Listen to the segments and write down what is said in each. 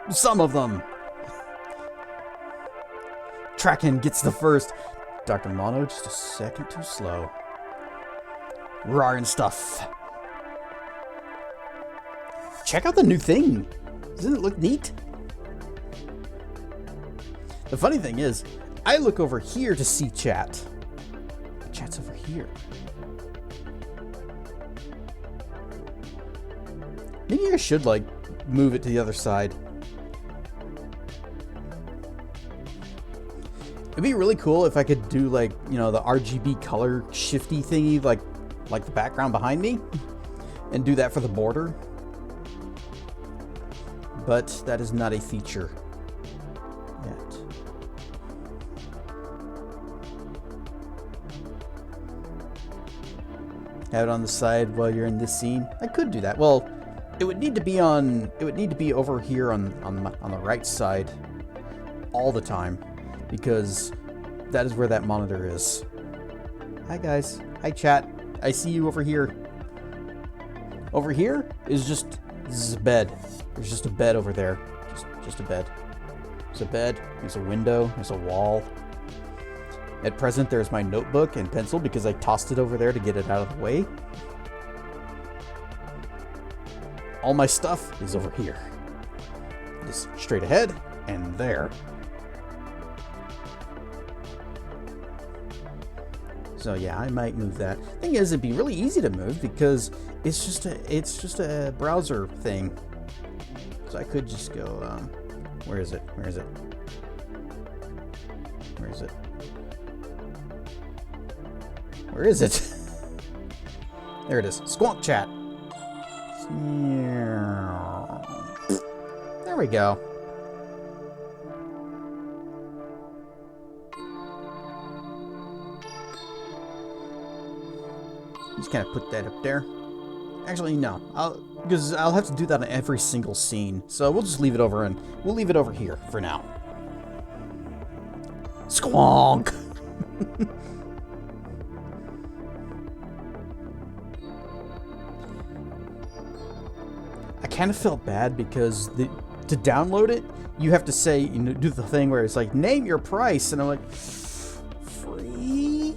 Some of them. Tracken gets the first. Dr. Mono just a second too slow. Rar and stuff. Check out the new thing. Doesn't it look neat? The funny thing is, I look over here to see chat. Chat's over here. Maybe I should, like, move it to the other side. It'd be really cool if I could do, like, you know, the RGB color shifty thingy, like the background behind me, and do that for the border. But that is not a feature yet. Have it on the side while you're in this scene. I could do that. Well, it would need to be on. It would need to be over here on the right side all the time, because that is where that monitor is. Hi guys. Hi chat. I see you over here. Over here is just, this is a bed. There's just a bed over there. Just a bed. There's a bed. There's a window. There's a wall. At present, there's my notebook and pencil because I tossed it over there to get it out of the way. All my stuff is over here. Just straight ahead and there. So yeah, I might move that. Thing is, it'd be really easy to move because it's just a browser thing. So I could just go, where is it? Where is it? Where is it? Where is it? There it is. Squonk chat. There we go. Just kind of put that up there. Actually, no. Because I'll have to do that on every single scene. So we'll just leave it over, and we'll leave it over here for now. Squonk. I kind of felt bad because to download it, you have to say, you know, do the thing where it's like, name your price, and I'm like, free?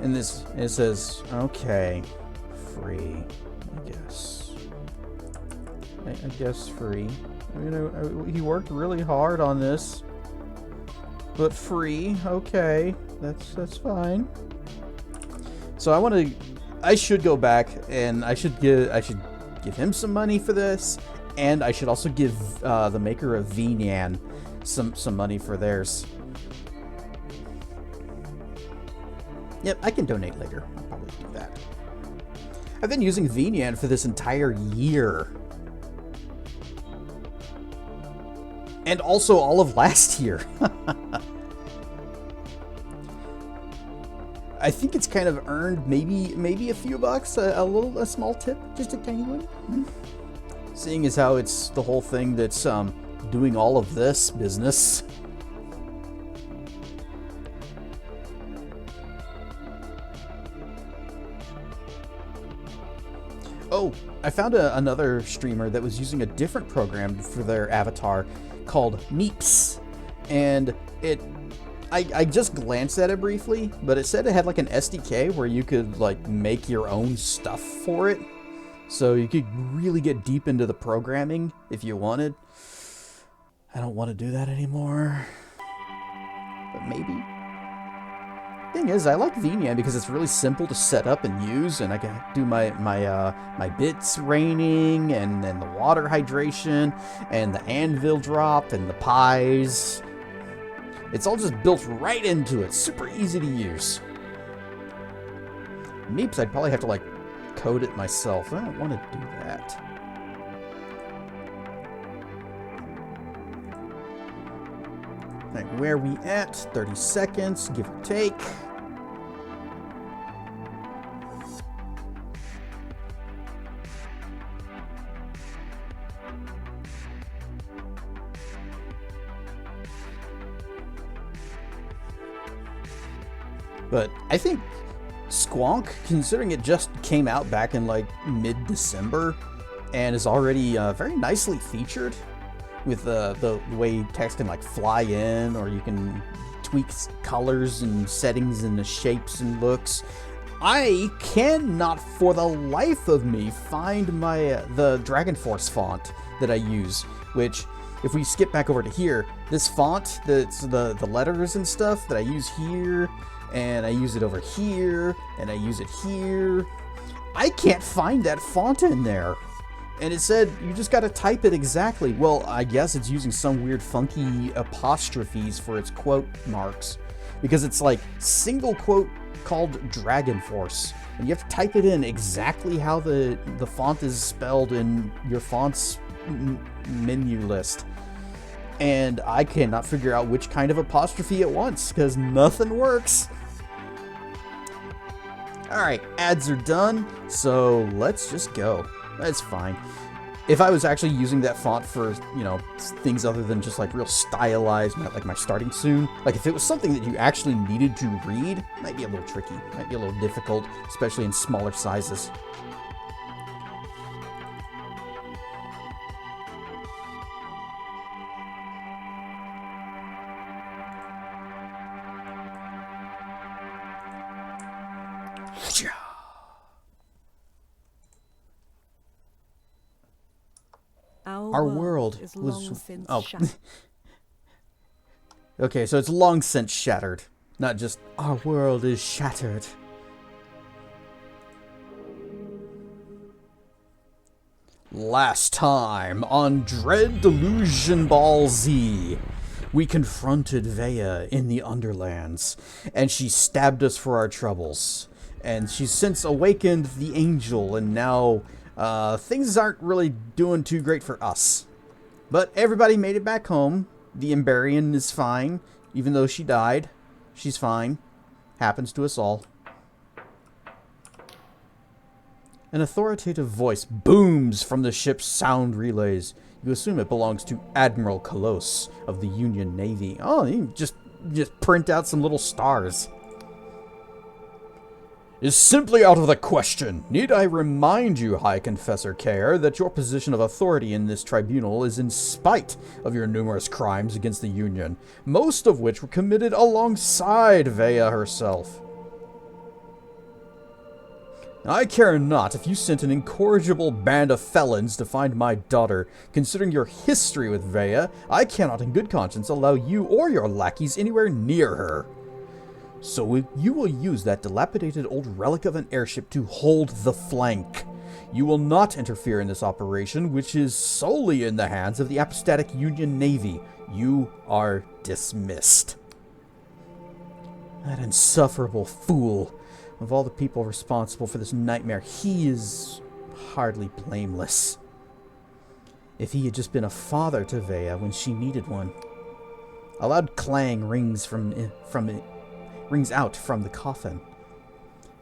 And it says, okay, free, I guess. I guess free. I mean, he worked really hard on this, but free, okay, that's fine. So I should go back and I should give him some money for this, and I should also give the maker of VNyan some money for theirs. Yep, I can donate later. I'll probably do that. I've been using VNyan for this entire year. And also all of last year. I think it's kind of earned maybe a few bucks, a small tip, just a tiny one. Seeing as how it's the whole thing that's doing all of this business. Oh, I found another streamer that was using a different program for their avatar called Meeps, and I just glanced at it briefly, but it said it had like an SDK where you could like make your own stuff for it, so you could really get deep into the programming if you wanted. I don't want to do that anymore, but maybe. Thing is, I like VNyan because it's really simple to set up and use, and I can do my bits raining, and then the water hydration, and the anvil drop, and the pies. It's all just built right into it. Super easy to use. Meeps, I'd probably have to like code it myself. I don't want to do that. Like, where are we at? 30 seconds, give or take. But I think squonk, considering it just came out back in like mid-December and is already very nicely featured with the way text can like fly in, or you can tweak colors and settings and the shapes and looks. I cannot for the life of me find the Dragon Force font that I use, which, if we skip back over to here, this font, that's the letters and stuff that I use here, and I use it over here, and I use it here. I can't find that font in there. And it said, you just gotta type it exactly. Well, I guess it's using some weird funky apostrophes for its quote marks, because it's like single quote called Dragon Force, and you have to type it in exactly how the font is spelled in your font's menu list. And I cannot figure out which kind of apostrophe it wants, because nothing works. Alright, ads are done, so let's just go. That's fine. If I was actually using that font for, things other than just like real stylized, like my starting soon, like if it was something that you actually needed to read, it might be a little tricky, might be a little difficult, especially in smaller sizes. Our world was long since shattered. Okay, so it's long since shattered, not just our world is shattered. Last time on Dread Delusion Ball Z, we confronted Vea in the Underlands, and she stabbed us for our troubles. And she's since awakened the angel, and now things aren't really doing too great for us. But everybody made it back home. The Emberian is fine, even though she died. She's fine. Happens to us all. An authoritative voice booms from the ship's sound relays. You assume it belongs to Admiral Kolos of the Union Navy. Oh, you just print out some little stars. Is simply out of the question. Need I remind you, High Confessor Care, that your position of authority in this tribunal is in spite of your numerous crimes against the Union, most of which were committed alongside Vea herself. I care not if you sent an incorrigible band of felons to find my daughter. Considering your history with Vea, I cannot in good conscience allow you or your lackeys anywhere near her. So you will use that dilapidated old relic of an airship to hold the flank. You will not interfere in this operation, which is solely in the hands of the apostatic Union Navy. You are dismissed. That insufferable fool. Of all the people responsible for this nightmare, he is hardly blameless. If he had just been a father to Vea when she needed one. A loud clang rings out from the coffin.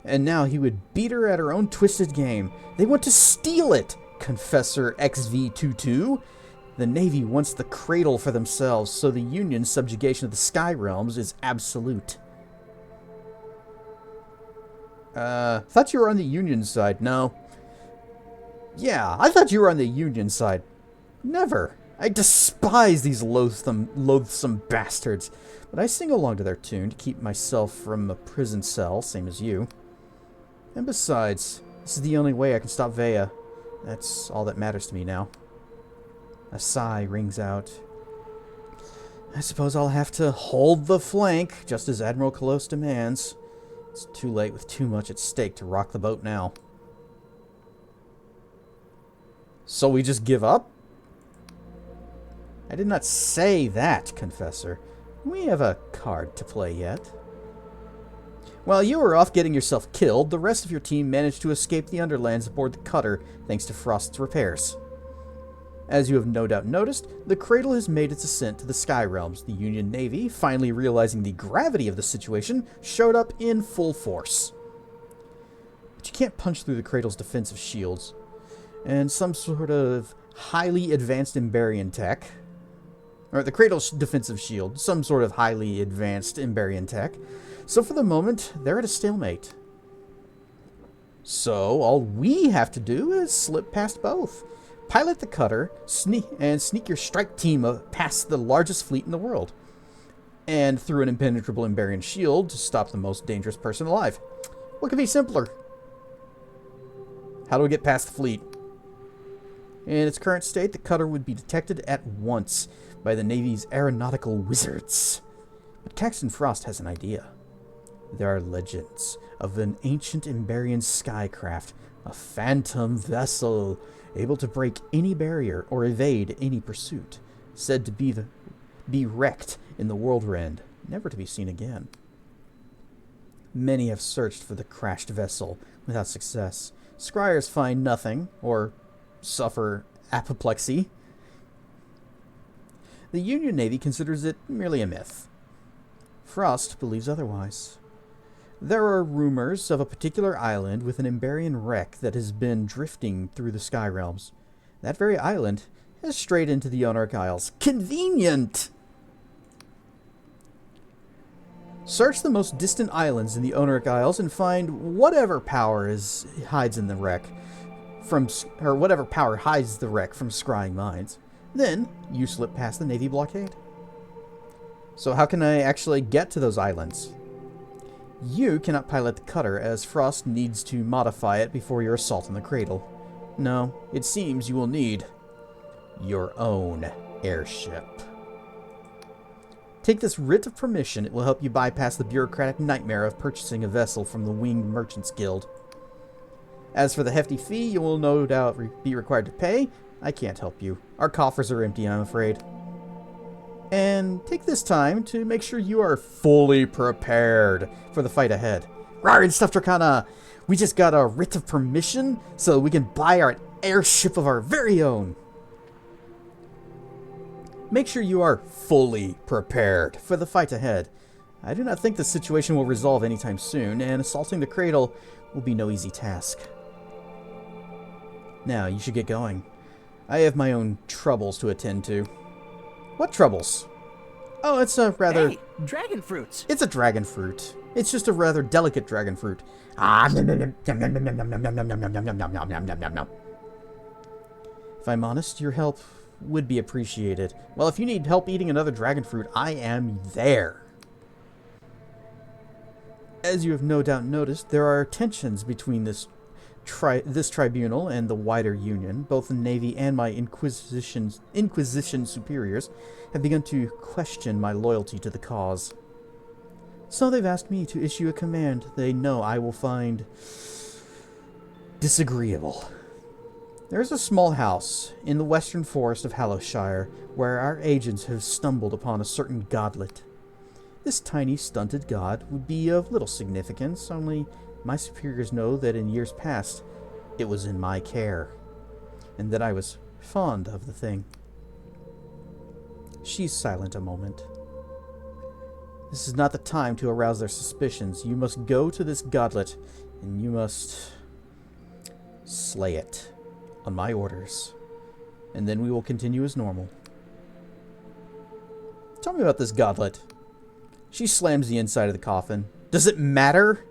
And now he would beat her at her own twisted game. They want to steal it, Confessor XV22. The Navy wants the cradle for themselves, so the Union's subjugation of the Sky Realms is absolute. Thought you were on the Union side. No. Yeah, I thought you were on the Union side. Never. I despise these loathsome bastards. But I sing along to their tune to keep myself from a prison cell, same as you. And besides, this is the only way I can stop Vea. That's all that matters to me now. A sigh rings out. I suppose I'll have to hold the flank, just as Admiral Kolos demands. It's too late with too much at stake to rock the boat now. So we just give up? I did not say that, Confessor. We have a card to play yet. While you were off getting yourself killed, the rest of your team managed to escape the Underlands aboard the cutter thanks to Frost's repairs. As you have no doubt noticed, the cradle has made its ascent to the Sky Realms. The Union Navy, finally realizing the gravity of the situation, showed up in full force. But you can't punch through the cradle's defensive shields. And some sort of highly advanced Emberian tech, or the cradle's defensive shield, some sort of highly advanced Emberian tech. So for the moment, they're at a stalemate. So all we have to do is slip past both. Pilot the cutter, sneak your strike team past the largest fleet in the world. And through an impenetrable Emberian shield to stop the most dangerous person alive. What could be simpler? How do we get past the fleet? In its current state, the cutter would be detected at once by the Navy's aeronautical wizards. But Caxton Frost has an idea. There are legends of an ancient Emberian skycraft, a phantom vessel able to break any barrier or evade any pursuit, said to be wrecked in the Worldrend, never to be seen again. Many have searched for the crashed vessel without success. Scryers find nothing, or suffer apoplexy. The Union Navy considers it merely a myth. Frost believes otherwise. There are rumors of a particular island with an Emberian wreck that has been drifting through the sky realms. That very island has strayed into the Onark Isles. Convenient! Search the most distant islands in the Onark Isles and find whatever power hides in the wreck whatever power hides the wreck from scrying minds. Then you slip past the Navy blockade. So how can I actually get to those islands? You cannot pilot the cutter, as Frost needs to modify it before your assault on the cradle. No, it seems you will need your own airship. Take this writ of permission. It will help you bypass the bureaucratic nightmare of purchasing a vessel from the Winged Merchants Guild. As for the hefty fee you will no doubt be required to pay, I can't help you. Our coffers are empty, I'm afraid. And take this time to make sure you are fully prepared for the fight ahead. Rar and Stuff Dracana! We just got a writ of permission so we can buy our airship of our very own. Make sure you are fully prepared for the fight ahead. I do not think the situation will resolve anytime soon, and assaulting the cradle will be no easy task. Now, you should get going. I have my own troubles to attend to. What troubles? Oh, it's a rather... Hey, dragon fruits. It's a dragon fruit. It's just a rather delicate dragon fruit. If I'm honest, your help would be appreciated. Well, if you need help eating another dragon fruit, I am there. As you have no doubt noticed, there are tensions between this tribunal and the wider Union. Both the Navy and my Inquisition superiors have begun to question my loyalty to the cause. So they've asked me to issue a command they know I will find disagreeable. There is a small house in the western forest of Hallowshire where our agents have stumbled upon a certain godlet. This tiny, stunted god would be of little significance, only my superiors know that in years past it was in my care, and that I was fond of the thing. She's silent a moment. This is not the time to arouse their suspicions. You must go to this godlet, and you must slay it on my orders, and then we will continue as normal. Tell me about this godlet. She slams the inside of the coffin. Does it matter?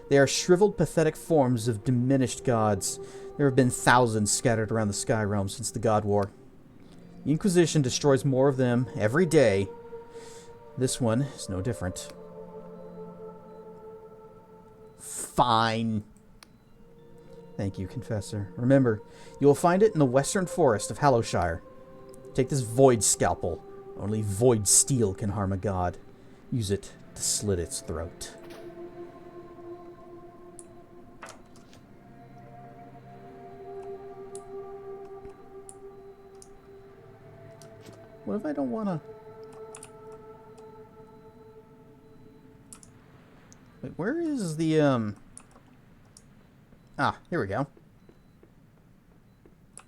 They are shriveled, pathetic forms of diminished gods. There have been thousands scattered around the sky realm since the God War. The Inquisition destroys more of them every day. This one is no different. Fine. Thank you, Confessor. Remember, you will find it in the western forest of Hallowshire. Take this void scalpel. Only void steel can harm a god. Use it to slit its throat. What if I don't want to... Wait, where is the, Ah, here we go.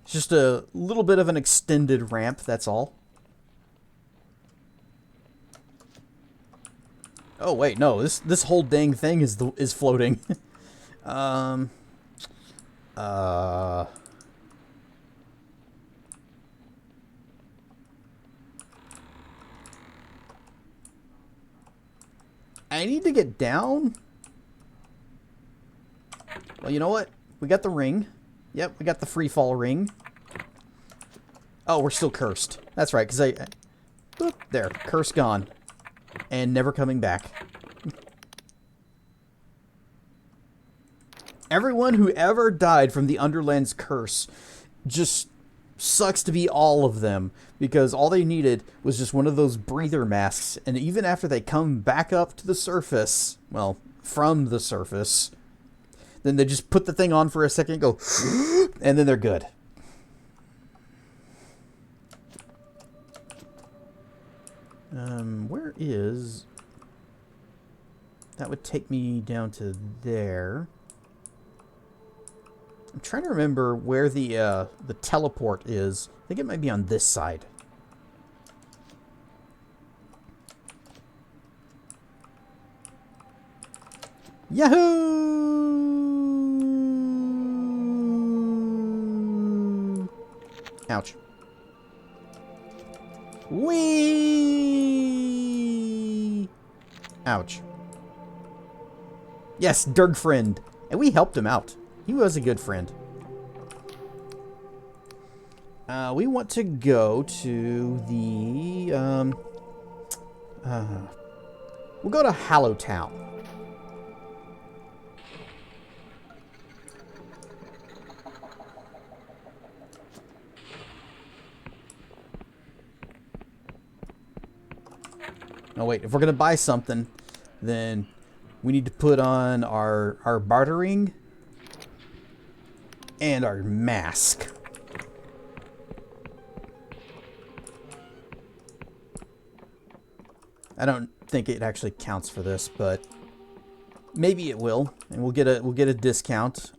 It's just a little bit of an extended ramp, that's all. Oh, wait, no, this whole dang thing is floating. I need to get down? Well, you know what? We got the ring. Yep, we got the free fall ring. Oh, we're still cursed. That's right, because boop, there. Curse gone. And never coming back. Everyone who ever died from the Underland's curse just sucks to be all of them, because all they needed was just one of those breather masks, and even after they come back up to the surface, well, from the surface, then they just put the thing on for a second, go, and then they're good. Where is... That would take me down to there. I'm trying to remember where the teleport is. I think it might be on this side. Yahoo! Ouch. Whee! Ouch. Yes, Dirg friend. And we helped him out. He was a good friend. We want to go to the... we'll go to Hallowtown. Oh wait, if we're gonna buy something, then we need to put on our bartering and our mask. I don't think it actually counts for this, but maybe it will, and we'll get a discount.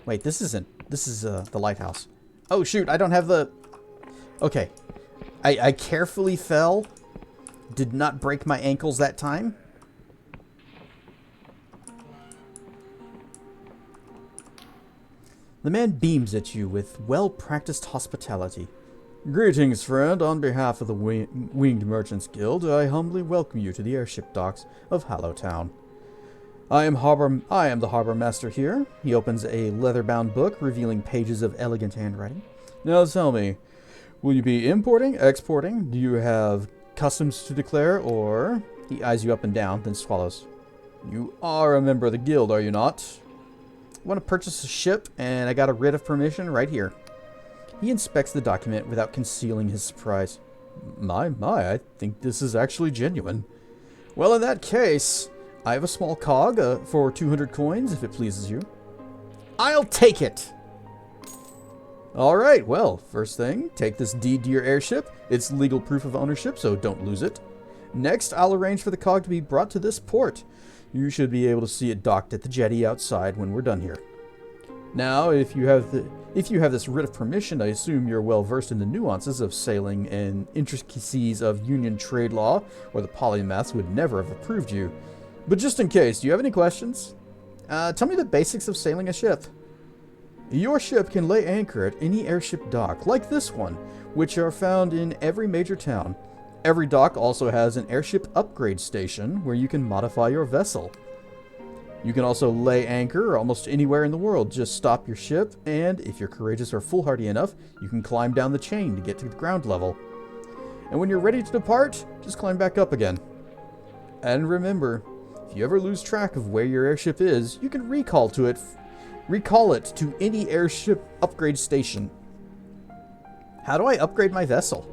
Wait, this isn't. This is the lighthouse. Oh shoot, I don't have the... Okay. I carefully fell. Did not break my ankles that time. The man beams at you with well-practiced hospitality. Greetings, friend. On behalf of the Winged Merchants Guild, I humbly welcome you to the airship docks of Hallowtown. I am the harbor master here. He opens a leather-bound book revealing pages of elegant handwriting. Now tell me, will you be importing, exporting? Do you have customs to declare, or... He eyes you up and down, then swallows. You are a member of the guild, are you not? I want to purchase a ship, and I got a writ of permission right here. He inspects the document without concealing his surprise. My, I think this is actually genuine. Well, in that case, I have a small cog for 200 coins, if it pleases you. I'll take it! Alright, well, first thing, take this deed to your airship. It's legal proof of ownership, so don't lose it. Next, I'll arrange for the cog to be brought to this port. You should be able to see it docked at the jetty outside when we're done here. Now, if you have this writ of permission, I assume you're well versed in the nuances of sailing and intricacies of union trade law, or the polymaths would never have approved you. But just in case, do you have any questions? Tell me the basics of sailing a ship. Your ship can lay anchor at any airship dock, like this one, which are found in every major town. Every dock also has an airship upgrade station where you can modify your vessel. You can also lay anchor almost anywhere in the world. Just stop your ship, and if you're courageous or foolhardy enough, you can climb down the chain to get to the ground level. And when you're ready to depart, just climb back up again. And remember, if you ever lose track of where your airship is, you can recall it to any airship upgrade station. How do I upgrade my vessel?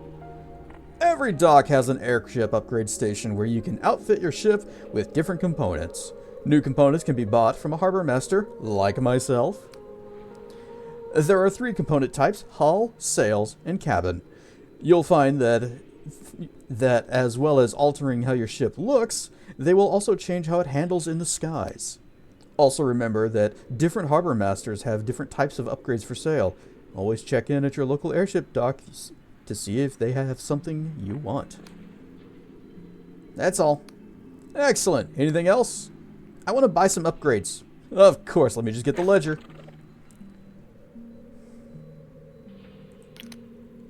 Every dock has an airship upgrade station where you can outfit your ship with different components. New components can be bought from a harbor master, like myself. There are 3 component types: hull, sails, and cabin. You'll find that as well as altering how your ship looks, they will also change how it handles in the skies. Also remember that different harbor masters have different types of upgrades for sale. Always check in at your local airship dock to see if they have something you want. That's all. Excellent. Anything else? I want to buy some upgrades. Of course, let me just get the ledger.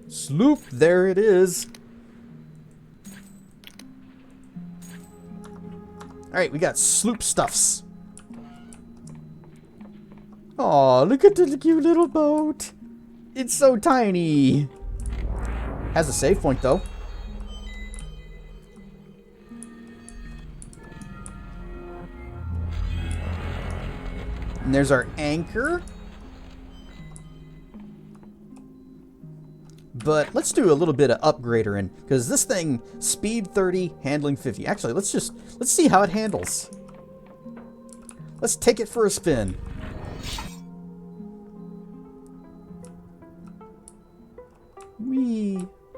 Sloop, there it is. Alright, we got sloop stuffs. Aw, look at the cute little boat. It's so tiny. Has a save point, though. And there's our anchor. But let's do a little bit of upgrader because this thing, speed 30, handling 50. Actually, let's see how it handles. Let's take it for a spin.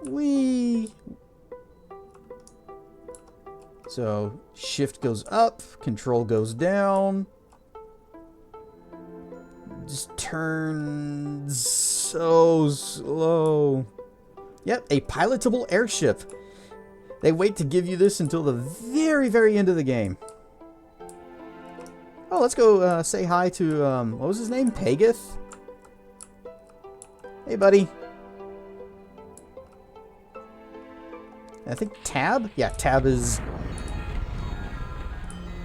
Wee. So, shift goes up, control goes down. Just turns so slow. Yep, a pilotable airship. They wait to give you this until the very, very end of the game. Oh, let's go say hi to, what was his name? Pegith? Hey, buddy. I think Tab? Yeah, Tab is...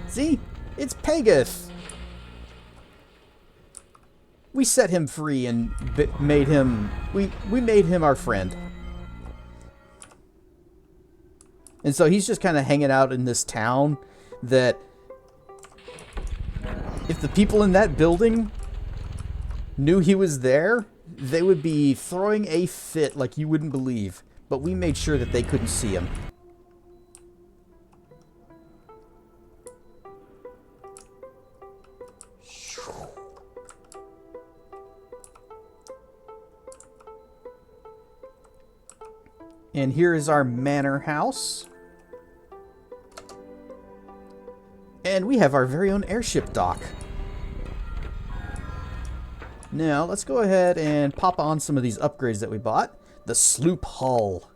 See? It's Pegith! We set him free and made him... We made him our friend. And so he's just kind of hanging out in this town that... If the people in that building knew he was there, they would be throwing a fit like you wouldn't believe. But we made sure that they couldn't see him. And here is our manor house. And we have our very own airship dock. Now, let's go ahead and pop on some of these upgrades that we bought. The sloop hull.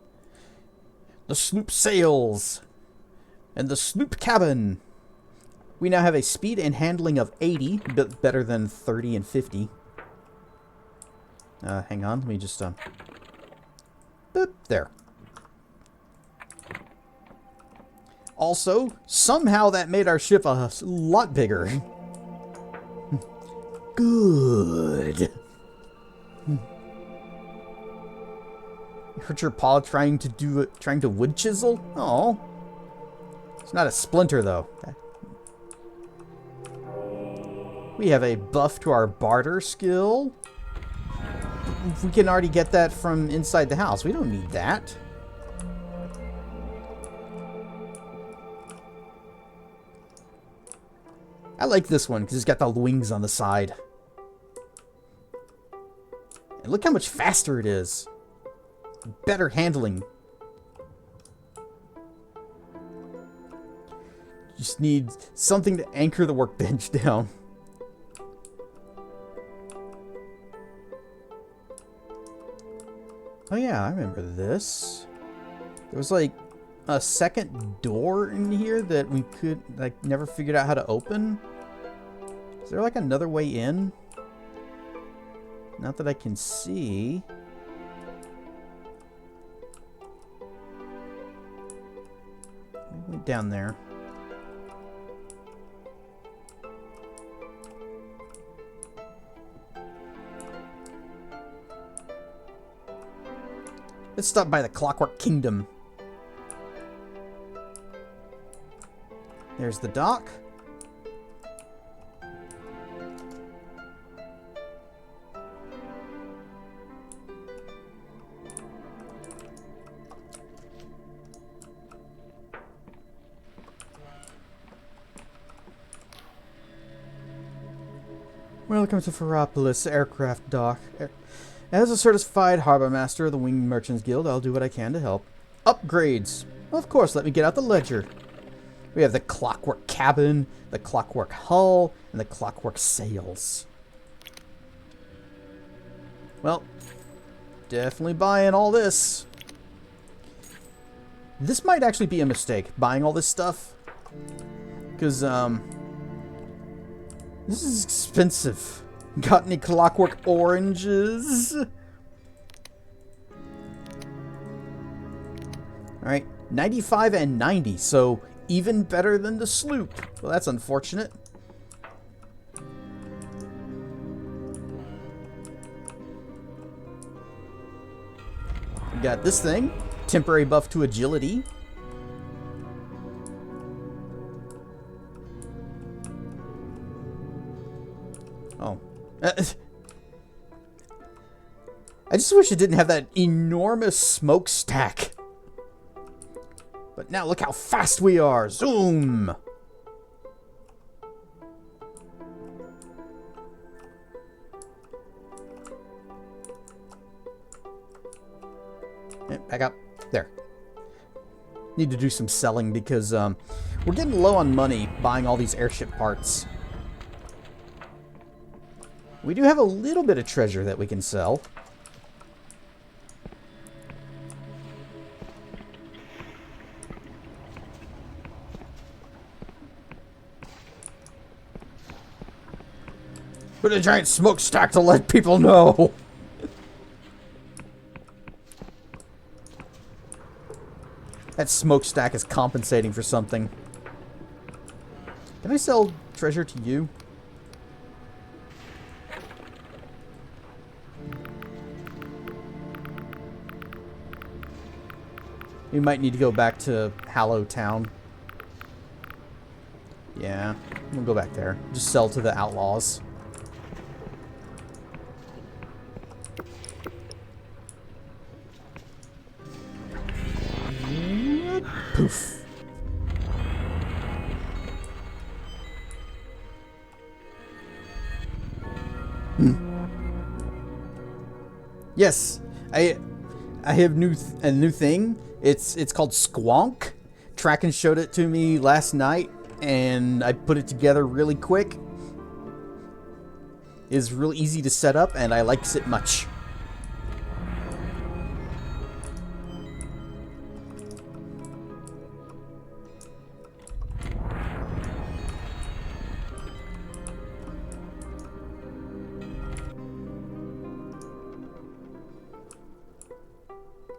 The sloop sails. And the sloop cabin. We now have a speed and handling of 80, but better than 30 and 50. Hang on, let me just, boop, there. Also, somehow that made our ship a lot bigger. Good. Hurt your paw trying to wood chisel? Oh. It's not a splinter though. We have a buff to our barter skill. We can already get that from inside the house. We don't need that. I like this one because it's got the wings on the side. And look how much faster it is. Better handling. Just need something to anchor the workbench down. Oh yeah, I remember this. There was like a second door in here that we could like never figured out how to open. Is there like another way in? Not that I can see. We went down there. Let's stop by the Clockwork Kingdom. There's the dock. Welcome to Ferropolis Aircraft Dock. As a certified harbor master of the Winged Merchants Guild, I'll do what I can to help. Upgrades. Of course, let me get out the ledger. We have the clockwork cabin, the clockwork hull, and the clockwork sails. Well, definitely buying all this. This might actually be a mistake, buying all this stuff. Because, this is expensive. Got any clockwork oranges? Alright, 95 and 90, so even better than the sloop. Well, that's unfortunate. got this thing. Temporary buff to agility. Oh. I just wish it didn't have that enormous smokestack. But now look how fast we are. Zoom! Back up. There. Need to do some selling because we're getting low on money buying all these airship parts. We do have a little bit of treasure that we can sell. Put a giant smokestack to let people know. That smokestack is compensating for something. Can I sell treasure to you? We might need to go back to Hallow Town. Yeah, we'll go back there. Just sell to the outlaws. Poof. Yes, I have a new thing. It's called Squonk. Tracken showed it to me last night, and I put it together really quick. It's real easy to set up, and I likes it much.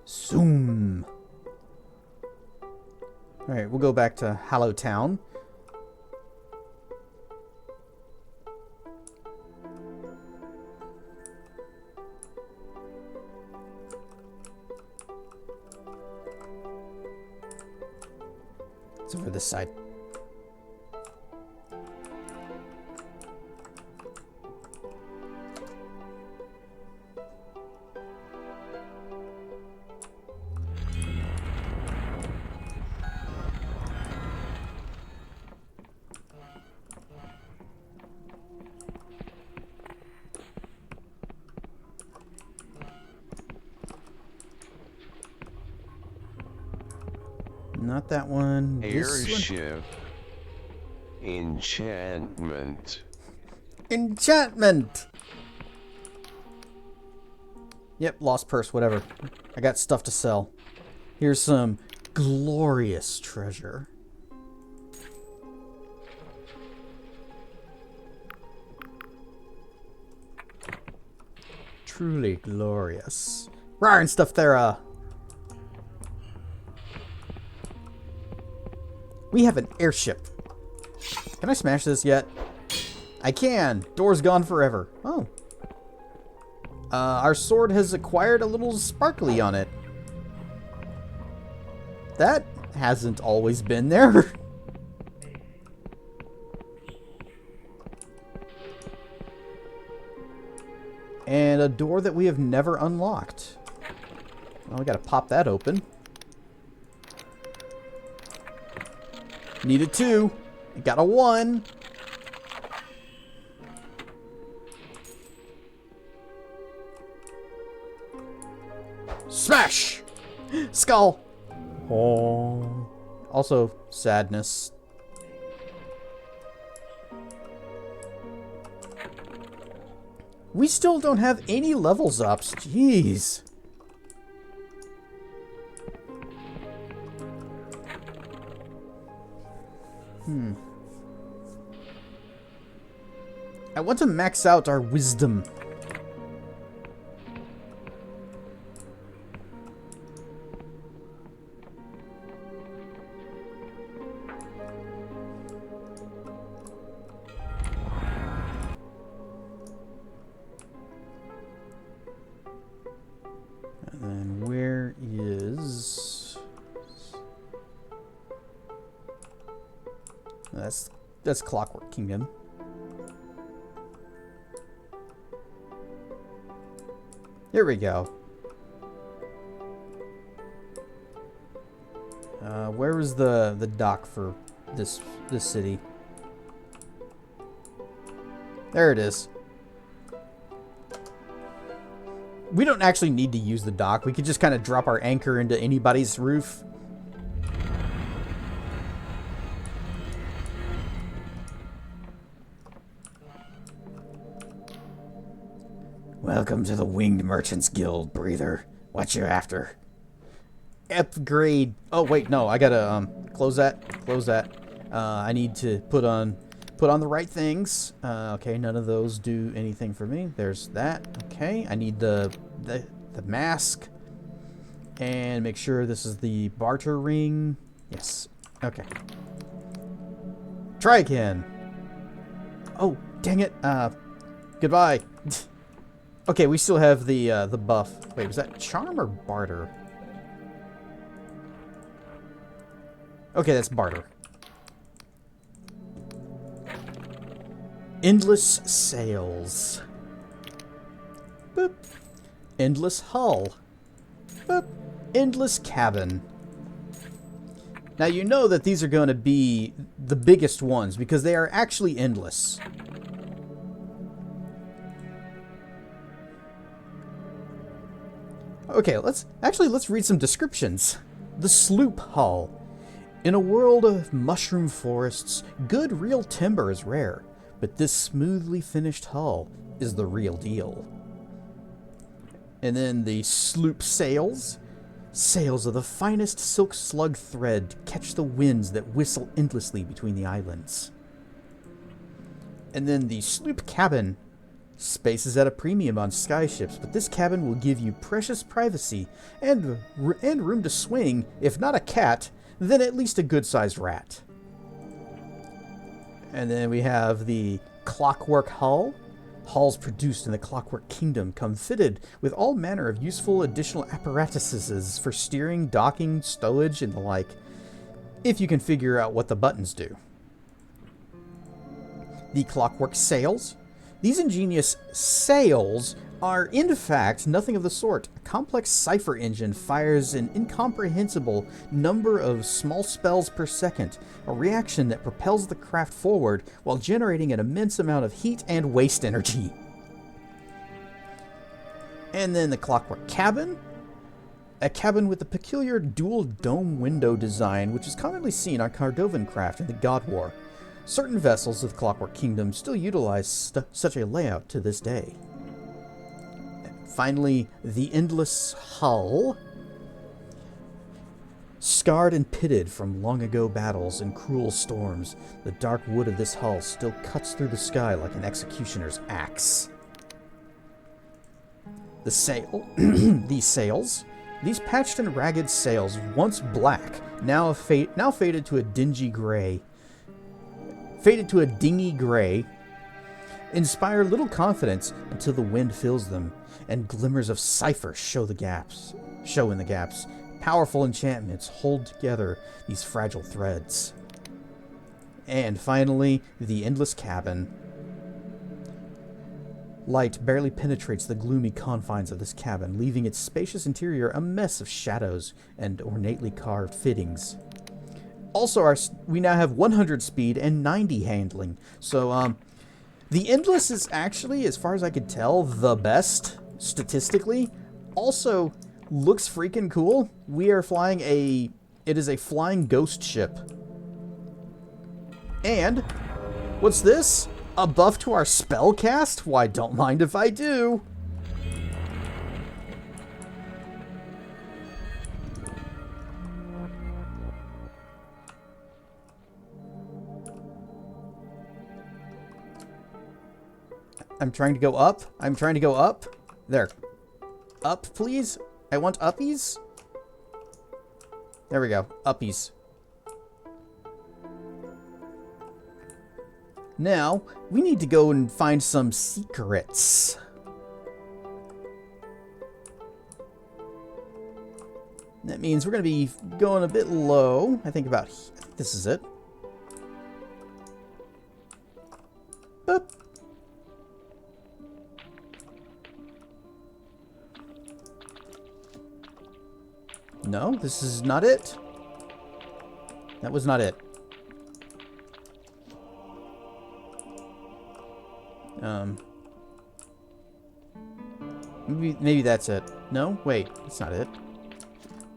Zoom. Alright, we'll go back to Hallow Town. It's over this side. Not that one. Airship. Enchantment. Enchantment! Yep, lost purse, whatever. I got stuff to sell. Here's some glorious treasure. Truly glorious. Rawr and stuff there, We have an airship. Can I smash this yet? I can. Door's gone forever. Oh. Our sword has acquired a little sparkly on it. That hasn't always been there. And a door that we have never unlocked. Well, we gotta pop that open. Needed 2. Got a 1. Smash! Skull! Oh. Also, sadness. We still don't have any levels ups. Jeez. I want to max out our wisdom. And then where That's Clockwork Kingdom. Here we go. Where was the dock for this city? There it is. We don't actually need to use the dock. We could just kind of drop our anchor into anybody's roof. Welcome to the Winged Merchants Guild, Breather. What you after? Upgrade. Oh wait, no, I gotta close that. Close that. I need to put on the right things. Okay, none of those do anything for me. There's that. Okay, I need the mask, and make sure this is the barter ring. Yes. Okay. Try again. Oh, dang it. Goodbye. Okay, we still have the buff. Wait, was that charm or barter? Okay, that's barter. Endless sails. Boop. Endless hull. Boop. Endless cabin. Now you know that these are going to be the biggest ones because they are actually endless. Okay, let's read some descriptions. The sloop hull. In a world of mushroom forests, good real timber is rare, but this smoothly finished hull is the real deal. And then the sloop sails. Sails of the finest silk slug thread catch the winds that whistle endlessly between the islands. And then the sloop cabin. Space is at a premium on skyships, but this cabin will give you precious privacy and room to swing, if not a cat, then at least a good-sized rat. And then we have the Clockwork Hull. Hulls produced in the Clockwork Kingdom come fitted with all manner of useful additional apparatuses for steering, docking, stowage, and the like, if you can figure out what the buttons do. The Clockwork Sails. These ingenious sails are, in fact, nothing of the sort. A complex cipher engine fires an incomprehensible number of small spells per second, a reaction that propels the craft forward while generating an immense amount of heat and waste energy. And then the Clockwork Cabin. A cabin with a peculiar dual dome window design, which is commonly seen on Cardovan craft in the God War. Certain vessels of the Clockwork Kingdom still utilize such a layout to this day. Finally, the Endless Hull. Scarred and pitted from long ago battles and cruel storms, the dark wood of this hull still cuts through the sky like an executioner's axe. The sail. These sails. These patched and ragged sails, once black, now faded to a dingy gray. Faded to a dingy gray, inspire little confidence until the wind fills them, and glimmers of cipher show in the gaps. Powerful enchantments hold together these fragile threads. And finally, the Endless Cabin. Light barely penetrates the gloomy confines of this cabin, leaving its spacious interior a mess of shadows and ornately carved fittings. Also, we now have 100 speed and 90 handling. So, the Endless is actually, as far as I could tell, the best, statistically. Also, looks freaking cool. We are flying it is a flying ghost ship. And, what's this? A buff to our spell cast? Why, don't mind if I do. I'm trying to go up. I'm trying to go up. There. Up, please. I want uppies. There we go. Uppies. Now, we need to go and find some secrets. That means we're going to be going a bit low. I think this is it. Boop. No, this is not it. That was not it. Maybe that's it. No, wait, that's not it.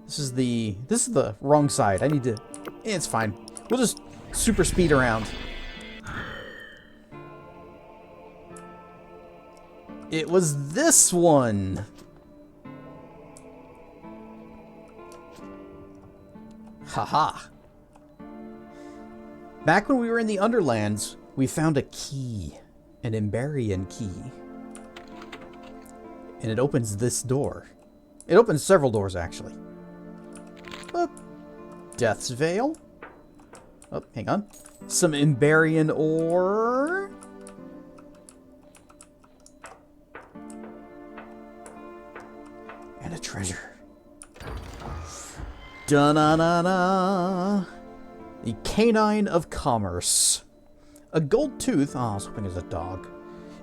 This is the wrong side. I need to. It's fine. We'll just super speed around. It was this one. Haha. Back when we were in the Underlands, we found a key. An Emberian key. And it opens this door. It opens several doors, actually. Oh, Death's Veil. Oh, hang on. Some Emberian ore. And a treasure. Da-na-na-na. The Canine of Commerce. A gold tooth, oh, I was hoping it was a dog,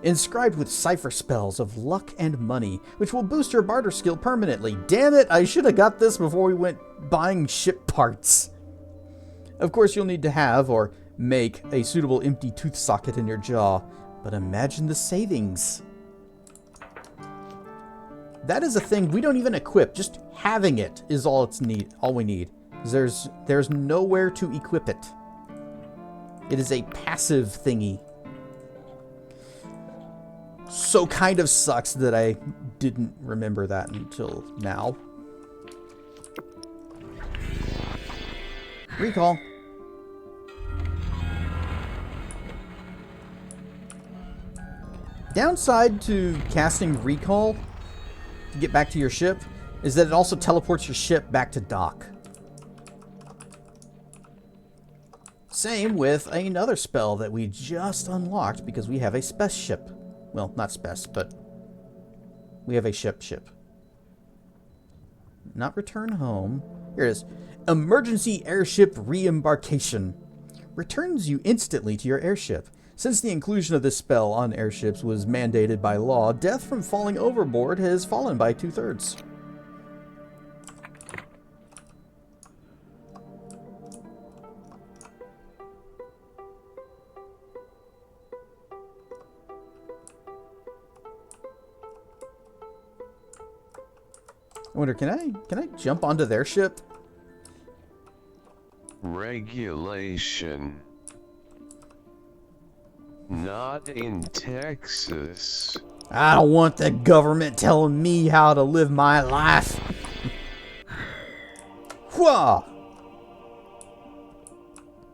inscribed with cipher spells of luck and money, which will boost your barter skill permanently. Damn it, I should have got this before we went buying ship parts. Of course, you'll need to have or make a suitable empty tooth socket in your jaw, but imagine the savings. That is a thing we don't even equip. Just having it is all we need. There's nowhere to equip it. It is a passive thingy. So kind of sucks that I didn't remember that until now. Recall. Downside to casting Recall to get back to your ship is that it also teleports your ship back to dock. Same with another spell that we just unlocked because we have a spec ship. Well, not spec, but we have a ship. Not return home. Here it is. Emergency airship re-embarkation. Returns you instantly to your airship. Since the inclusion of this spell on airships was mandated by law, death from falling overboard has fallen by 2/3. I wonder, can I jump onto their ship? Regulation. Not in Texas. I don't want the government telling me how to live my life. Whoa!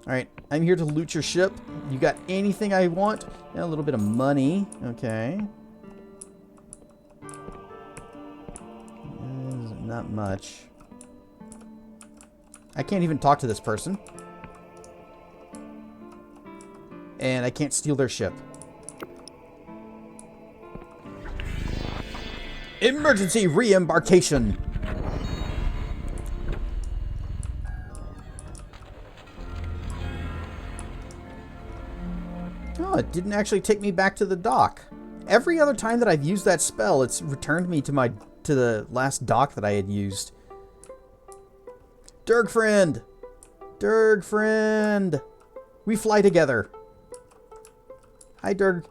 Alright, I'm here to loot your ship. You got anything I want? Yeah, a little bit of money. Okay. Not much. I can't even talk to this person. And I can't steal their ship. Emergency re-embarkation. Oh, it didn't actually take me back to the dock. Every other time that I've used that spell, it's returned me to the last dock that I had used. Dirg friend! Dirg friend! We fly together. Hi, Dirg.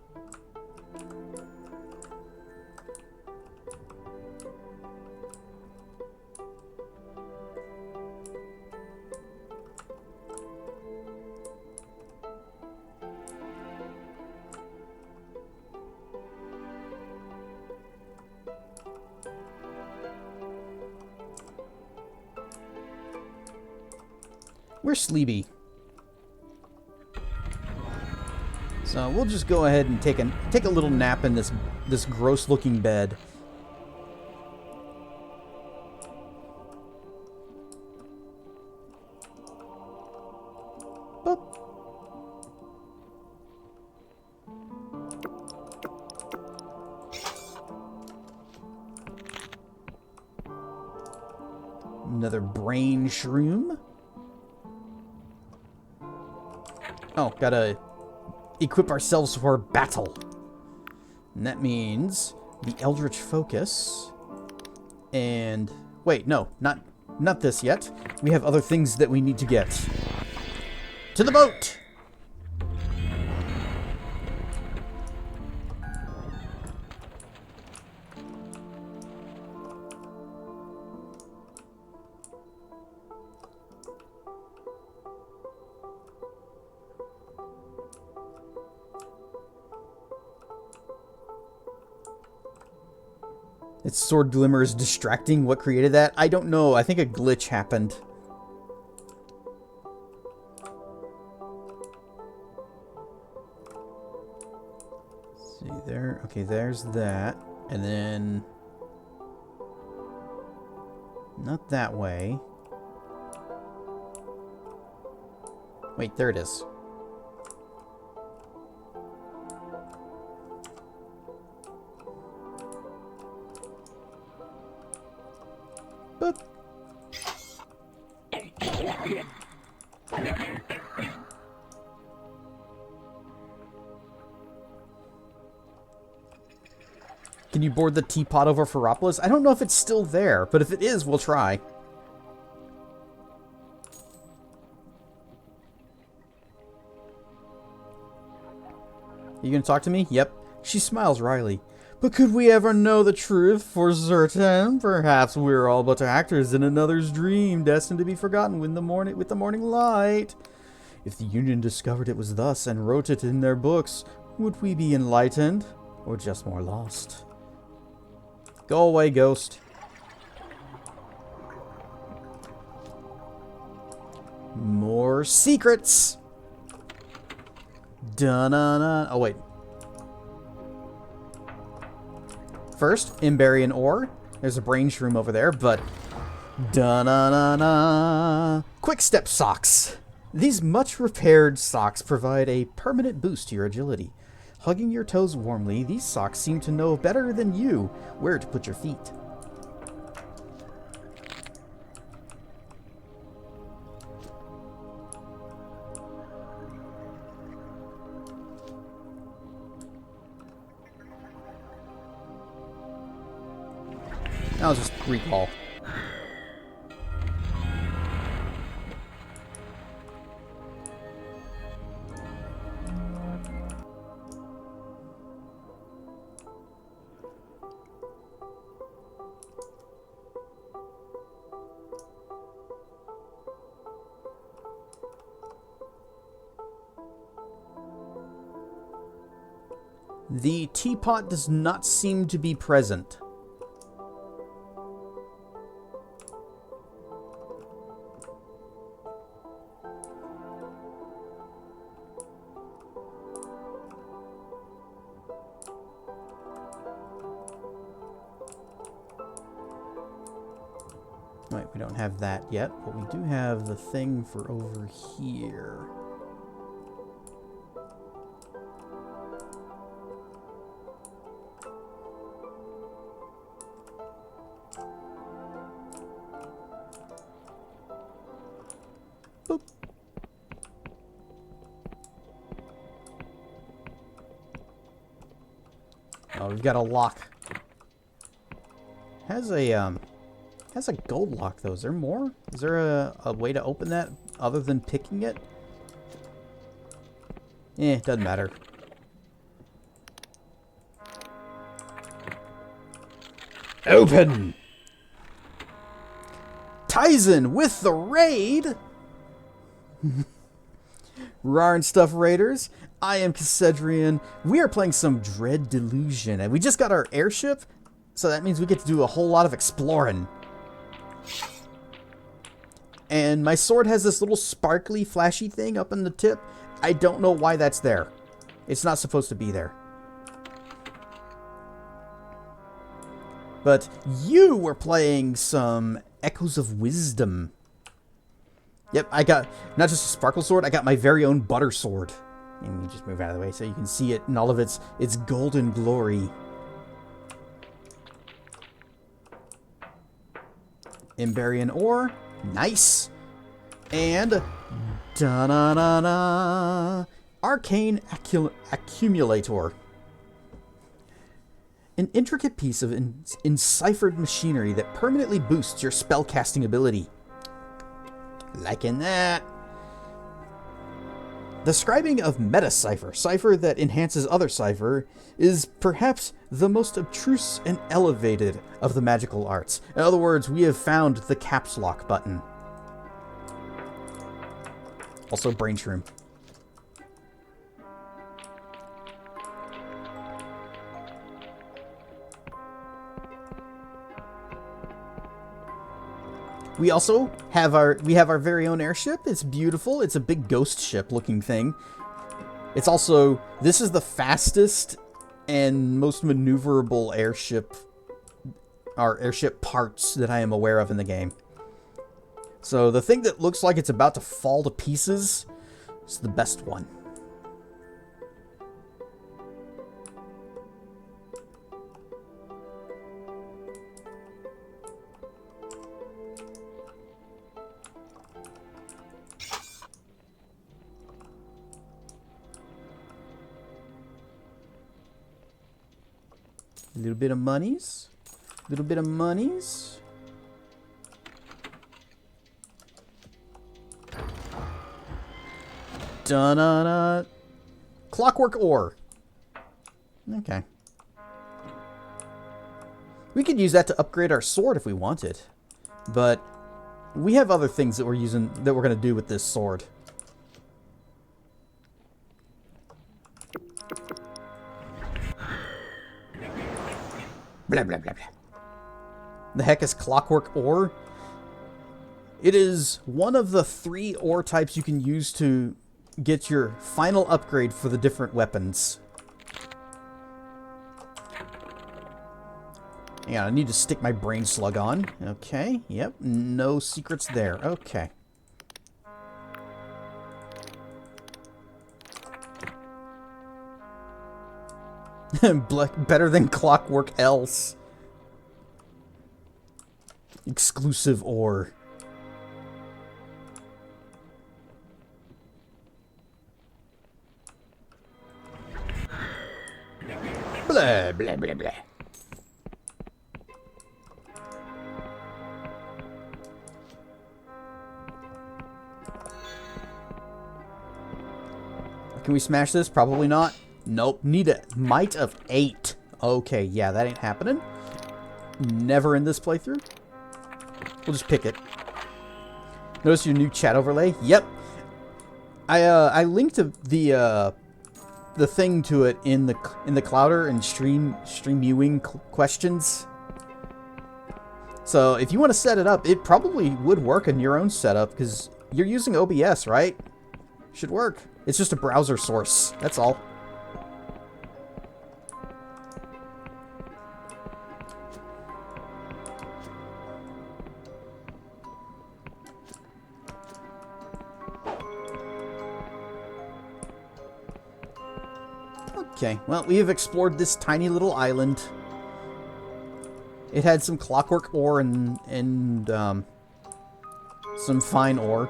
Where's Sleepy? So we'll just go ahead and take a little nap in this gross looking bed. Boop. Another brain shroom. Oh, got a equip ourselves for battle. And that means the Eldritch Focus. And wait, no, not this yet. We have other things that we need to get. To the boat! Its sword glimmer is distracting. What created that? I don't know. I think a glitch happened. Let's see there. Okay, there's that. And then... not that way. Wait, there it is. Boop. Can you board the teapot over Ferropolis? I don't know if it's still there, but if it is, we'll try. You gonna talk to me? Yep. She smiles wryly. But could we ever know the truth for certain? Perhaps we're all but actors in another's dream, destined to be forgotten with the morning light. If the Union discovered it was thus and wrote it in their books, would we be enlightened, or just more lost? Go away, ghost. More secrets. Dun-dun-dun. Oh, wait. First, Imbarian ore. There's a brain shroom over there, but... da-na-na-na. Quick step socks. These much repaired socks provide a permanent boost to your agility. Hugging your toes warmly, these socks seem to know better than you where to put your feet. I'll just recall. The teapot does not seem to be present. Right, we don't have that yet, but we do have the thing for over here. Boop. Oh, we've got a lock. Has a gold lock though. Is there more? Is there a way to open that other than picking it? Doesn't matter. Open! Tizen with the raid! Rar and stuff, raiders. I am Cassedrian. We are playing some Dread Delusion, and we just got our airship, so that means we get to do a whole lot of exploring. And my sword has this little sparkly, flashy thing up in the tip. I don't know why that's there. It's not supposed to be there. But you were playing some Echoes of Wisdom. Yep, I got not just a sparkle sword, I got my very own butter sword. And you just move out of the way so you can see it in all of its golden glory. Imbarian ore. Nice. And da-na-na-na. Arcane Accumulator. An intricate piece of enciphered machinery that permanently boosts your spellcasting ability. Liking that. The scribing of meta-cipher, cipher that enhances other cipher, is perhaps the most abstruse and elevated of the magical arts. In other words, we have found the caps lock button. Also brain shroom. We also have our very own airship. It's beautiful. It's a big ghost ship looking thing. It's also, this is the fastest and most maneuverable airship, or airship parts that I am aware of in the game. So the thing that looks like it's about to fall to pieces is the best one. A little bit of monies. A little bit of monies. Dun-dun-dun. Clockwork ore. Okay. We could use that to upgrade our sword if we wanted. But we have other things that we're going to do with this sword. Blah, blah, blah, blah. The heck is clockwork ore? It is one of the 3 ore types you can use to get your final upgrade for the different weapons. Yeah, I need to stick my brain slug on. Okay, yep, no secrets there. Okay. Better than clockwork else. Exclusive ore. Blah, blah, blah, blah. Can we smash this? Probably not. Nope. Need a might of 8. Okay, yeah, that ain't happening. Never in this playthrough. We'll just pick it. Notice your new chat overlay? Yep. I linked the thing to it in the Clouder and stream viewing questions. So if you want to set it up, it probably would work in your own setup because you're using OBS, right? Should work. It's just a browser source. That's all. Okay, well, we have explored this tiny little island. It had some clockwork ore and some fine ore.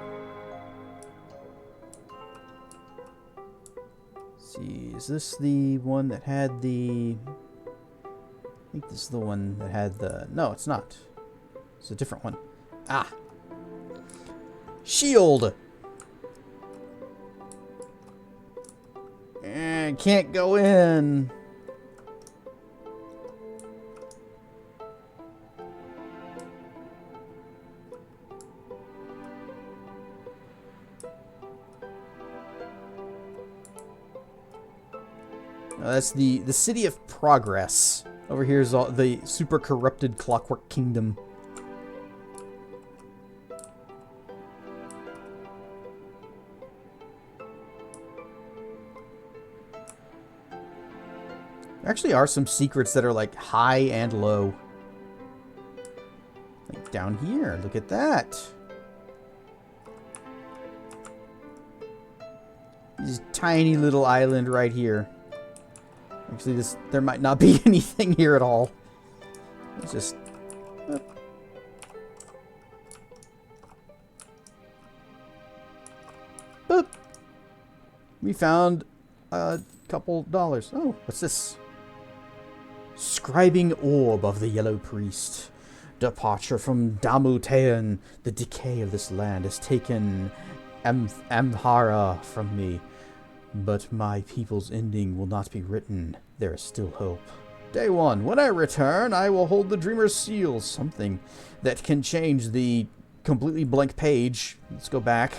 Let's see, is this the one that had the... I think this is the one that had the... No, it's not. It's a different one. Ah! Shield! Can't go in. That's the City of Progress. Over here is all the super corrupted Clockwork Kingdom. There actually are some secrets that are like high and low. Like down here, look at that. This tiny little island right here. Actually, there might not be anything here at all. It's just... Boop. We found a couple dollars. Oh, what's this? Scribing Orb of the Yellow Priest. Departure from Damutean. The decay of this land has taken Amhara from me. But my people's ending will not be written. There is still hope. Day 1. When I return, I will hold the Dreamer's Seal. Something that can change the completely blank page. Let's go back.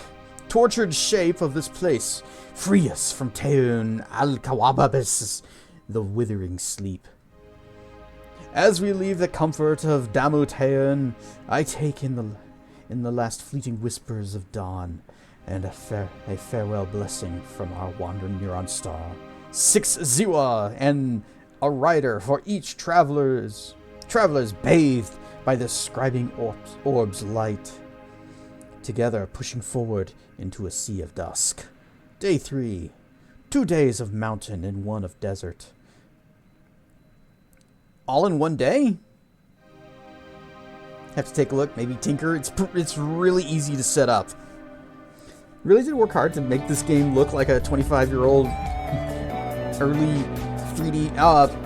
Tortured shape of this place. Free us from Teun al-Kawababis, the withering sleep. As we leave the comfort of Damutean, I take in the last fleeting whispers of dawn, and a farewell blessing from our wandering Neuron star. 6 Ziwa and a rider for each travelers bathed by the scribing orb's light. Together pushing forward into a sea of dusk. Day 3. 2 days of mountain and 1 of desert. All in 1 day? Have to take a look, maybe tinker. It's really easy to set up. Really did work hard to make this game look like a 25-year-old early 3D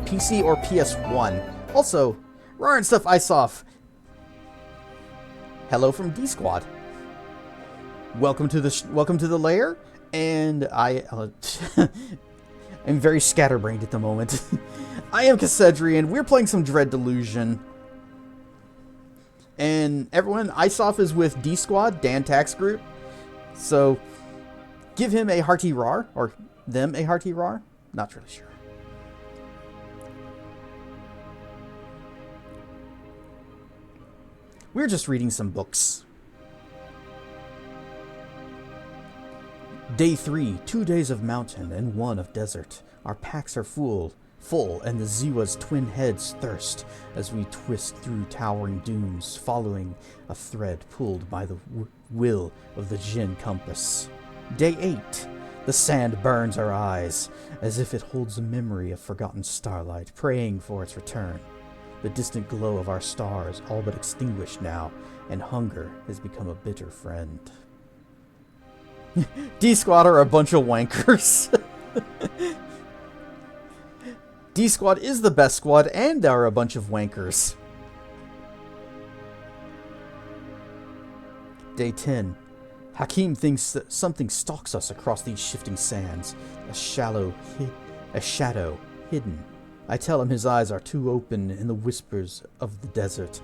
PC or PS1. Also, Rar and Stuff Ice Off. Hello from D Squad. Welcome to the lair, and I'm very scatterbrained at the moment. I am Cassedri, and we're playing some Dread Delusion. And everyone, Ice Off is with D Squad, Dan Tax Group. So, give him a hearty rar, or them a hearty rar. Not really sure. We're just reading some books. Day 3, 2 days of mountain and 1 of desert. Our packs are full, and the Ziwa's twin heads thirst as we twist through towering dunes, following a thread pulled by the will of the Jinn compass. Day 8, the sand burns our eyes, as if it holds a memory of forgotten starlight, praying for its return. The distant glow of our stars all but extinguished now, and hunger has become a bitter friend. D-Squad are a bunch of wankers. D-Squad is the best squad and are a bunch of wankers. Day 10. Hakim thinks that something stalks us across these shifting sands. A shadow hidden. I tell him his eyes are too open in the whispers of the desert.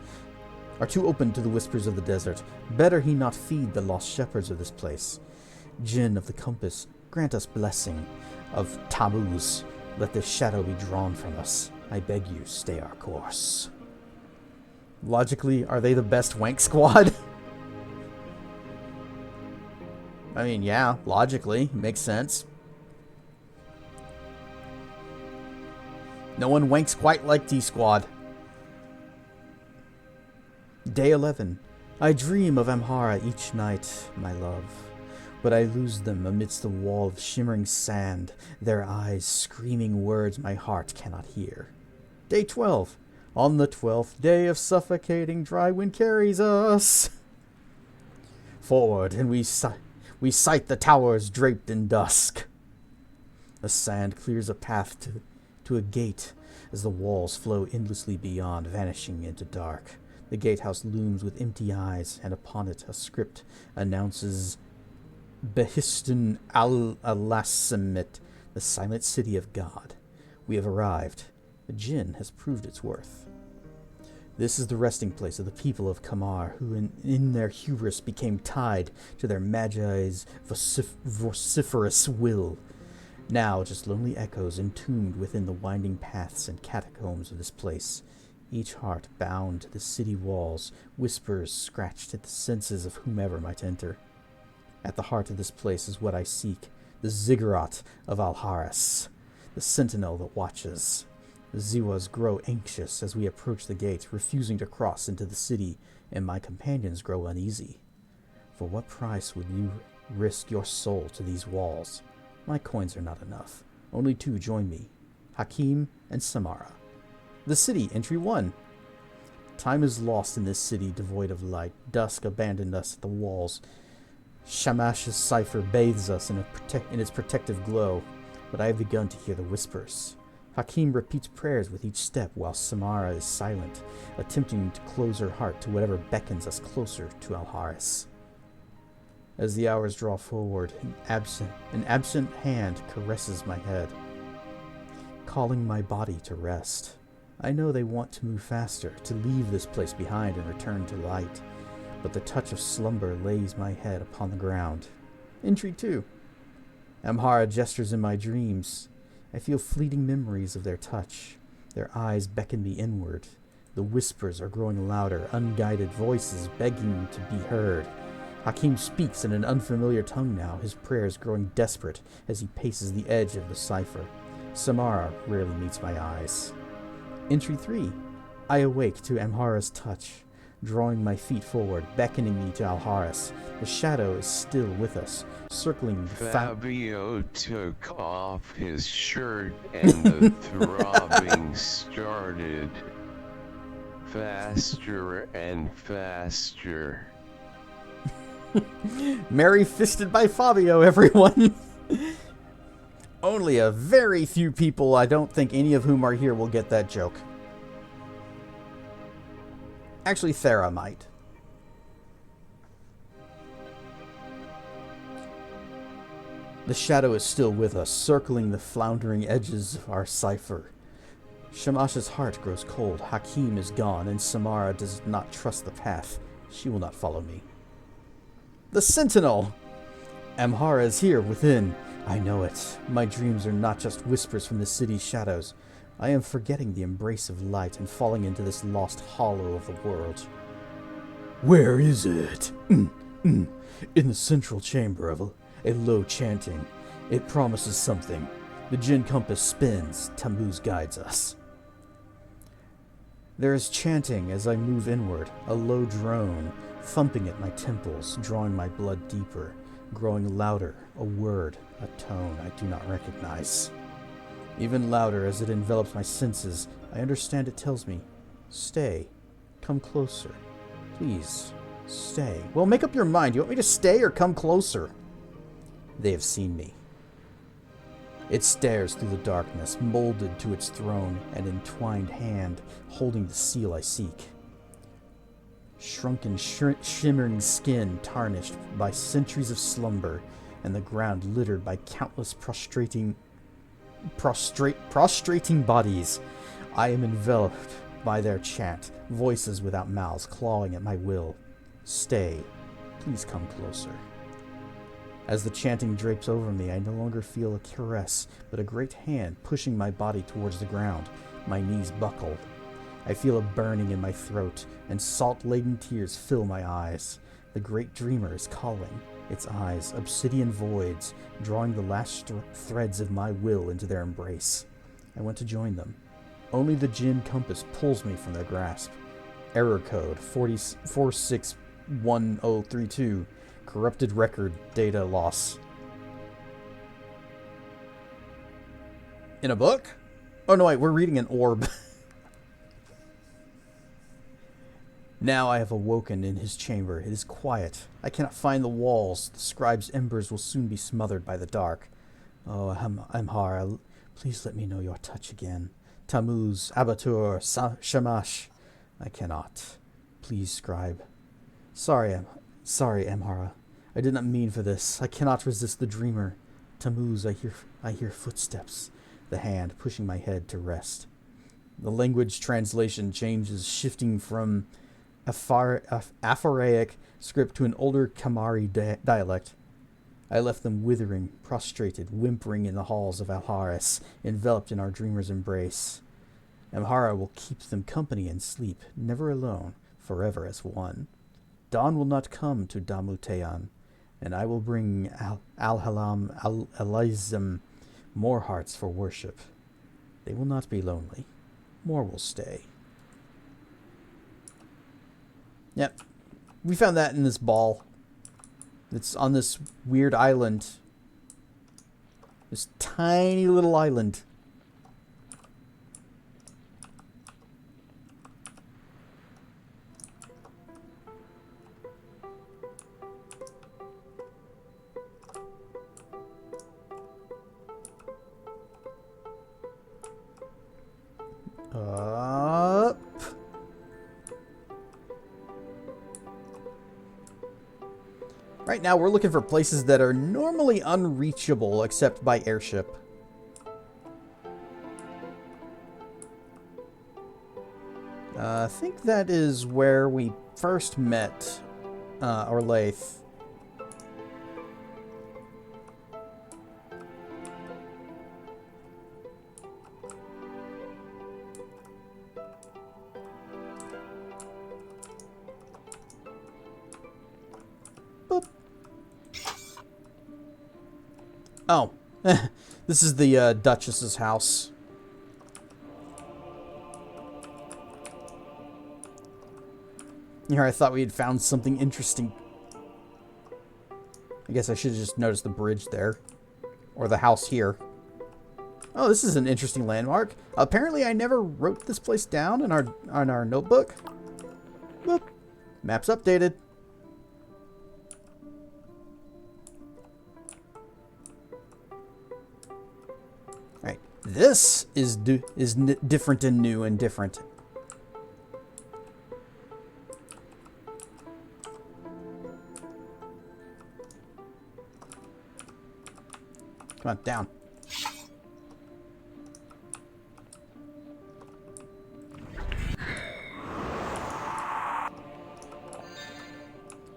Are too open to the whispers of the desert. Better he not feed the lost shepherds of this place. Jinn of the compass, grant us blessing. Of Tammuz, let this shadow be drawn from us. I beg you, stay our course. Logically, are they the best wank squad? I mean, yeah, logically, makes sense. No one wanks quite like D-Squad. Day 11. I dream of Amhara each night, my love. But I lose them amidst the wall of shimmering sand, their eyes screaming words my heart cannot hear. Day 12. On the 12th day of suffocating dry wind carries us forward, and we sight the towers draped in dusk. The sand clears a path to a gate as the walls flow endlessly beyond, vanishing into dark. The gatehouse looms with empty eyes, and upon it a script announces Behistan al-Alasimit, the silent city of God. We have arrived. The Jinn has proved its worth. This is the resting place of the people of Kamar, who in their hubris became tied to their Magi's vociferous will. Now just lonely echoes entombed within the winding paths and catacombs of this place. Each heart bound to the city walls, whispers scratched at the senses of whomever might enter. At the heart of this place is what I seek, the ziggurat of Al-Haras, the sentinel that watches. The Ziwas grow anxious as we approach the gate, refusing to cross into the city, and my companions grow uneasy. For what price would you risk your soul to these walls? My coins are not enough. Only 2 join me, Hakim and Samara. The city, entry 1. Time is lost in this city devoid of light. Dusk abandoned us at the walls, Shamash's cipher bathes us in its protective glow, but I have begun to hear the whispers. Hakim repeats prayers with each step while Samara is silent, attempting to close her heart to whatever beckons us closer to Alharis. As the hours draw forward, an absent hand caresses my head, calling my body to rest. I know they want to move faster, to leave this place behind and return to light, but the touch of slumber lays my head upon the ground. Entry 2. Amhara gestures in my dreams. I feel fleeting memories of their touch. Their eyes beckon me inward. The whispers are growing louder, unguided voices begging to be heard. Hakim speaks in an unfamiliar tongue now, his prayers growing desperate as he paces the edge of the cipher. Samara rarely meets my eyes. Entry 3. I awake to Amhara's touch, drawing my feet forward, beckoning me to Alharis. The shadow is still with us, circling the Fabio took off his shirt and the throbbing started. Faster and faster. Merry fisted by Fabio, everyone! Only a very few people, I don't think any of whom are here, will get that joke. Actually, Thera might. The shadow is still with us, circling the floundering edges of our cipher. Shamash's heart grows cold. Hakim is gone, and Samara does not trust the path. She will not follow me. The Sentinel! Amhara is here, within. I know it. My dreams are not just whispers from the city's shadows. I am forgetting the embrace of light and falling into this lost hollow of the world. Where is it? In the central chamber of a low chanting. It promises something. The Jinn compass spins. Tammuz guides us. There is chanting as I move inward, a low drone, thumping at my temples, drawing my blood deeper, growing louder, a word, a tone I do not recognize. Even louder as it envelops my senses, I understand it tells me, stay, come closer, please, stay. Well, make up your mind. You want me to stay or come closer? They have seen me. It stares through the darkness, molded to its throne, an entwined hand holding the seal I seek. Shrunken, shimmering skin tarnished by centuries of slumber, and the ground littered by countless prostrating bodies. I am enveloped by their chant, voices without mouths clawing at my will. Stay, please come closer. As the chanting drapes over me, I no longer feel a caress, but a great hand pushing my body towards the ground. My knees buckle. I feel a burning in my throat, and salt-laden tears fill my eyes. The great dreamer is calling, its eyes obsidian voids, drawing the last threads of my will into their embrace. I want to join them. Only the Jinn compass pulls me from their grasp. Error code 461032. Corrupted record, data loss. In a book? Oh no, wait, we're reading an orb. Now I have awoken in his chamber. It is quiet. I cannot find the walls. The scribe's embers will soon be smothered by the dark. Oh, Amhara, please let me know your touch again. Tammuz, Abatur, Shamash. I cannot. Please, scribe. Sorry, Amhara. I did not mean for this. I cannot resist the dreamer. Tammuz, I hear footsteps. The hand pushing my head to rest. The language translation changes, shifting from Aphoraic script to an older Kamari dialect. I left them withering, prostrated, whimpering in the halls of Alharis, enveloped in our dreamer's embrace. Amhara will keep them company in sleep, never alone, forever as one. Dawn will not come to Damutean, and I will bring Al-Halam, Al-Elizim, more hearts for worship. They will not be lonely. More will stay. Yep. We found that in this ball. It's on this weird island. This tiny little island. Right now, we're looking for places that are normally unreachable except by airship. I think that is where we first met Orlaith. Boop. Oh, this is the Duchess's house. Here, I thought we had found something interesting. I guess I should have just noticed the bridge there. Or the house here. Oh, this is an interesting landmark. Apparently, I never wrote this place down in our notebook. Boop. Map's updated. Alright. This is different and new and different. Come on, down.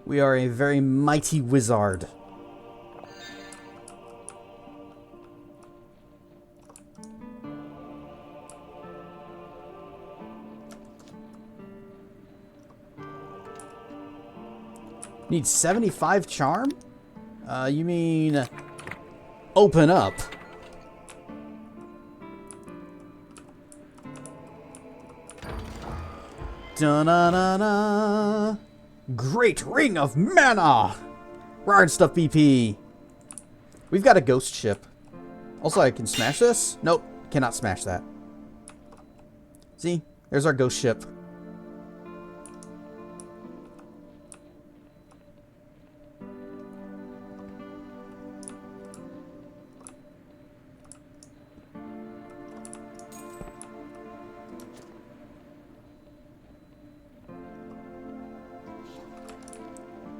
We are a very mighty wizard. Need 75 charm? You mean... open up. Da-na-na-na. Great Ring of Mana! Rard stuff BP. We've got a ghost ship. Also, I can smash this? Nope, cannot smash that. See? There's our ghost ship.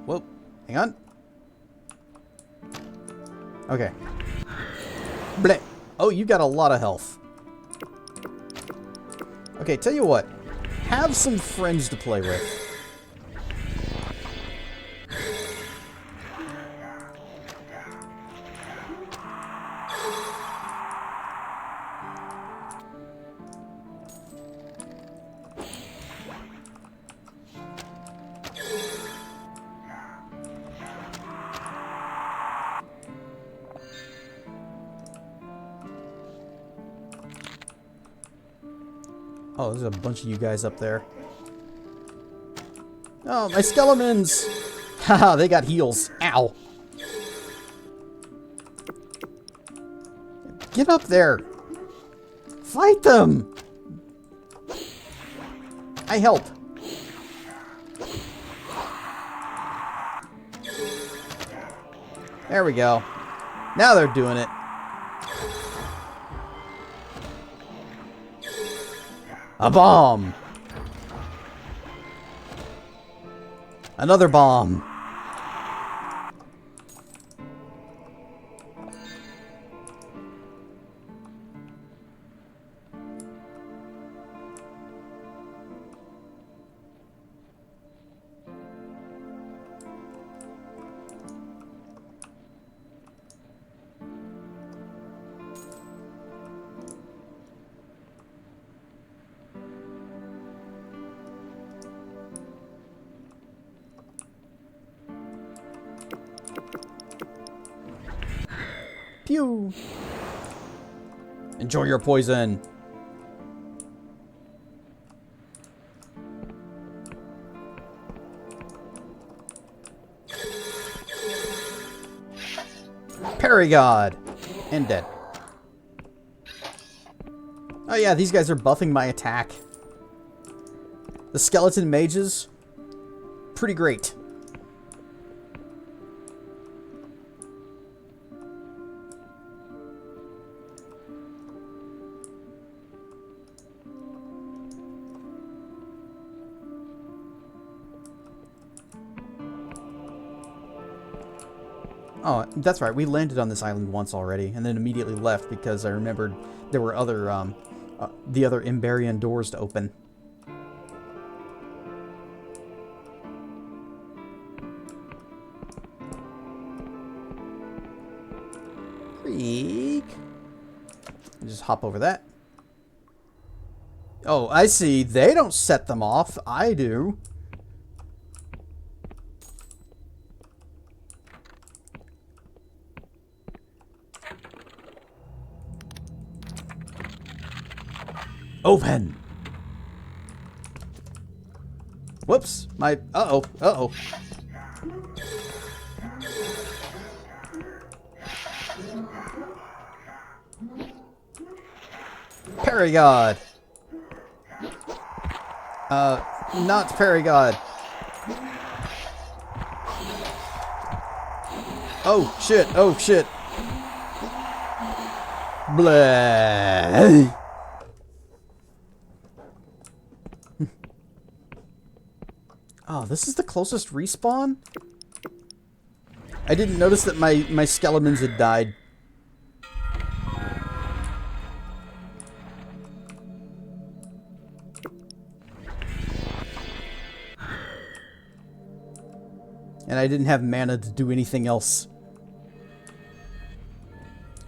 Whoa, hang on. Okay. Bleh. Oh, you got a lot of health. Okay, tell you what. Have some friends to play with. Oh, there's a bunch of you guys up there. Oh, my skeletons! Haha, they got heals. Ow. Get up there! Fight them! I help. There we go. Now they're doing it. A bomb! Another bomb! Pew! Enjoy your poison. Paragod! And dead. Oh yeah, these guys are buffing my attack. The skeleton mages, pretty great. Oh, that's right. We landed on this island once already, and then immediately left because I remembered there were other, the other Imbarian doors to open. Creek. Just hop over that. Oh, I see. They don't set them off. I do. Open. Whoops. My... Uh-oh. Uh-oh. Paragod. Not Paragod. Oh, shit. Oh, shit. Blah. Oh, this is the closest respawn? I didn't notice that my skeletons had died. And I didn't have mana to do anything else.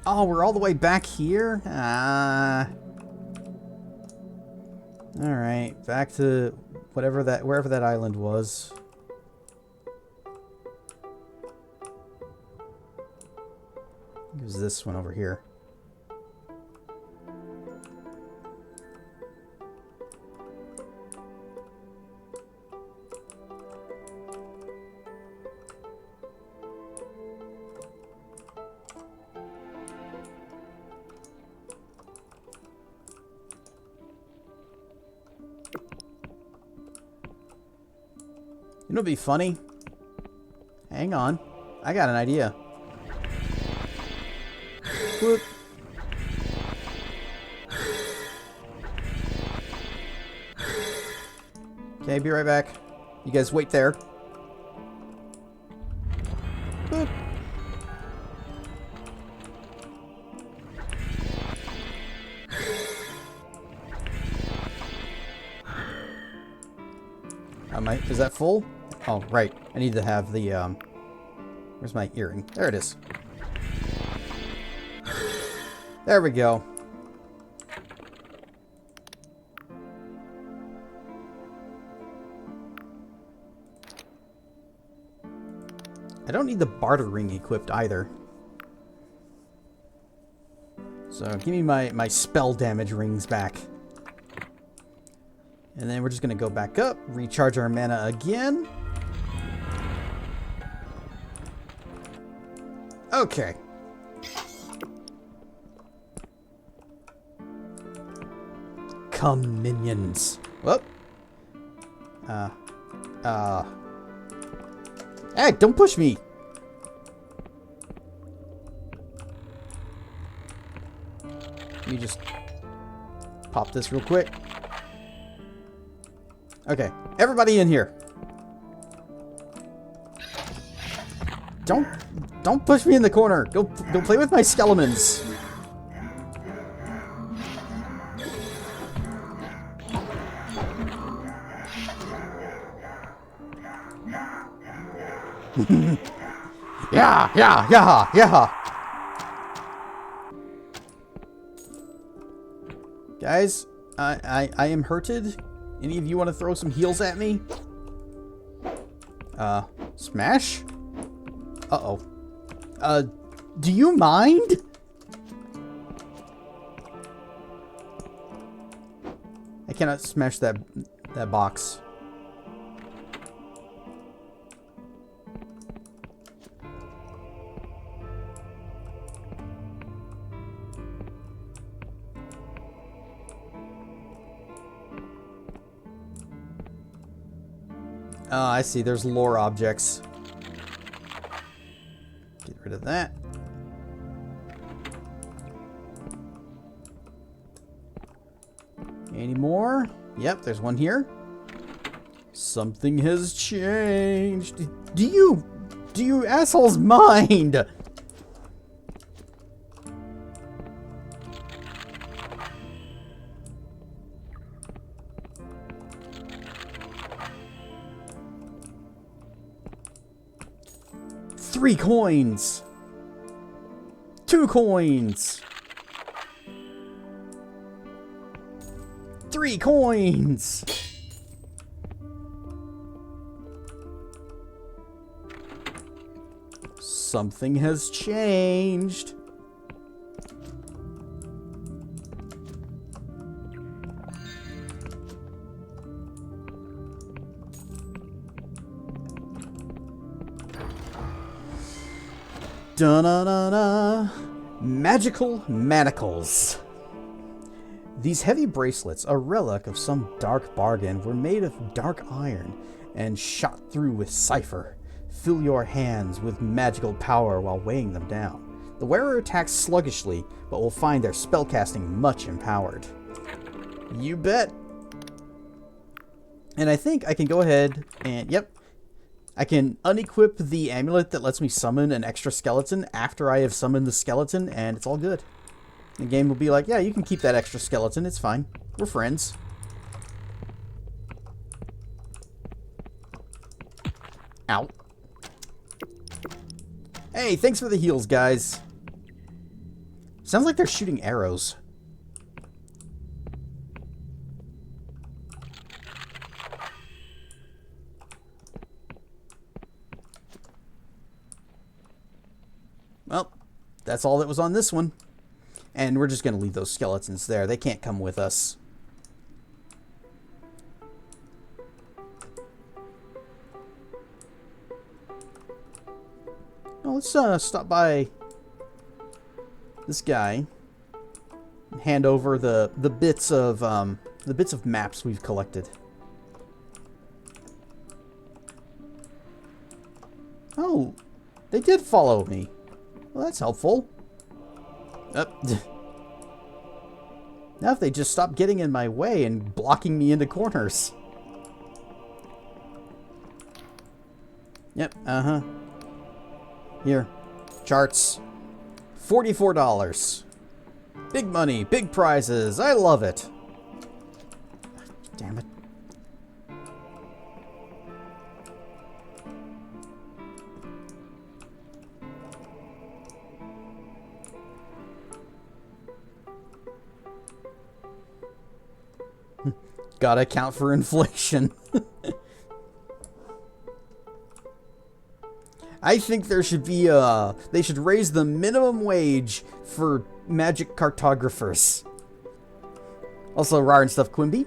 Oh, we're all the way back here? Ah. Alright, back to wherever that island was. It was this one over here. You know what'd be funny? Hang on. I got an idea. Whoop. Okay, be right back. You guys wait there. Boop. Is that full? Oh, right. I need to have the, where's my earring? There it is. There we go. I don't need the barter ring equipped either. So give me my spell damage rings back. And then we're just going to go back up, recharge our mana again. Okay. Come, minions. Whoop. Hey, don't push me. Let me just pop this real quick. Okay, everybody in here. Don't push me in the corner. Go play with my skeletons. Yeah. Guys, I am hurted. Any of you want to throw some heals at me? Smash? Uh-oh. Do you mind? I cannot smash that box. Oh, I see. There's lore objects. Get rid of that. Any more? Yep, there's one here. Something has changed. Do do you assholes mind? Three coins. 2 coins. 3 coins. Something has changed. Da-na-na-na. Magical manacles. These heavy bracelets, a relic of some dark bargain, were made of dark iron and shot through with cipher. Fill your hands with magical power while weighing them down. The wearer attacks sluggishly, but will find their spellcasting much empowered. You bet. And I think I can go ahead and, yep, I can unequip the amulet that lets me summon an extra skeleton after I have summoned the skeleton, and it's all good. The game will be like, yeah, you can keep that extra skeleton, it's fine. We're friends. Ow. Hey, thanks for the heals, guys. Sounds like they're shooting arrows. Well, that's all that was on this one. And we're just going to leave those skeletons there. They can't come with us. Well, let's stop by this guy and hand over the bits of maps we've collected. Oh, they did follow me. Well, that's helpful. Now if they just stop getting in my way and blocking me into corners. Yep, uh-huh. Here. Charts. $44. Big money, big prizes. I love it. Damn it. Gotta account for inflation. I think there should be they should raise the minimum wage for magic cartographers. Also, Rar and Stuff Quimby.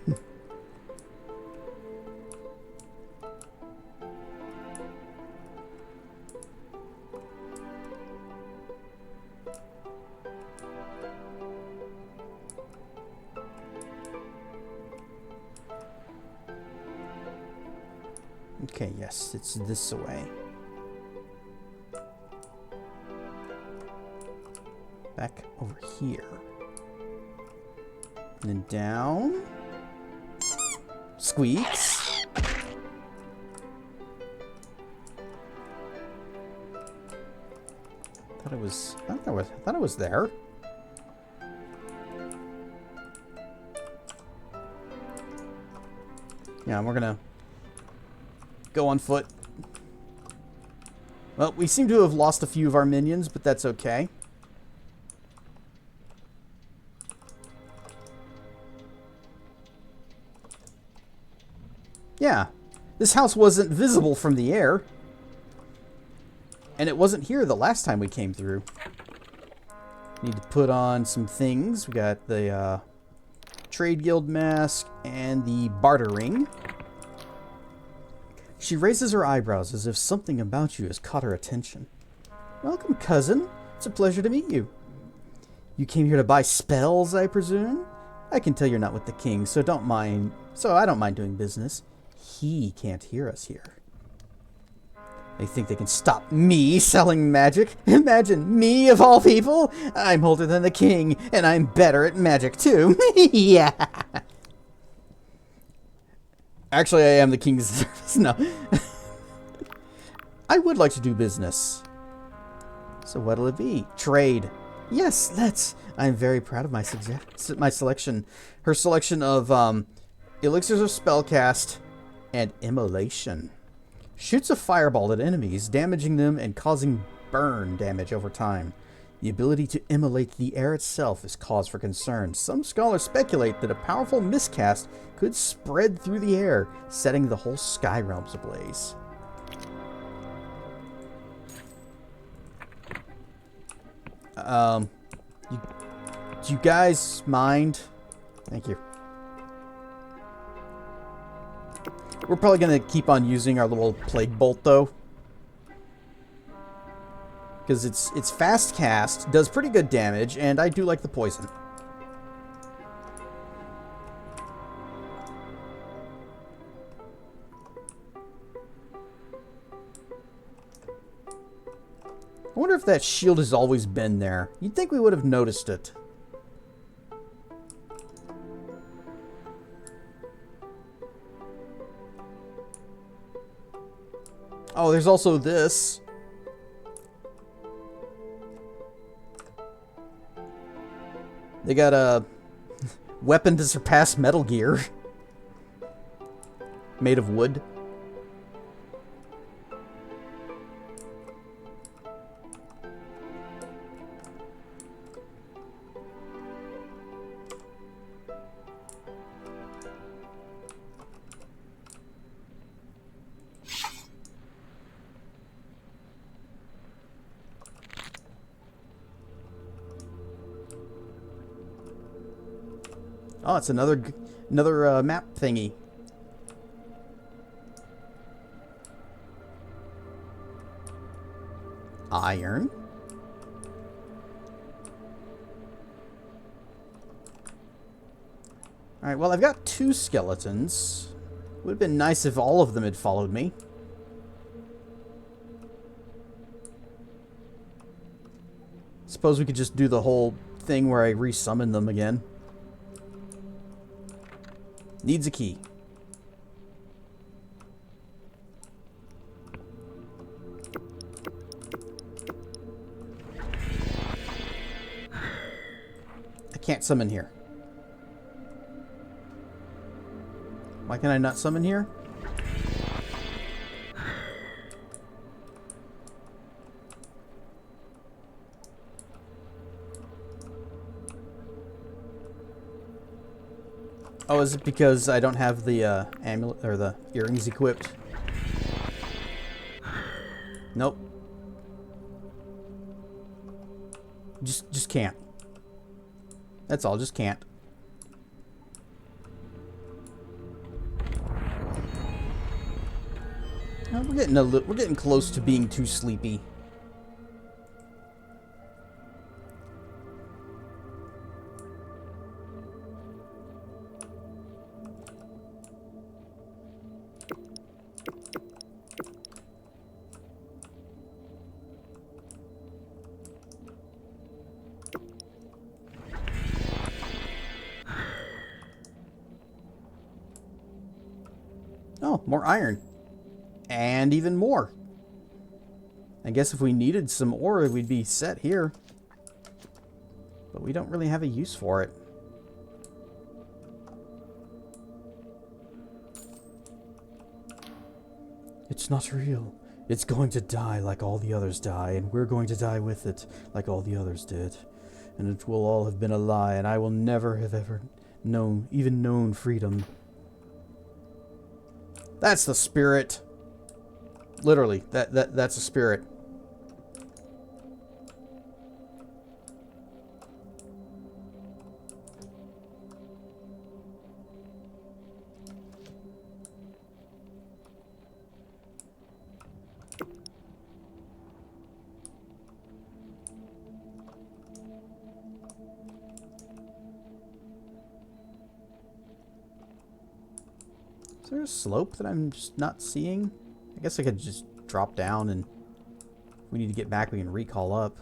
Okay, yes, it's this way. Back over here. And then down. Squeaks. I thought it was there. Yeah, we're gonna go on foot. Well, we seem to have lost a few of our minions, but that's okay. Yeah, this house wasn't visible from the air. And it wasn't here the last time we came through. Need to put on some things. We got the Trade Guild mask and the barter ring. She raises her eyebrows as if something about you has caught her attention. Welcome, cousin. It's a pleasure to meet you. You came here to buy spells, I presume? I can tell you're not with the king, so I don't mind doing business. He can't hear us here. They think they can stop me selling magic? Imagine me, of all people? I'm older than the king, and I'm better at magic, too. Yeah. Actually, I am the king's service. No. I would like to do business. So what'll it be? Trade. Yes, let's. I'm very proud of my selection. Her selection of elixirs of spellcast and immolation. Shoots a fireball at enemies, damaging them and causing burn damage over time. The ability to immolate the air itself is cause for concern. Some scholars speculate that a powerful miscast could spread through the air, setting the whole sky realms ablaze. Do you guys mind? Thank you. We're probably going to keep on using our little plague bolt, though. Because it's fast cast, does pretty good damage, and I do like the poison. I wonder if that shield has always been there. You'd think we would have noticed it. Oh, there's also this. They got a weapon to surpass Metal Gear. Made of wood. Oh, it's another map thingy. Iron. Alright, well, I've got 2 skeletons. Would have been nice if all of them had followed me. Suppose we could just do the whole thing where I resummon them again. Needs a key. I can't summon here. Why can I not summon here? Oh, is it because I don't have the amulet or the earrings equipped? Nope. Just can't. That's all. Just can't. Oh, we're getting close to being too sleepy. Oh, more iron. And even more. I guess if we needed some ore, we'd be set here. But we don't really have a use for it. It's not real. It's going to die like all the others die, and we're going to die with it like all the others did. And it will all have been a lie, and I will never have ever known freedom. That's the spirit. Literally, that's a spirit. Is there a slope that I'm just not seeing? I guess I could just drop down, and if we need to get back, we can recall up.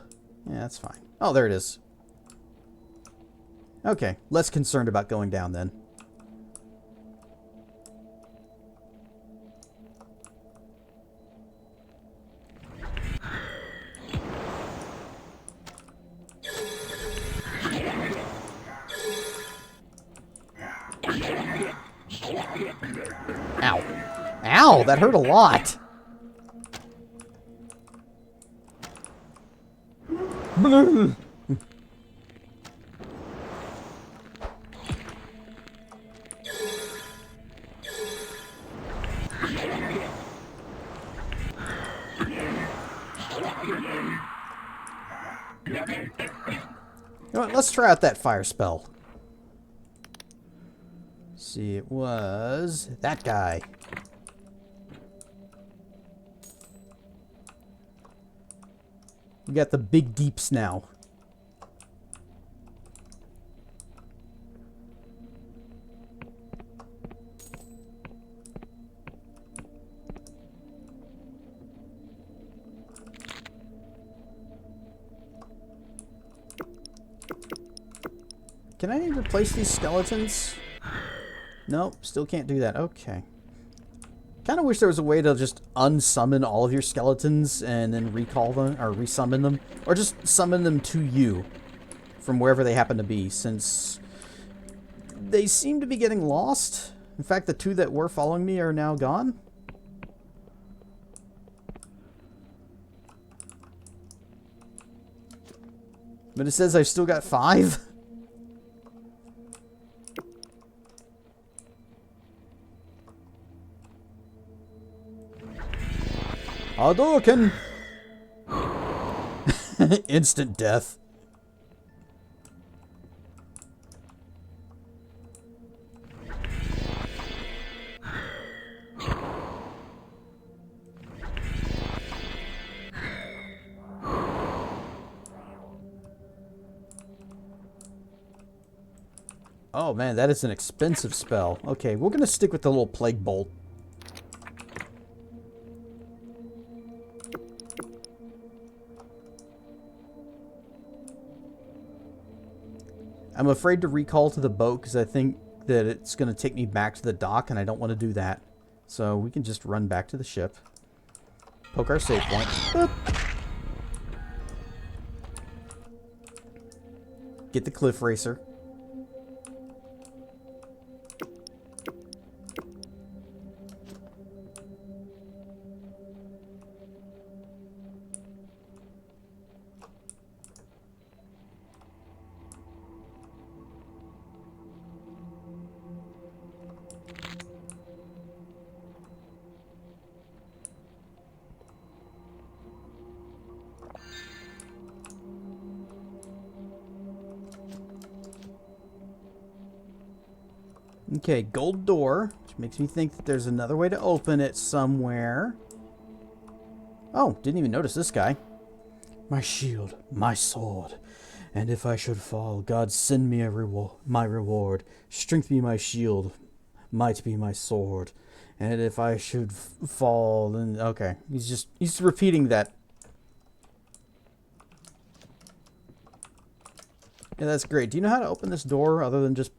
Yeah, that's fine. Oh, there it is. Okay, less concerned about going down then. Ow. Ow, that hurt a lot. You know what, let's try out that fire spell. See, it was that guy. We got the big deeps now. Can I replace these skeletons? Nope, still can't do that. Okay. Kind of wish there was a way to just unsummon all of your skeletons and then recall them, or resummon them, or just summon them to you from wherever they happen to be, since they seem to be getting lost. In fact, the two that were following me are now gone. But it says I've still got 5. Hadouken! Instant death. Oh man, that is an expensive spell. Okay, we're gonna stick with the little plague bolt. I'm afraid to recall to the boat because I think that it's going to take me back to the dock, and I don't want to do that. So we can just run back to the ship. Poke our save point. Boop. Get the cliff racer. Okay, gold door, which makes me think that there's another way to open it somewhere. Oh, didn't even notice this guy. My shield, my sword, and if I should fall, God send me my reward. Strength be my shield, might be my sword, and if I should fall, then okay. He's repeating that. Yeah, that's great. Do you know how to open this door other than just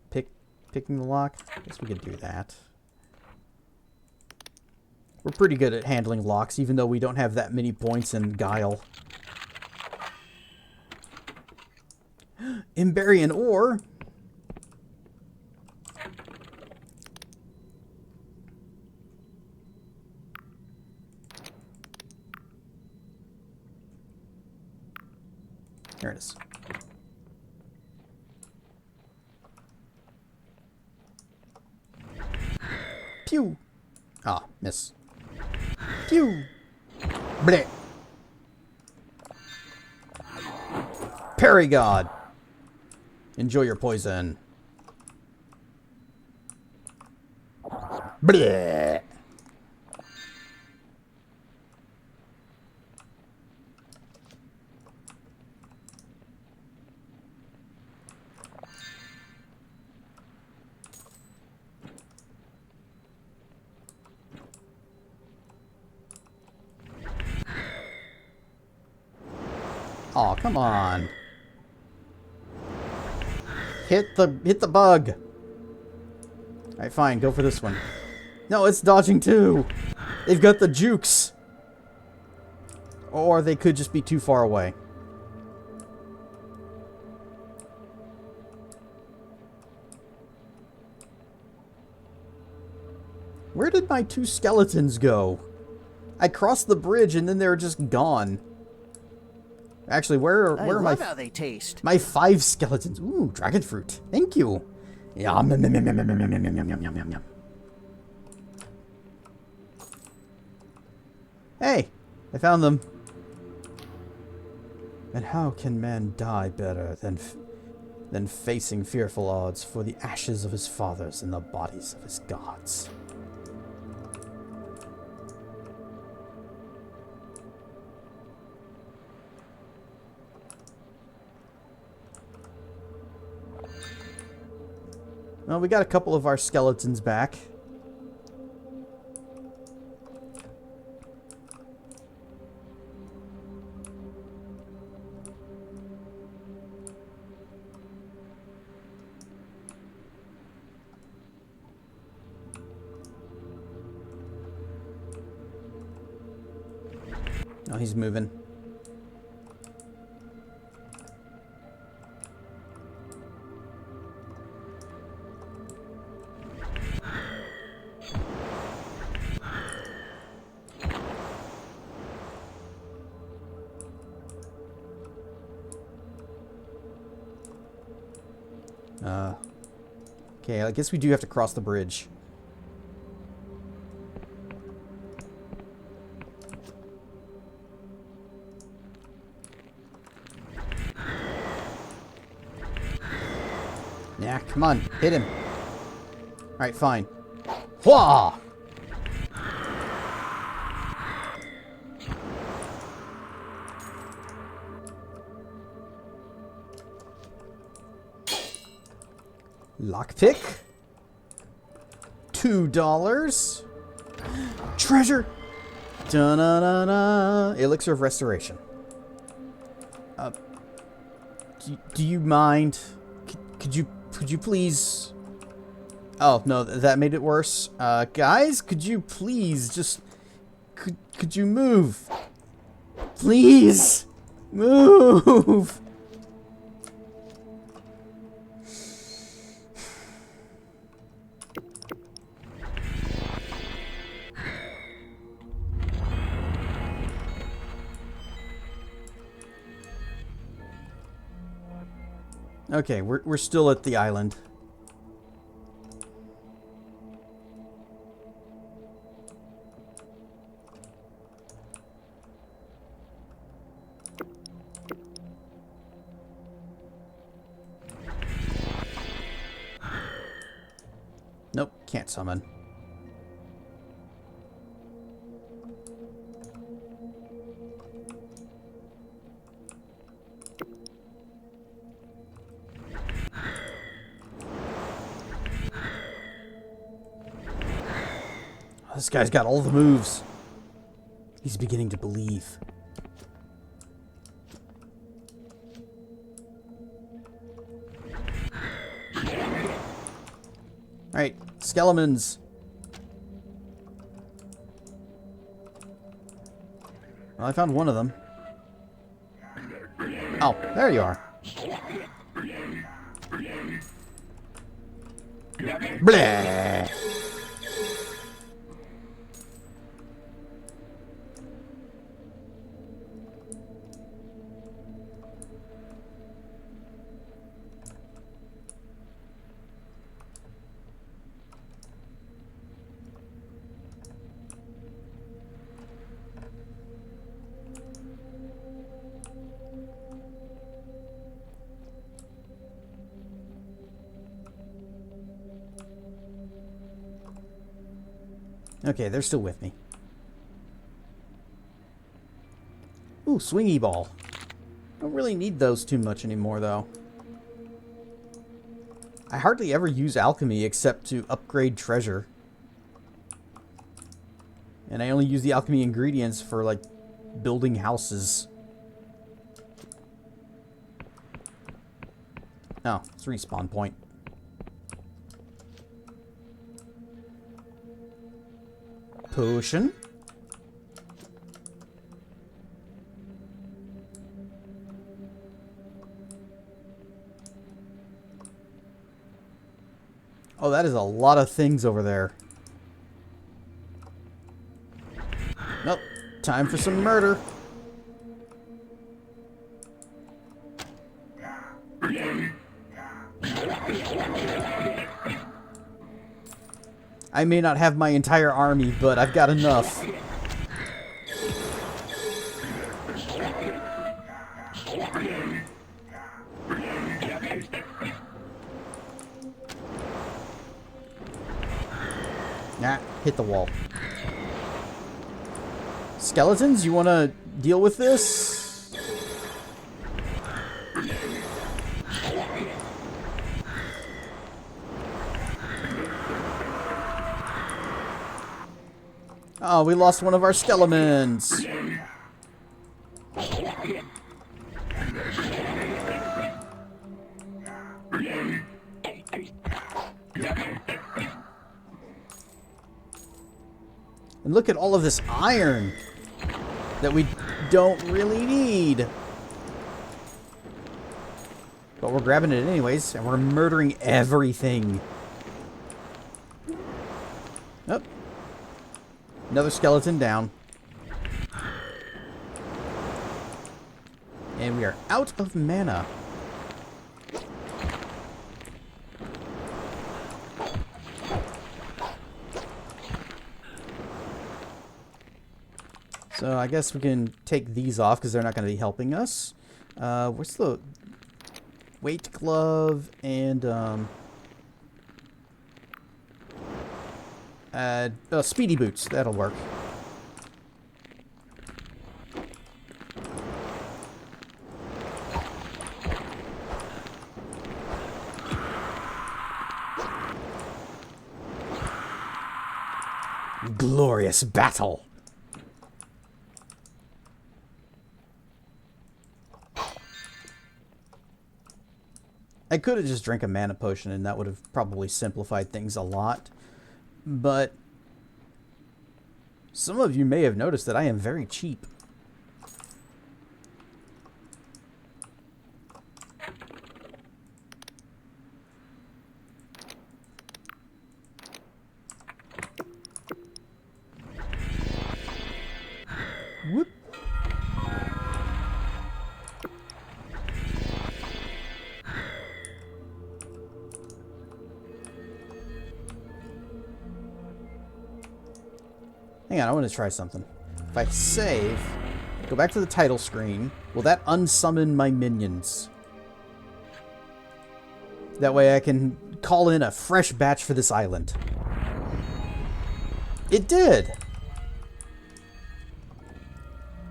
picking the lock? I guess we could do that. We're pretty good at handling locks, even though we don't have that many points in Guile. Emberian ore. There it is. Pew! Ah, miss. Pew! Bleh! Parry God! Enjoy your poison. Bleh! Aw, come on. Hit the bug. Alright, fine, go for this one. No, it's dodging too. They've got the jukes. Or they could just be too far away. Where did my 2 skeletons go? I crossed the bridge and then they were just gone. Actually, where are my... how they taste. My 5 skeletons. Ooh, dragon fruit. Thank you. Yum, yum, yum, yum, yum, yum, yum, yum, yum, yum, yum, yum. Hey, I found them. And how can man die better than facing fearful odds for the ashes of his fathers and the bodies of his gods? Well, we got a couple of our skeletons back. Oh, he's moving. Okay, I guess we do have to cross the bridge. Yeah, come on, hit him. Alright, fine. Whoa! Lockpick. $2. Treasure! Da-na-na-na. Elixir of Restoration. Do you mind? Could you please... Oh, no, that made it worse. Guys, could you please just... Could you move? Please! Move! Okay, we're still at the island. Nope, can't summon. This guy's got all the moves. He's beginning to believe. Alright, skeletons. Well, I found one of them. Oh, there you are. Blah. Okay, they're still with me. Ooh, swingy ball. Don't really need those too much anymore, though. I hardly ever use alchemy except to upgrade treasure. And I only use the alchemy ingredients for, like, building houses. Oh, it's a respawn point. Potion. Oh, that is a lot of things over there. Oh, time for some murder. I may not have my entire army, but I've got enough. Nah, hit the wall. Skeletons, you want to deal with this? Oh, we lost one of our skeletons. And look at all of this iron that we don't really need. But we're grabbing it anyways, and we're murdering everything. Oh. Another skeleton down. And we are out of mana. So I guess we can take these off because they're not going to be helping us. What's the weight glove and speedy boots? That'll work. Glorious battle. I could have just drank a mana potion and that would have probably simplified things a lot. But some of you may have noticed that I am very cheap. Whoop. Hang on, I want to try something. If I save, go back to the title screen, will that unsummon my minions? That way I can call in a fresh batch for this island. It did!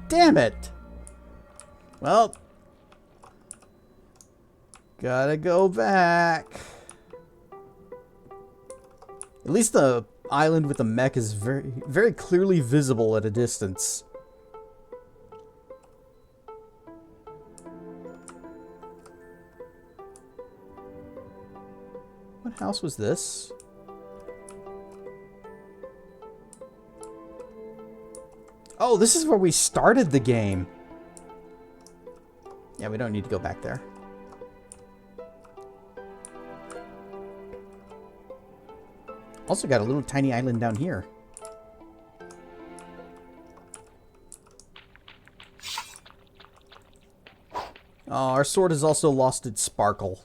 Damn it! Well, gotta go back. At least the island with the mech is very clearly visible at a distance. What house was this? Oh, this is where we started the game. Yeah, we don't need to go back there. Also got a little tiny island down here. Oh, our sword has also lost its sparkle.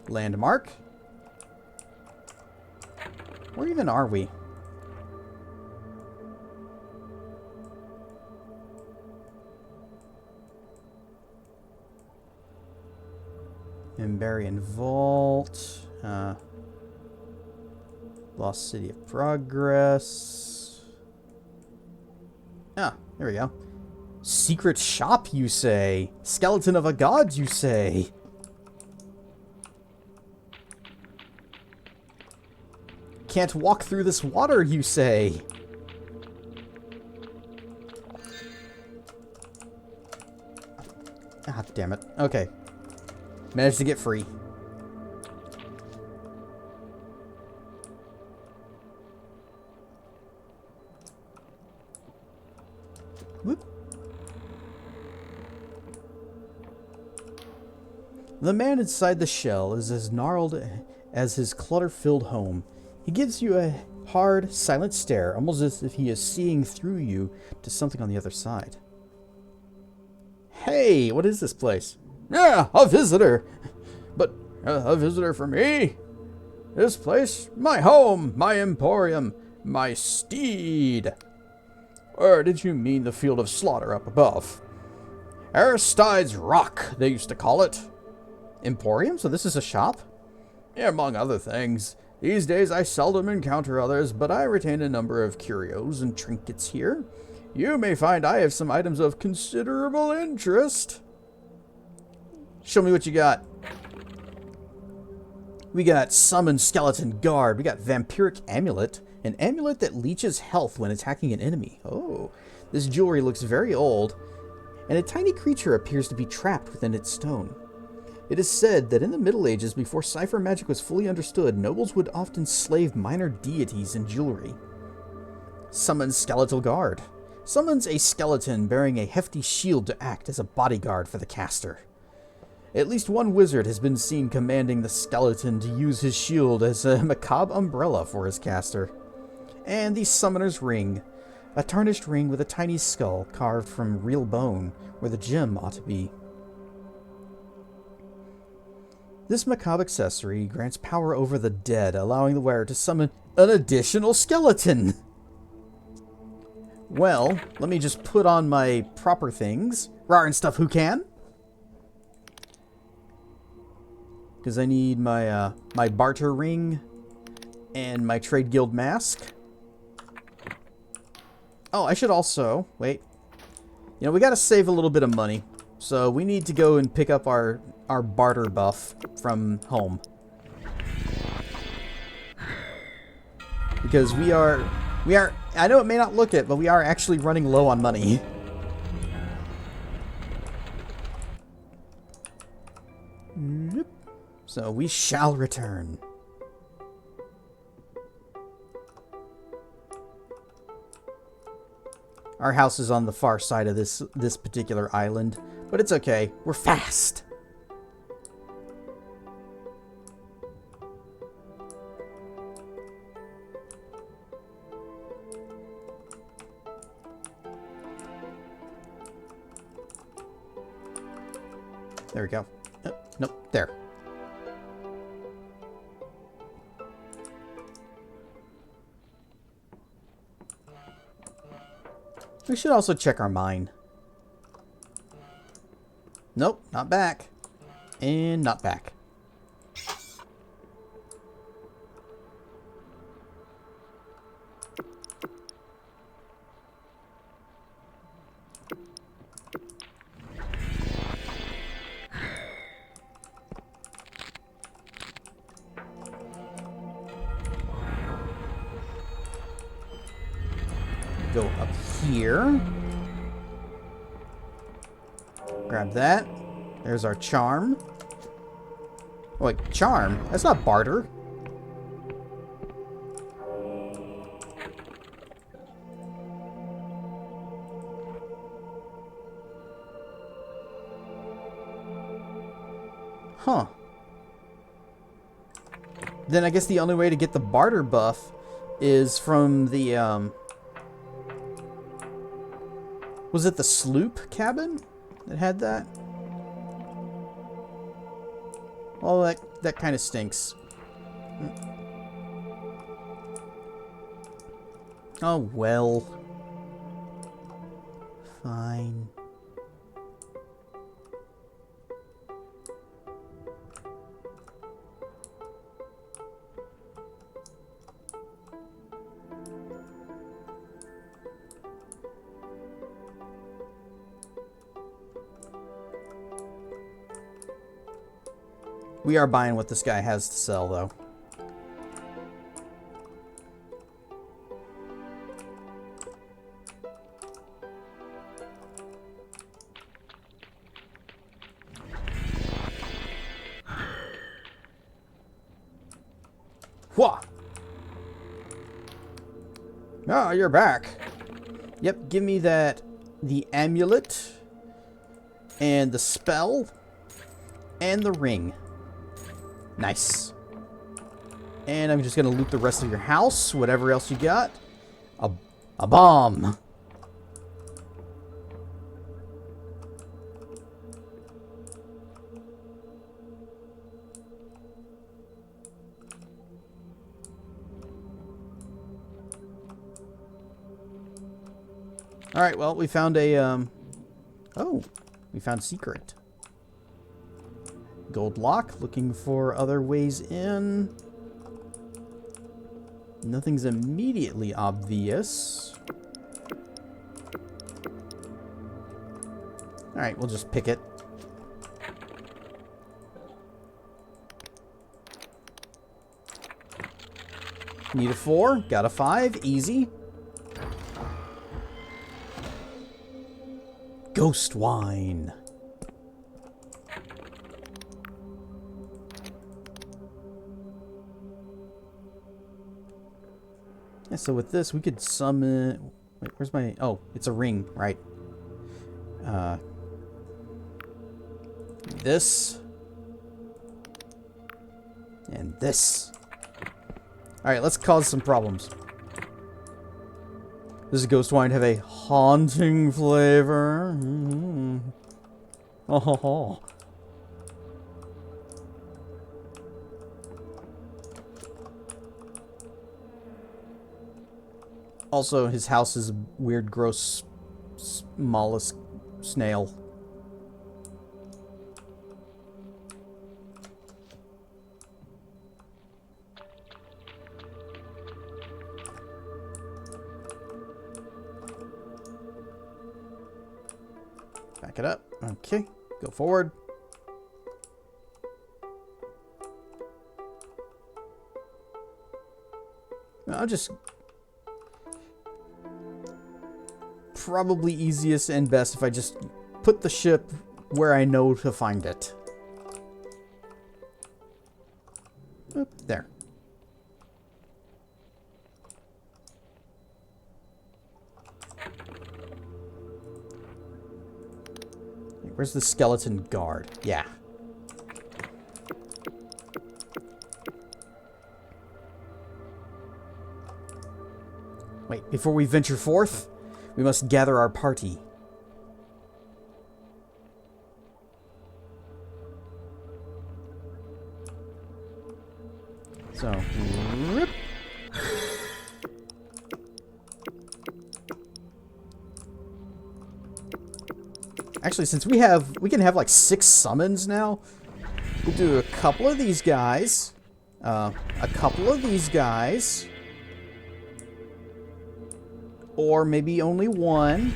Landmark. Where even are we? Emberian Vault. Lost City of Progress. Ah, there we go. Secret shop, you say? Skeleton of a god, you say? Can't walk through this water, you say? Ah, damn it. Okay. Managed to get free. Whoop. The man inside the shell is as gnarled as his clutter-filled home. He gives you a hard, silent stare, almost as if he is seeing through you to something on the other side. Hey, what is this place? Yeah, a visitor. But a visitor for me? This place, my home, my emporium, my steed. Or did you mean the field of slaughter up above? Aristide's Rock, they used to call it. Emporium? So this is a shop? Yeah, among other things. These days I seldom encounter others, but I retain a number of curios and trinkets here. You may find I have some items of considerable interest. Show me what you got. We got Summoned Skeleton Guard. We got Vampiric Amulet. An amulet that leeches health when attacking an enemy. Oh, this jewelry looks very old, and a tiny creature appears to be trapped within its stone. It is said that in the Middle Ages, before cipher magic was fully understood, nobles would often slave minor deities in jewelry. Summoned Skeletal Guard. Summons a skeleton bearing a hefty shield to act as a bodyguard for the caster. At least one wizard has been seen commanding the skeleton to use his shield as a macabre umbrella for his caster. And the Summoner's Ring. A tarnished ring with a tiny skull carved from real bone, where the gem ought to be. This macabre accessory grants power over the dead, allowing the wearer to summon an additional skeleton. Well, let me just put on my proper things. Rar and stuff who can. Because I need my my barter ring and my trade guild mask. Oh, I should also wait. You know, we got to save a little bit of money, so we need to go and pick up our barter buff from home. Because we are, I know it may not look it, but we are actually running low on money. Nope. So we shall return. Our house is on the far side of this particular island, but it's okay. We're fast. There we go. Nope, there. We should also check our mine. Nope, not back. And not back. Go up here. Grab that. There's our charm. Oh, wait, charm? That's not barter. Huh. Then I guess the only way to get the barter buff is from the, was it the sloop cabin that had that? Well, that kind of stinks. Oh, well. Fine. We are buying what this guy has to sell, though. Whoa! Ah, you're back. Yep, give me that, the amulet, and the spell. And the ring. Nice. And I'm just going to loot the rest of your house. Whatever else you got. A bomb. Alright, well, we found a, oh, we found secret. Gold lock, looking for other ways in. Nothing's immediately obvious. Alright, we'll just pick it. Need a 4, got a 5, easy. Ghost wine. Yeah, so with this, we could summon... Wait, where's my... Oh, it's a ring, right. This. And this. Alright, let's cause some problems. Does ghost wine have a haunting flavor? Mm-hmm. Oh ho ho. Also, his house is a weird, gross mollusk snail. Back it up. Okay, go forward. I'll just... Probably easiest and best if I just put the ship where I know to find it. Oop, there. Where's the skeleton guard? Yeah. Wait, before we venture forth, we must gather our party. So, rip. Actually, since we can have like 6 summons now, we'll do a couple of these guys, a couple of these guys, or maybe only one.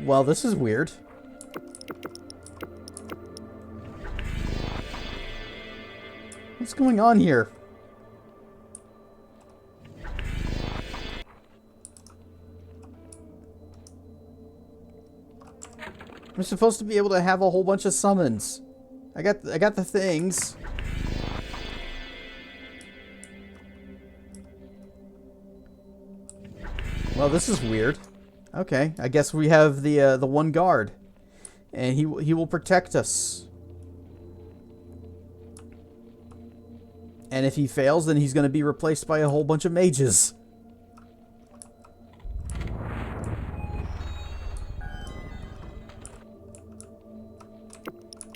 Well, this is weird. What's going on here? I'm supposed to be able to have a whole bunch of summons. I got the things. Well, this is weird. Okay, I guess we have the one guard, and he will protect us. And if he fails, then he's going to be replaced by a whole bunch of mages.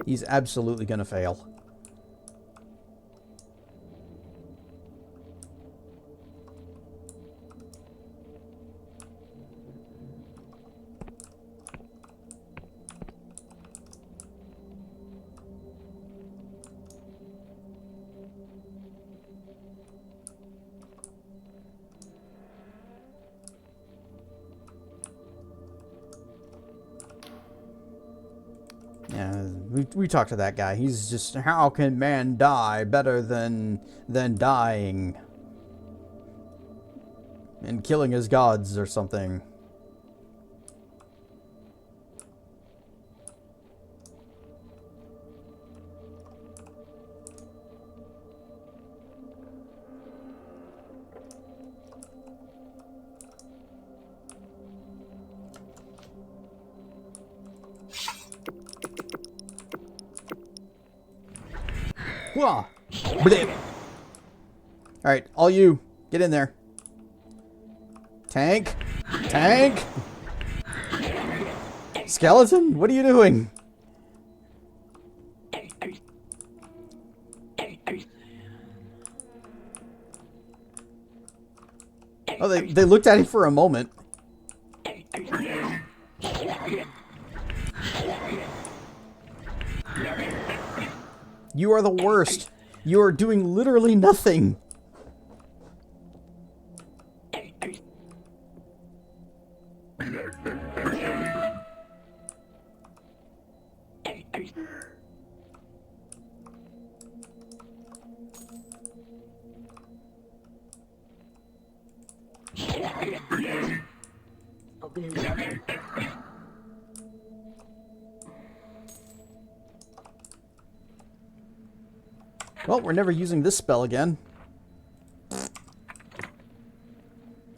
He's absolutely going to fail. Yeah, we talked to that guy. He's just, how can man die better than dying and killing his gods or something? Wah. Blip. Alright, all you. Get in there. Tank. Tank. Skeleton, what are you doing? Oh, they looked at him for a moment. You are the worst. You are doing literally nothing. Well, we're never using this spell again.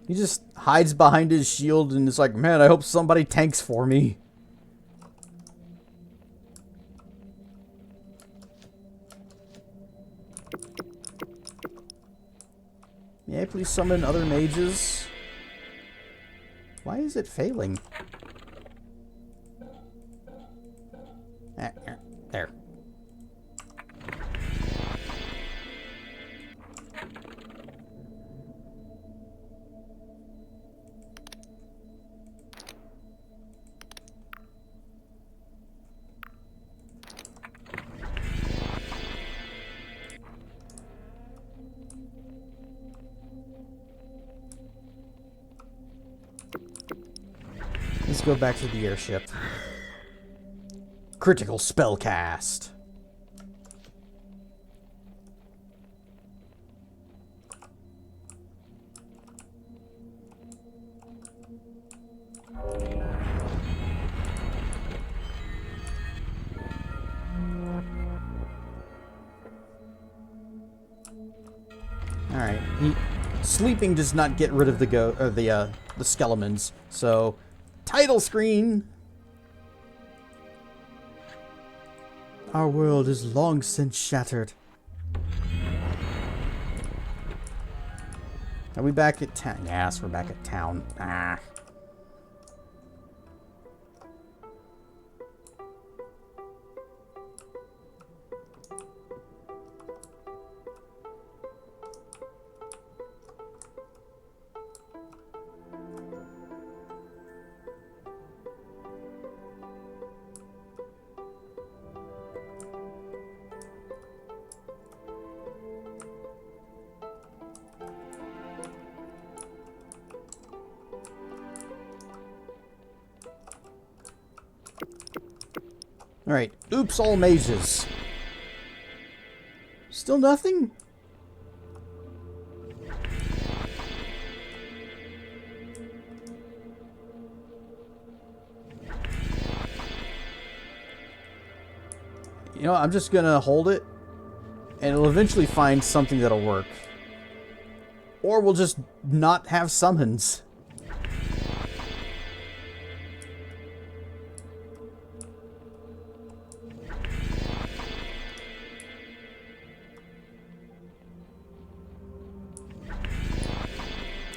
He just hides behind his shield and is like, man, I hope somebody tanks for me. May I please summon other mages? Why is it failing? There. Let's go back to the airship. Critical spell cast. Alright, sleeping does not get rid of the skeletons, so title screen. Our world is long since shattered. Are we back at town? Yes, we're back at town. Ah. Alright, oops all mages. Still nothing? You know, I'm just gonna hold it, and it'll eventually find something that'll work. Or we'll just not have summons.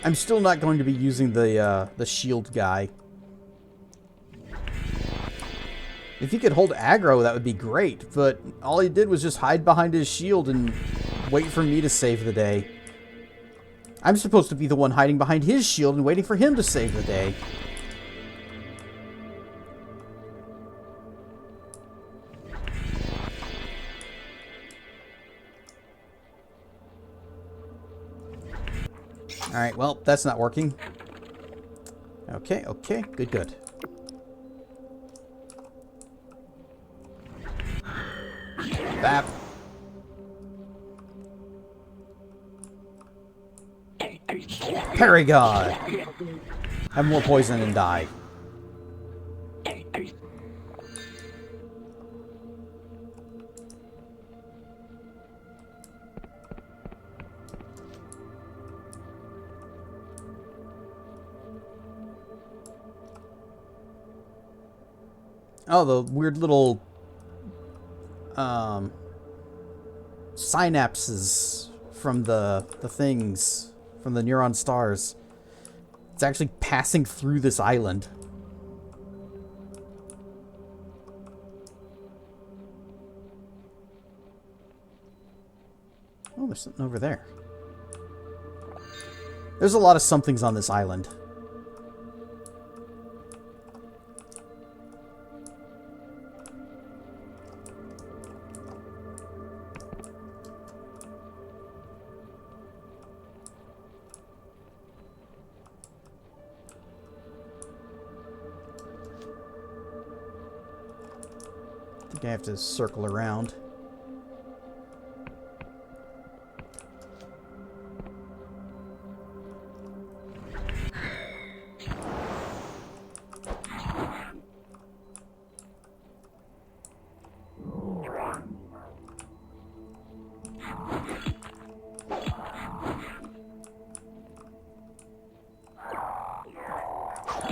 I'm still not going to be using the shield guy. If he could hold aggro, that would be great, but all he did was just hide behind his shield and wait for me to save the day. I'm supposed to be the one hiding behind his shield and waiting for him to save the day. Alright, well, that's not working. Okay, okay, good, good. Bap. Paragod! Have more poison and die. Oh, the weird little synapses from the things, from the neuron stars. It's actually passing through this island. Oh, there's something over there. There's a lot of somethings on this island. I think I have to circle around.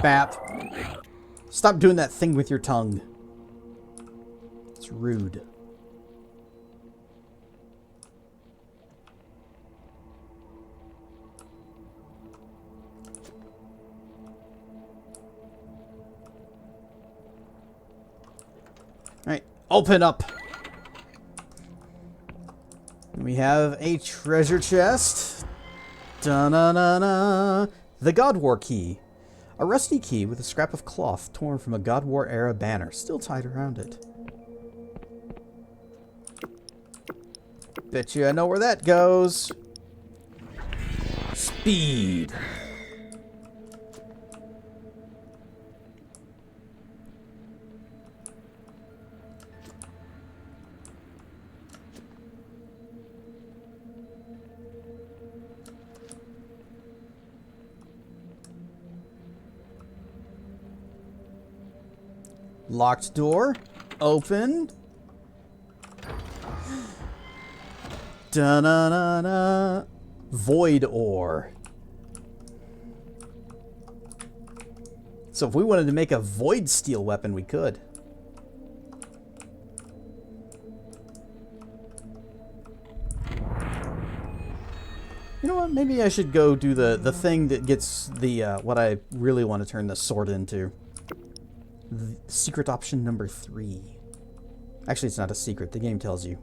Bap. Stop doing that thing with your tongue. It's rude. Alright, open up. We have a treasure chest. Da-na-na-na. The God War key. A rusty key with a scrap of cloth torn from a God War era banner still tied around it. Bet you I know where that goes. Speed. Locked door. Open. Da-na-na-na. Void ore. So if we wanted to make a void steel weapon, we could. You know what? Maybe I should go do the thing that gets the what I really want to turn the sword into. Secret option number 3. Actually, it's not a secret. The game tells you.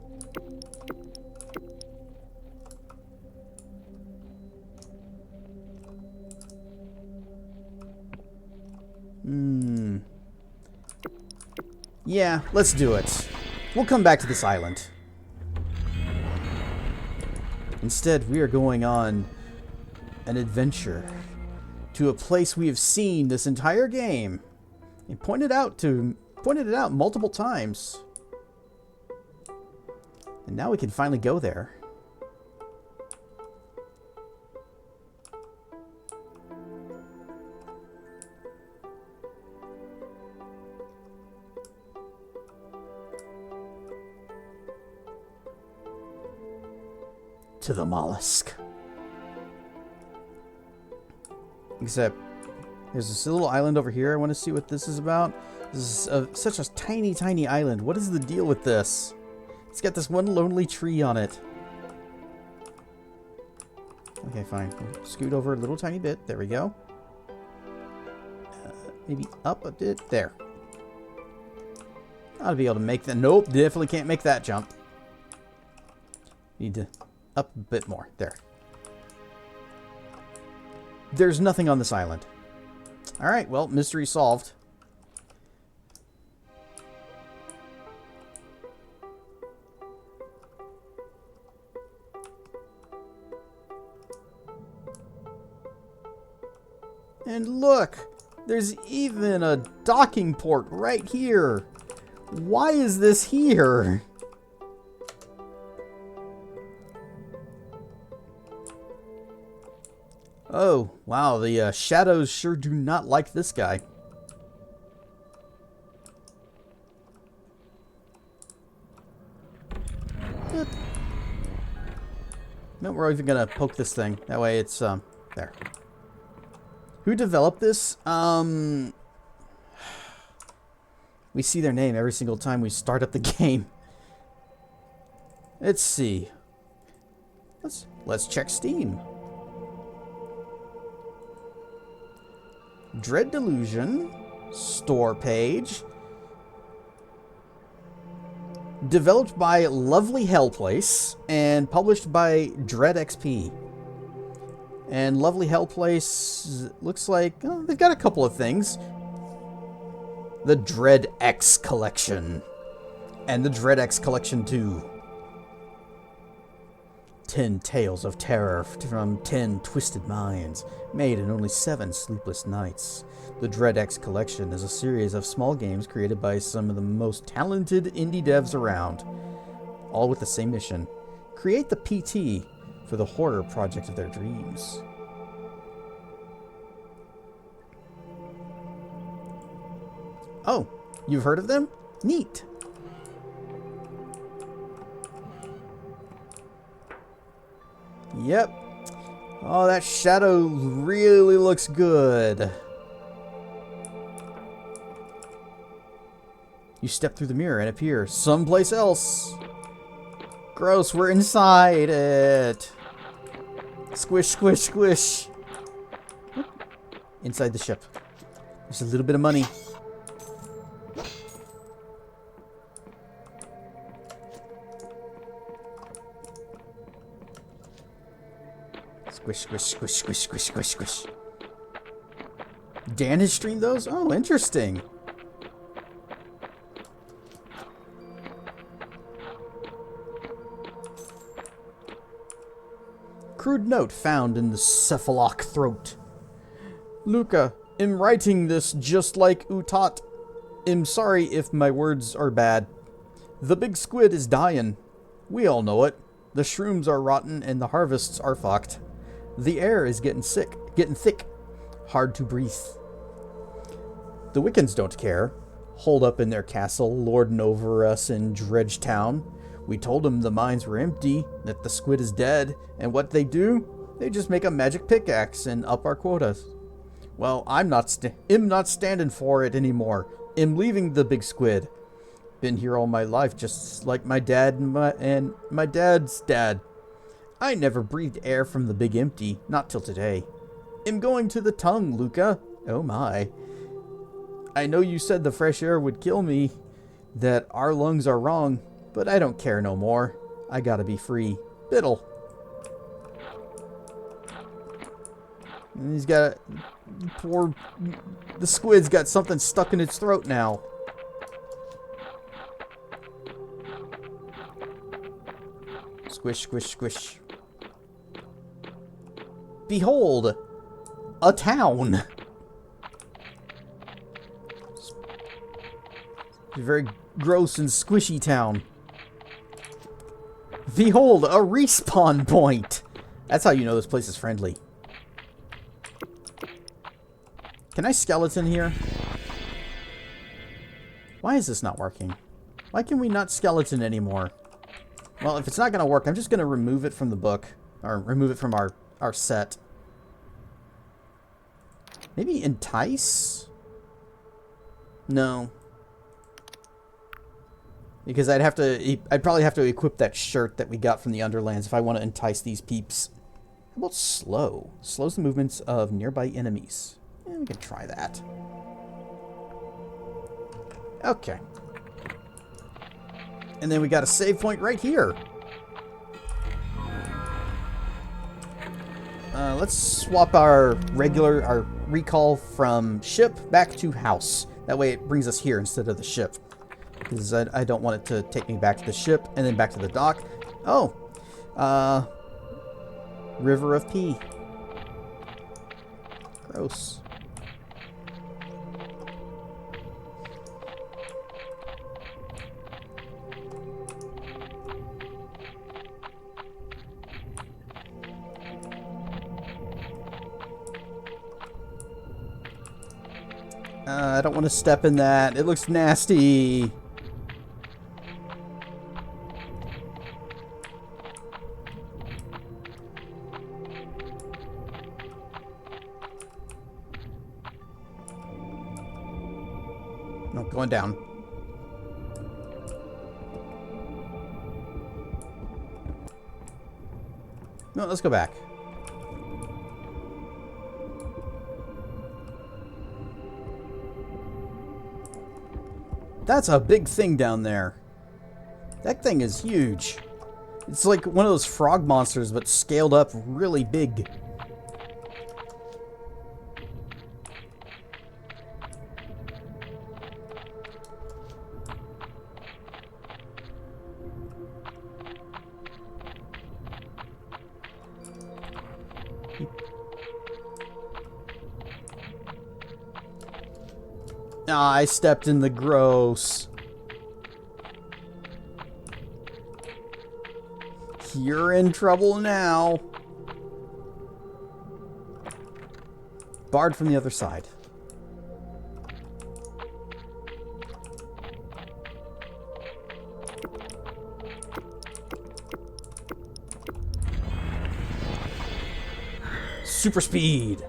Yeah, let's do it. We'll come back to this island. Instead, we are going on an adventure to a place we have seen this entire game. He pointed it out multiple times. And now we can finally go there. To the mollusk. Except there's this little island over here. I want to see what this is about. This is such a tiny, tiny island. What is the deal with this? It's got this one lonely tree on it. Okay, fine. We'll scoot over a little tiny bit. There we go. Maybe up a bit. There. Ought to be able to make that. Nope, definitely can't make that jump. Need to up a bit more. There. There's nothing on this island. Alright, well, mystery solved. And look! There's even a docking port right here! Why is this here? Oh, wow, the shadows sure do not like this guy. No, we're even gonna poke this thing. That way it's, there. Who developed this? We see their name every single time we start up the game. Let's see. Let's check Steam. Dread Delusion. Store page. Developed by Lovely Hellplace and published by Dread XP. And Lovely Hellplace looks like they've got a couple of things. The Dread X Collection. And the Dread X Collection 2. 10 tales of terror from 10 twisted minds, made in only 7 sleepless nights. The Dread X Collection is a series of small games created by some of the most talented indie devs around, all with the same mission: create the PT for the horror project of their dreams. Oh, you've heard of them? Neat. Yep. Oh, that shadow really looks good. You step through the mirror and appear someplace else. Gross, we're inside it. Squish, squish, squish. Inside the ship. There's a little bit of money. Squish, squish, squish, squish, squish, squish, squish. Dan has streamed those? Oh, interesting. Crude note found in the cephaloc throat. Luca, am writing this just like Utat. Am sorry if my words are bad. The big squid is dying. We all know it. The shrooms are rotten and the harvests are fucked. The air is getting thick. Hard to breathe. The Wiccans don't care. Holed up in their castle, lording over us in Dredge Town. We told them the mines were empty, that the squid is dead, and what they do? They just make a magic pickaxe and up our quotas. Well, I'm not standing for it anymore. I'm leaving the big squid. Been here all my life, just like my dad and my dad's dad. I never breathed air from the big empty, not till today. I'm going to the tongue, Luca. Oh my. I know you said the fresh air would kill me, that our lungs are wrong, but I don't care no more. I gotta be free. Biddle. And he's got the squid's got something stuck in its throat now. Squish, squish, squish. Behold, a town. A very gross and squishy town. Behold, a respawn point. That's how you know this place is friendly. Can I skeleton here? Why is this not working? Why can we not skeleton anymore? Well, if it's not going to work, I'm just going to remove it from the book. Or remove it from our set. Maybe entice? No. Because I'd probably have to equip that shirt that we got from the Underlands if I want to entice these peeps. How about slow? Slows the movements of nearby enemies. Yeah, we can try that. Okay. And then we got a save point right here. Let's swap our recall from ship back to house. That way it brings us here instead of the ship. Because I don't want it to take me back to the ship and then back to the dock. Oh. River of Pee. Gross. I don't want to step in that. It looks nasty. No, going down. No, let's go back. That's a big thing down there. That thing is huge. It's like one of those frog monsters, but scaled up really big. Ah, I stepped in the gross. You're in trouble now. Barred from the other side. Super speed.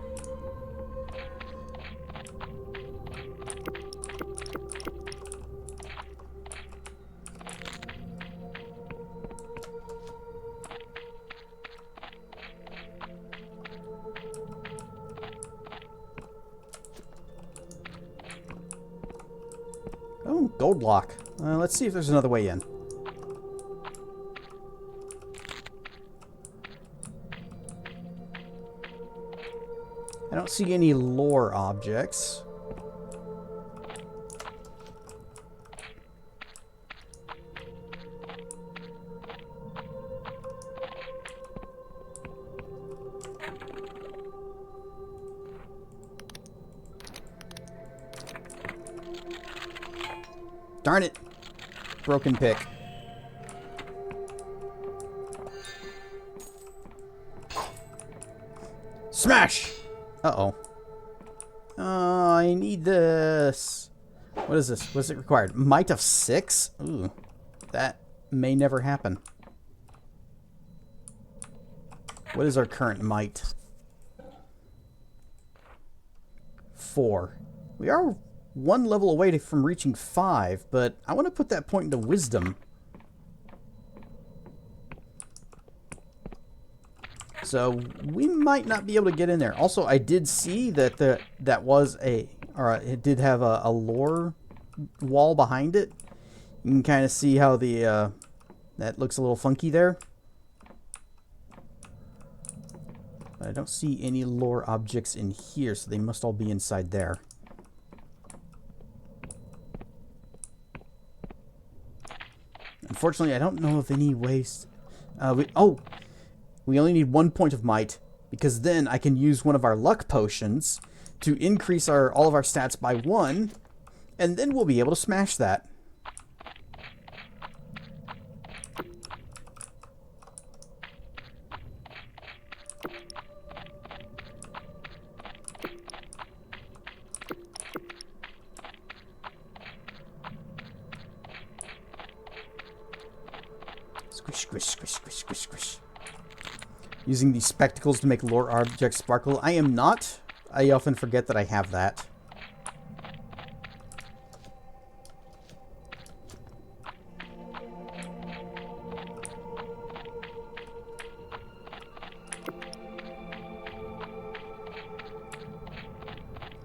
Oh, gold lock. Let's see if there's another way in. I don't see any lore objects. Darn it. Broken pick. Smash! Uh-oh. Oh, I need this. What is this? What is it required? Might of 6? Ooh. That may never happen. What is our current might? 4. We are 1 level away from reaching 5, but I want to put that point into wisdom. So we might not be able to get in there. Also, I did see that that was it did have a lore wall behind it. You can kind of see how the that looks a little funky there. But I don't see any lore objects in here, so they must all be inside there. Unfortunately, I don't know of any ways. We only need 1 point of might, because then I can use one of our luck potions to increase all of our stats by 1, and then we'll be able to smash that. Squish, squish, squish, squish, squish, squish. Using these spectacles to make lore objects sparkle. I am not. I often forget that I have that.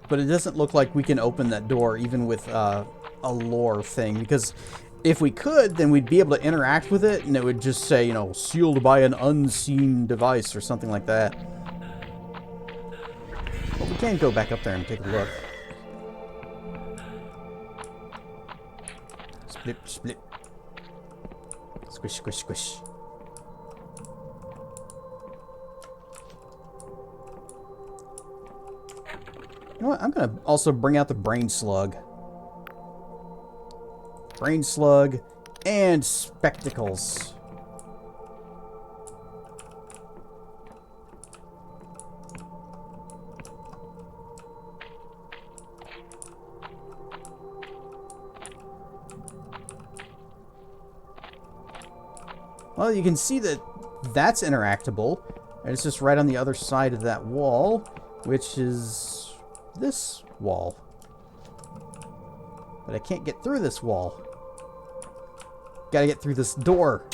But it doesn't look like we can open that door even with a lore thing, because if we could, then we'd be able to interact with it, and it would just say, you know, sealed by an unseen device or something like that. But we can go back up there and take a look. Split, split. Squish, squish, squish. You know what? I'm going to also bring out the brain slug. Brain slug and spectacles. Well, you can see that that's interactable, and it's just right on the other side of that wall, which is this wall. But I can't get through this wall. Gotta get through this door.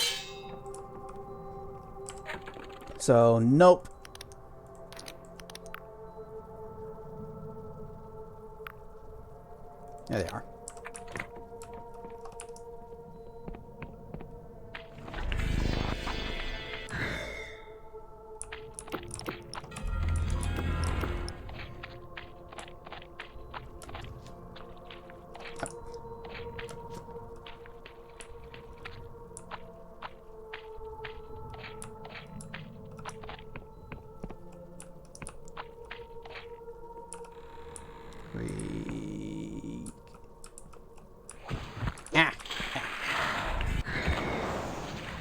So, nope. There they are. Ah.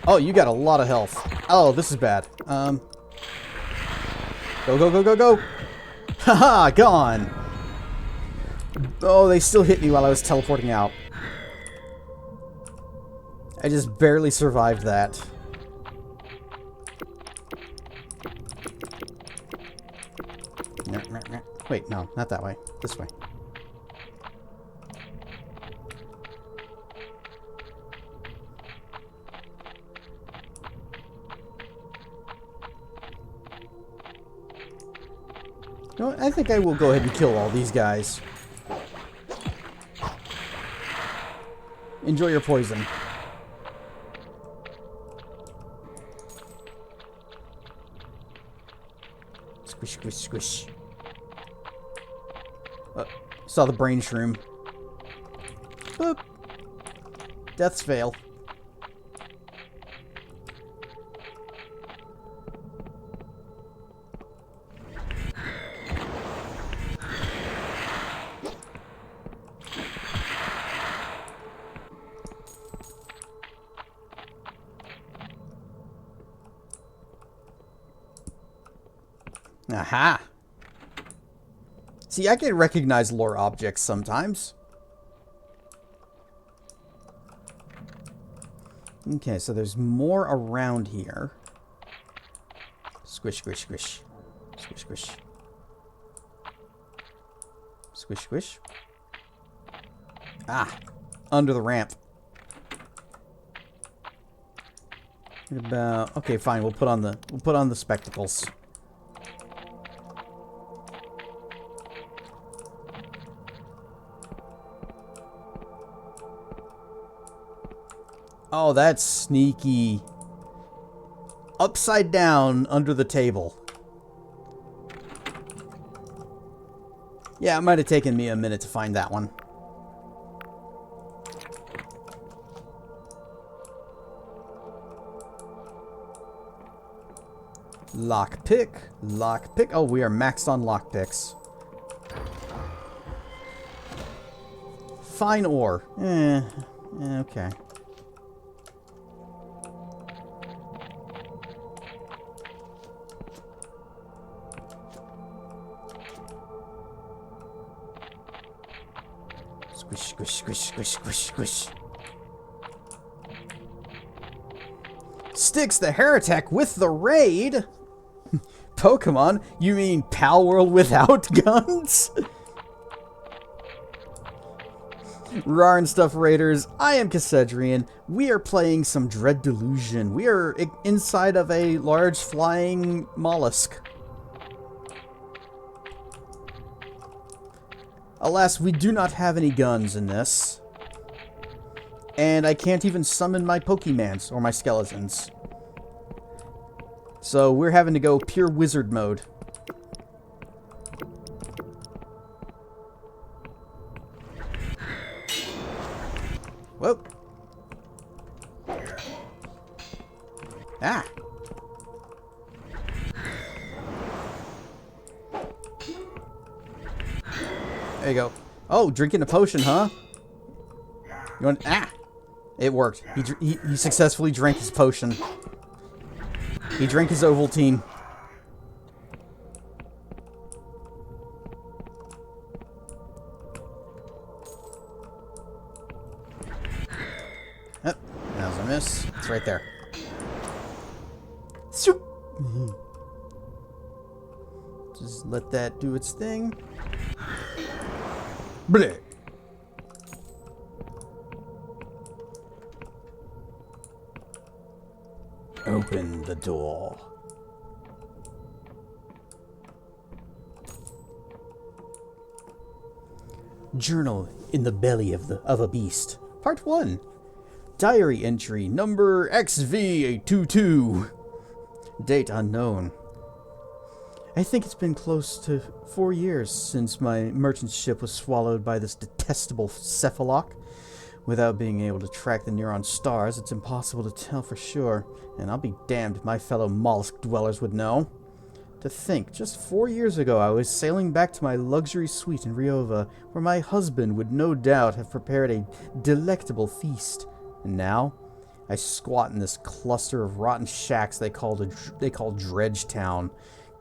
Oh, you got a lot of health. Oh, this is bad. Go, go, go, go, go. Haha, gone. Oh, they still hit me while I was teleporting out. I just barely survived that. Wait, no, not that way. This way. You know what? I think I will go ahead and kill all these guys. Enjoy your poison. Squish, squish, squish. Saw the brain shroom. Boop. Deaths fail. Aha! See, I can recognize lore objects sometimes. Okay, so there's more around here. Squish, squish, squish. Squish, squish. Squish, squish. Ah! Under the ramp. What about... Okay, fine, we'll put on the spectacles. Oh, that's sneaky. Upside down under the table. Yeah, it might have taken me a minute to find that one. Lockpick. Lockpick. Oh, we are maxed on lockpicks. Fine ore. Okay. Squish, squish, squish, squish, squish, squish. Styx the Heretic with the raid? Pokemon? You mean Pal World without guns? Rar and Stuff Raiders, I am Cassedrian. We are playing some Dread Delusion. We are inside of a large flying mollusk. Alas, we do not have any guns in this. And I can't even summon my Pokemans or my skeletons. So we're having to go pure wizard mode. Whoa. Ah. There you go. Oh, drinking a potion, huh? You want... Ah! It worked. He successfully drank his potion. He drank his Ovaltine. Oh, that was a miss. It's right there. Shoop. Just let that do its thing. Bleh. Open the door. Journal in the Belly of a Beast. Part 1. Diary entry number XV822. Date unknown. I think it's been close to 4 years since my merchant ship was swallowed by this detestable cephalok. Without being able to track the Neuron stars, it's impossible to tell for sure, and I'll be damned if my fellow mollusk dwellers would know. To think, just 4 years ago I was sailing back to my luxury suite in Riova, where my husband would no doubt have prepared a delectable feast. And now, I squat in this cluster of rotten shacks they call Dredge Town,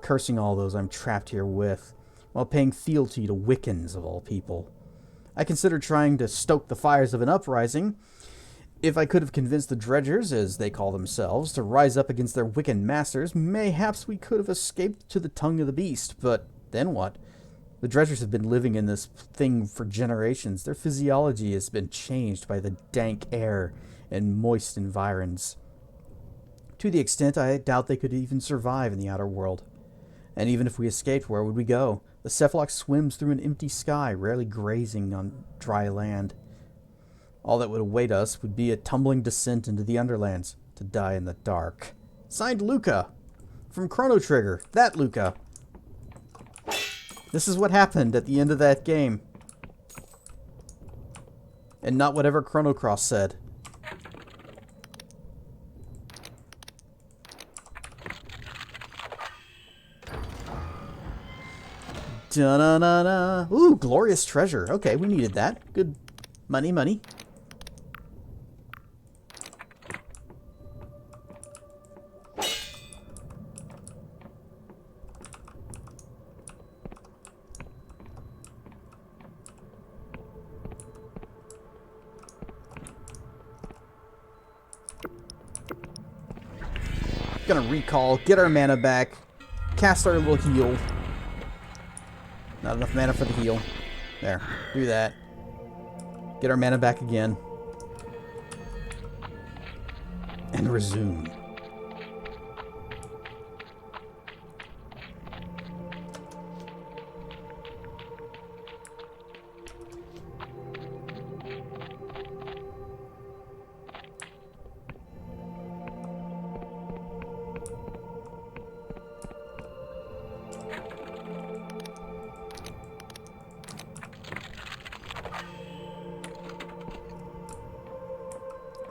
cursing all those I'm trapped here with, while paying fealty to Wiccans of all people. I considered trying to stoke the fires of an uprising. If I could have convinced the dredgers, as they call themselves, to rise up against their Wiccan masters, mayhaps we could have escaped to the tongue of the beast. But then what? The dredgers have been living in this thing for generations. Their physiology has been changed by the dank air and moist environs, to the extent I doubt they could even survive in the outer world. And even if we escaped, where would we go? The cephalok swims through an empty sky, rarely grazing on dry land. All that would await us would be a tumbling descent into the Underlands, to die in the dark. Signed, Luca. From Chrono Trigger. That Luca. This is what happened at the end of that game. And not whatever Chrono Cross said. Da-na-na-na. Ooh, glorious treasure. Okay, we needed that. Good money, money. Gonna recall, get our mana back, cast our little heal. Not enough mana for the heal. There, do that. Get our mana back again. And resume.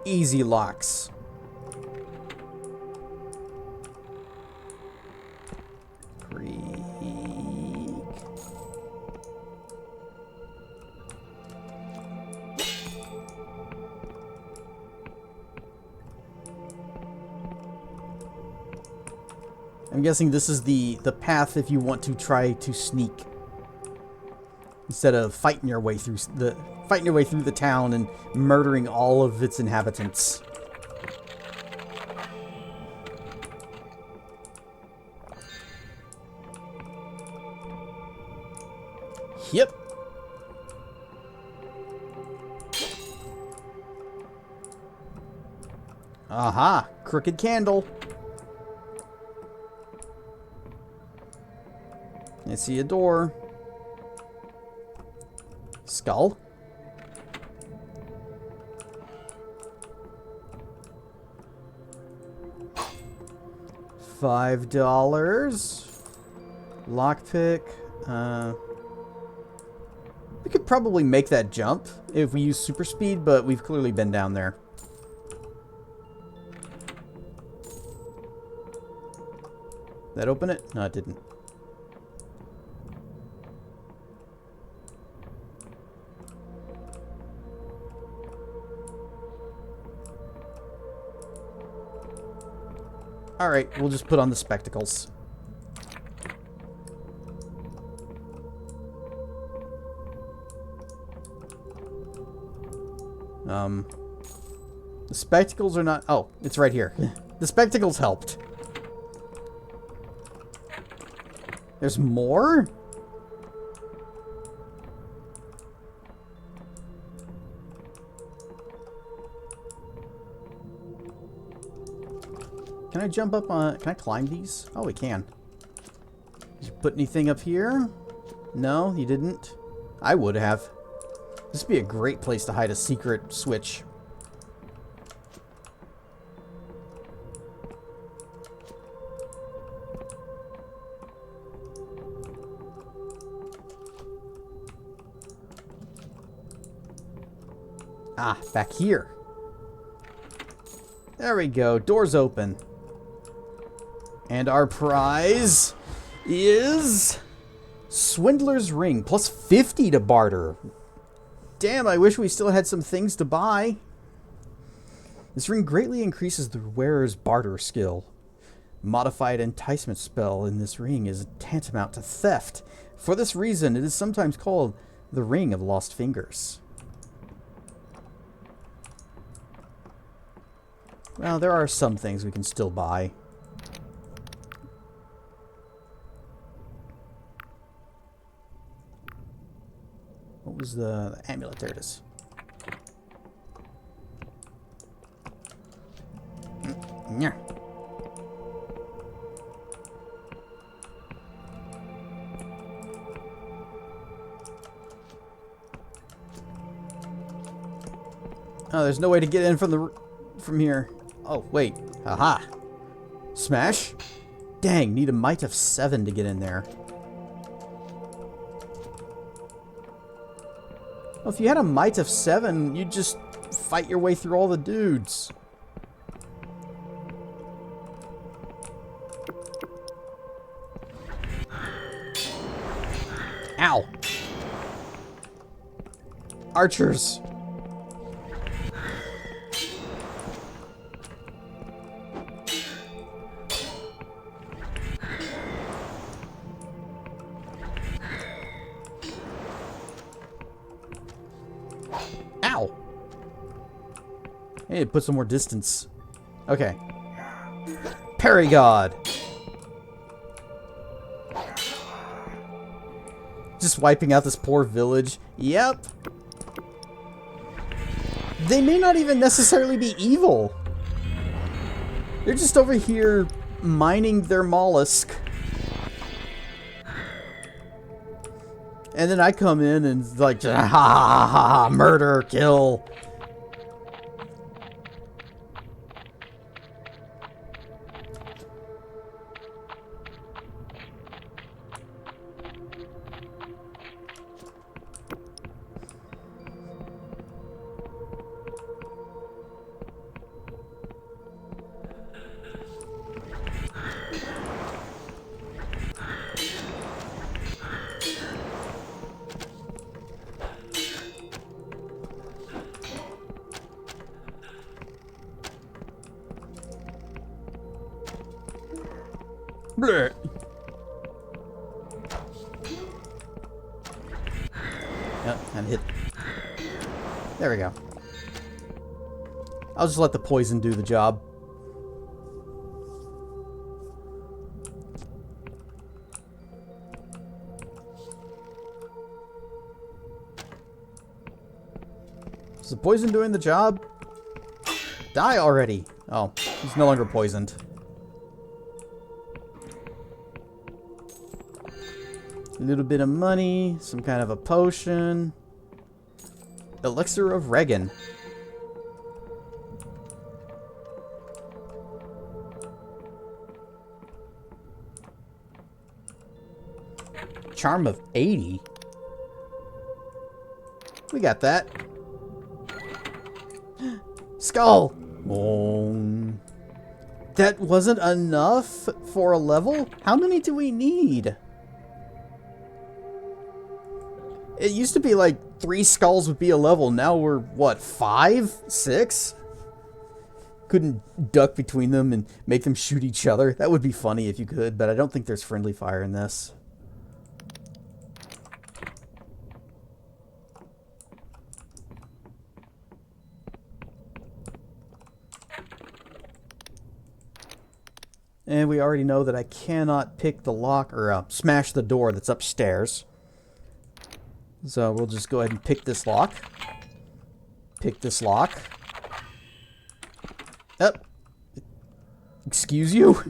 Easy locks. Creek. I'm guessing this is the path if you want to try to sneak, instead of fighting your way through the town and murdering all of its inhabitants. Yep. Aha! Crooked candle. I see a door. Skull. $5. Lockpick. We could probably make that jump if we use super speed, but we've clearly been down there. That open it? No, it didn't. Alright, we'll just put on the spectacles. The spectacles are not... Oh, it's right here. The spectacles helped. There's more? Can I jump up on... Can I climb these? Oh, we can. Did you put anything up here? No, you didn't. I would have. This would be a great place to hide a secret switch. Ah, back here. There we go. Doors open. And our prize is Swindler's Ring, plus 50 to barter. Damn, I wish we still had some things to buy. This ring greatly increases the wearer's barter skill. Modified enticement spell in this ring is tantamount to theft. For this reason, it is sometimes called the Ring of Lost Fingers. Well, there are some things we can still buy. What was the amulet? There it is. Yeah. Oh, there's no way to get in from here. Oh, wait. Aha. Smash? Dang, need a might of 7 to get in there. Well, if you had a might of 7, you'd just fight your way through all the dudes. Ow. Archers. Ow! Hey, put some more distance. Okay. Parry God. Just wiping out this poor village. Yep. They may not even necessarily be evil. They're just over here mining their mollusk. And then I come in and like, ha ha ha ha, murder, kill. Bleh. Yep, and hit. There we go. I'll just let the poison do the job. Is the poison doing the job? Die already! Oh, he's no longer poisoned. A little bit of money, some kind of a potion. Elixir of Regan. Charm of 80. We got that. Skull. Boom. That wasn't enough for a level? How many do we need? It used to be like 3 skulls would be a level. Now we're, what, 5? 6? Couldn't duck between them and make them shoot each other. That would be funny if you could, but I don't think there's friendly fire in this. And we already know that I cannot pick the lock or smash the door that's upstairs. So we'll just go ahead and pick this lock. Pick this lock. Up. Excuse you?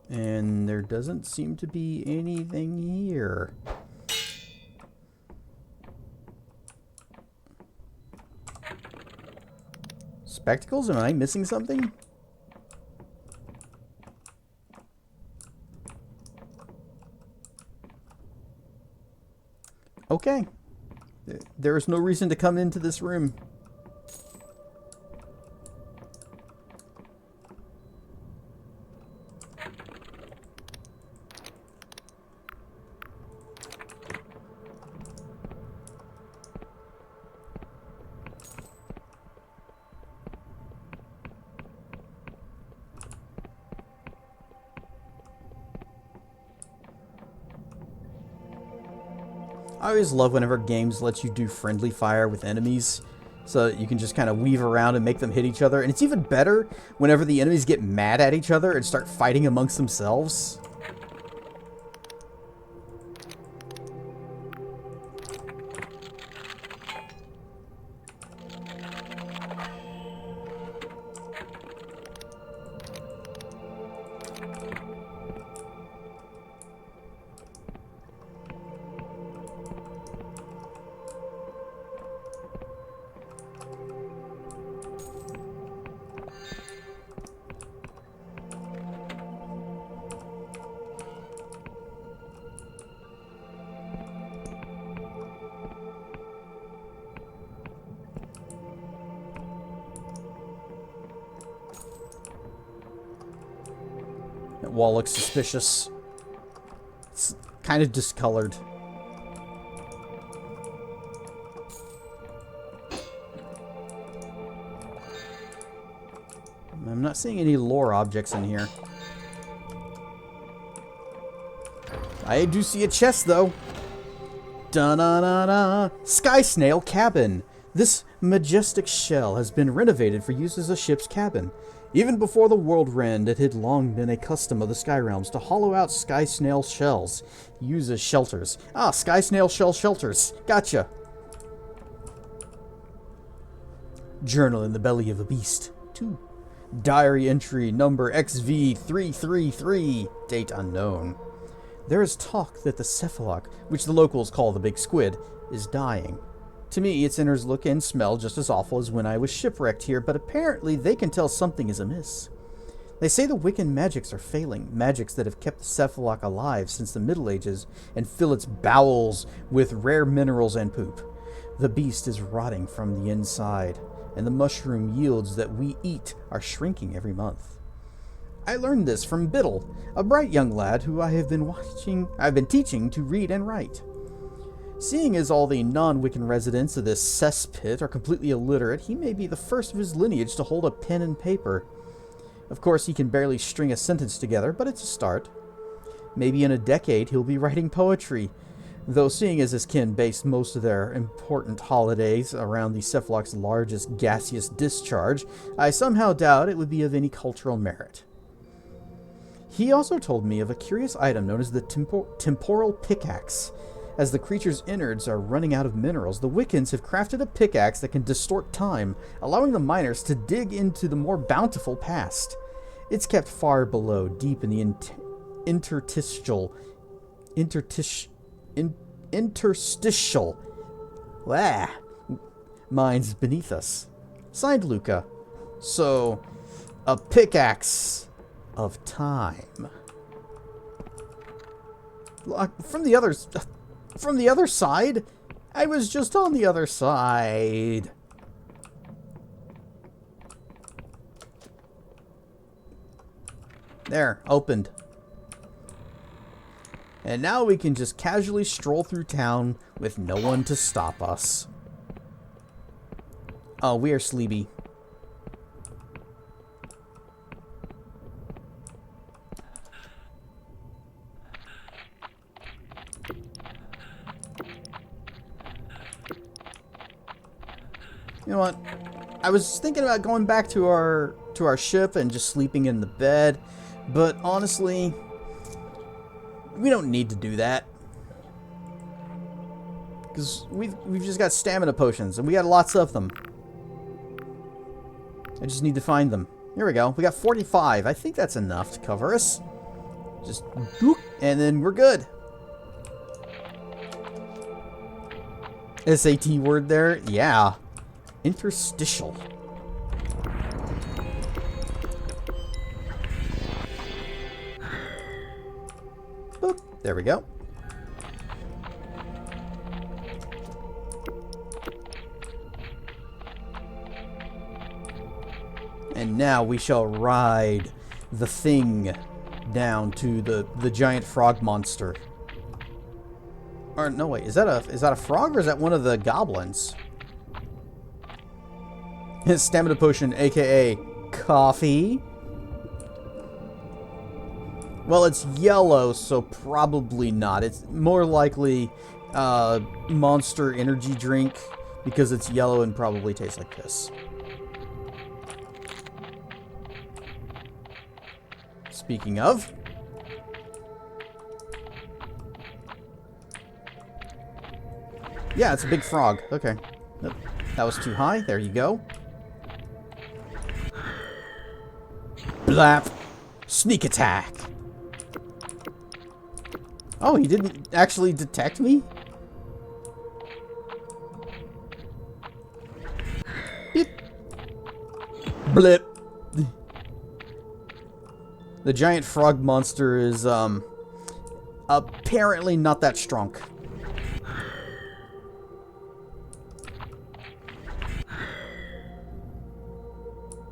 And there doesn't seem to be anything here. Spectacles? Am I missing something? Okay. There is no reason to come into this room. I always love whenever games let you do friendly fire with enemies, so that you can just kind of weave around and make them hit each other. And it's even better whenever the enemies get mad at each other and start fighting amongst themselves. That wall looks suspicious. It's kind of discolored. I'm not seeing any lore objects in here. I do see a chest, though. Da-na-na-na. Sky Snail Cabin. This majestic shell has been renovated for use as a ship's cabin. Even before the world rend, it had long been a custom of the Sky Realms to hollow out sky snail shells, used as shelters. Ah, sky snail shell shelters. Gotcha. Journal in the belly of a beast. 2. Diary entry number XV333. Date unknown. There is talk that the cephalok, which the locals call the big squid, is dying. To me, its innards look and smell just as awful as when I was shipwrecked here, but apparently they can tell something is amiss. They say the Wiccan magics are failing, magics that have kept the cephalok alive since the Middle Ages and fill its bowels with rare minerals and poop. The beast is rotting from the inside, and the mushroom yields that we eat are shrinking every month. I learned this from Biddle, a bright young lad who I've been teaching to read and write. Seeing as all the non-Wiccan residents of this cesspit are completely illiterate, he may be the first of his lineage to hold a pen and paper. Of course, he can barely string a sentence together, but it's a start. Maybe in a decade he'll be writing poetry, though seeing as his kin based most of their important holidays around the cephalok's largest gaseous discharge, I somehow doubt it would be of any cultural merit. He also told me of a curious item known as the temporal pickaxe. As the creature's innards are running out of minerals, the Wiccans have crafted a pickaxe that can distort time, allowing the miners to dig into the more bountiful past. It's kept far below, deep in the interstitial mines beneath us. Signed, Luca. So, a pickaxe of time. From the other side? I was just on the other side. There, opened. And now we can just casually stroll through town with no one to stop us. Oh, we are sleepy. You know what? I was thinking about going back to our ship and just sleeping in the bed, but honestly, we don't need to do that. Because we've just got stamina potions, and we got lots of them. I just need to find them. Here we go. We got 45. I think that's enough to cover us. Just boop, and then we're good. SAT word there? Yeah. Interstitial. Boop. There we go. And now we shall ride the thing down to the giant frog monster. Or no, wait, is that a frog or is that one of the goblins? His stamina potion, aka coffee. Well, it's yellow, so probably not. It's more likely Monster energy drink because it's yellow and probably tastes like piss. Speaking of, yeah, it's a big frog. Okay. Nope. That was too high. There you go. Blap. Sneak attack. Oh, he didn't actually detect me? Beep. Blip. The giant frog monster is, apparently not that strong.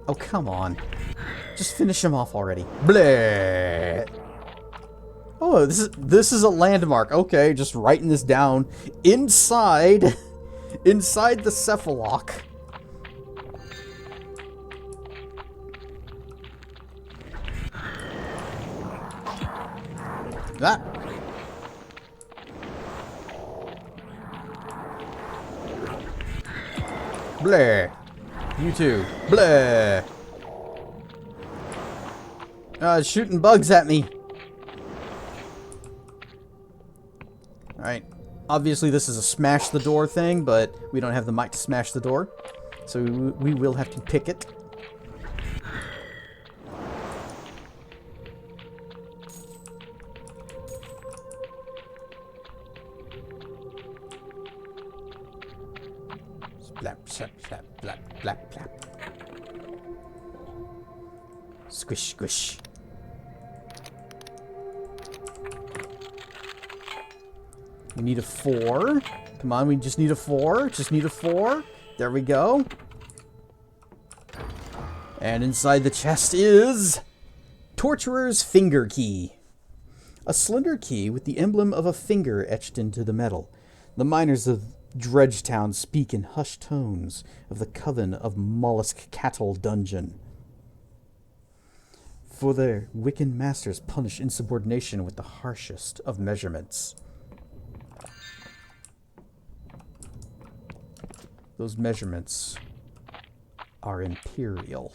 Oh, come on. Just finish him off already. Bleh. Oh, this is a landmark. Okay, just writing this down. Inside the cephalok. That. Bleh. You too. Bleh. It's shooting bugs at me. Alright. Obviously this is a smash the door thing, but we don't have the mic to smash the door. So we will have to pick it. Slap, slap, slap, slap, slap, slap. Squish, squish. We need a 4. Come on, we just need a 4. Just need a 4. There we go. And inside the chest is Torturer's Finger Key. A slender key with the emblem of a finger etched into the metal. The miners of Dredgetown speak in hushed tones of the coven of Mollusk Cattle Dungeon. For their wicked masters punish insubordination with the harshest of measurements. Those measurements are imperial.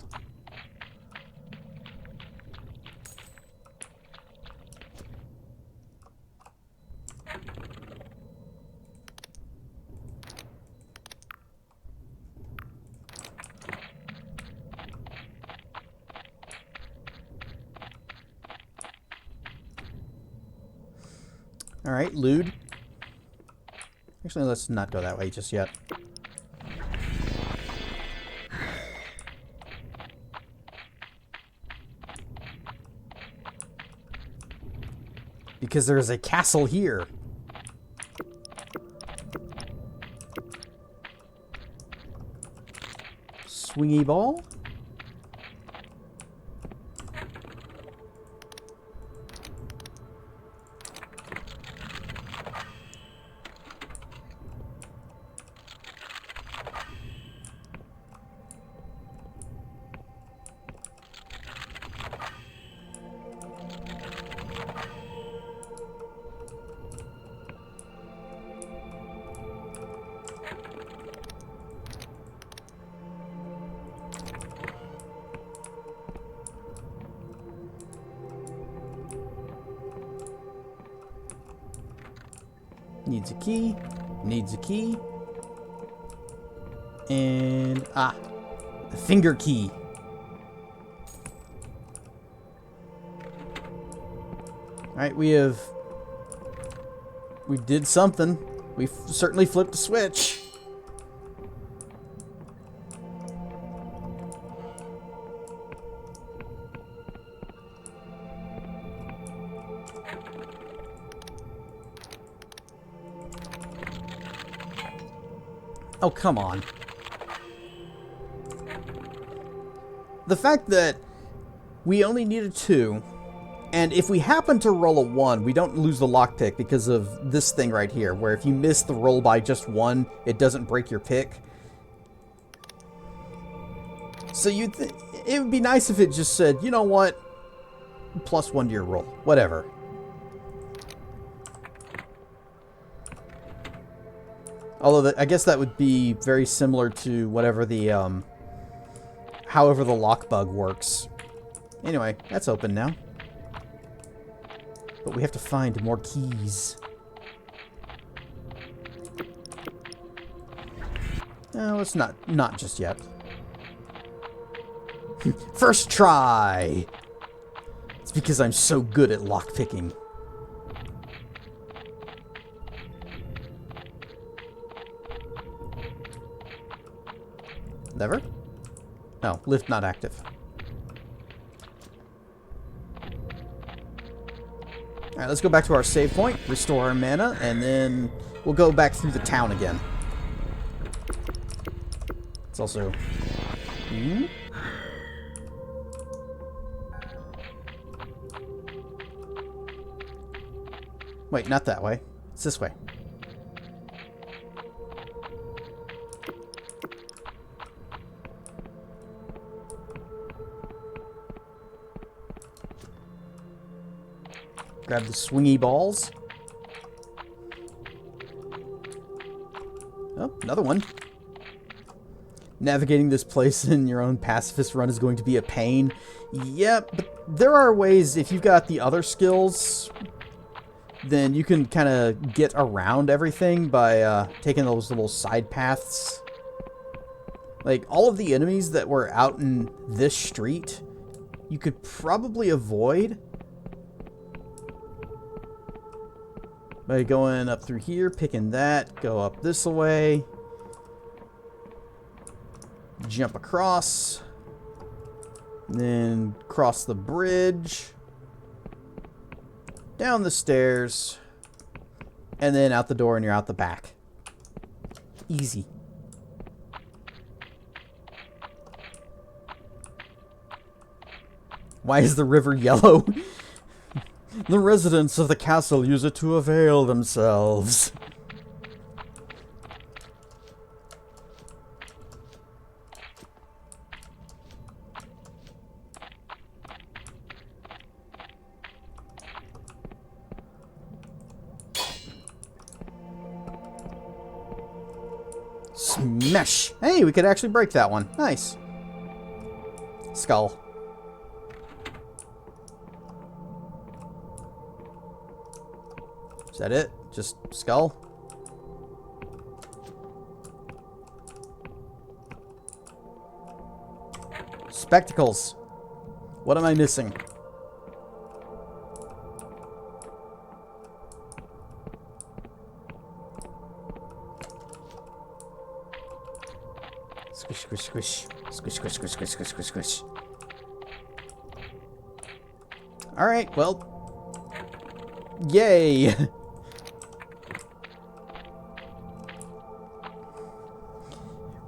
All right, lewd. Actually, let's not go that way just yet. Because there is a castle here. Swingy ball. Needs a key. Needs a key. And, a finger key. Alright, we did something. We certainly flipped a switch. Oh, come on. The fact that we only needed 2, and if we happen to roll a 1, we don't lose the lockpick because of this thing right here, where if you miss the roll by just 1, it doesn't break your pick. So it would be nice if it just said, you know what, +1 to your roll, whatever. Although I guess that would be very similar to whatever the, however the lock bug works. Anyway, that's open now. But we have to find more keys. No, it's not just yet. First try! It's because I'm so good at lockpicking. Lever? No, lift not active. Alright, let's go back to our save point, restore our mana, and then we'll go back through the town again. It's also... Wait, not that way. It's this way. Grab the swingy balls. Oh, another one. Navigating this place in your own pacifist run is going to be a pain. Yep, but there are ways, if you've got the other skills, then you can kind of get around everything by taking those little side paths. Like, all of the enemies that were out in this street, you could probably avoid by going up through here, picking that, go up this way, jump across, then cross the bridge, down the stairs, and then out the door and you're out the back. Easy. Why is the river yellow? The residents of the castle use it to avail themselves. Smash! Hey, we could actually break that one. Nice. Skull. Is that it? Just skull? Spectacles. What am I missing? Squish, squish, squish. Squish, squish, squish, squish, squish, squish, squish. Alright, well. Yay!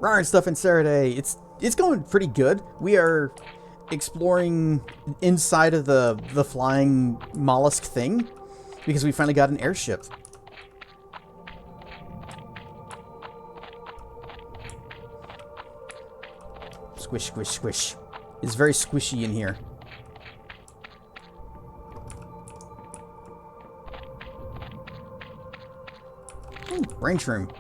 Rawr stuff in Saturday. It's going pretty good. We are exploring inside of the flying mollusk thing because we finally got an airship. Squish, squish, squish. It's very squishy in here. Ooh, brain shroom.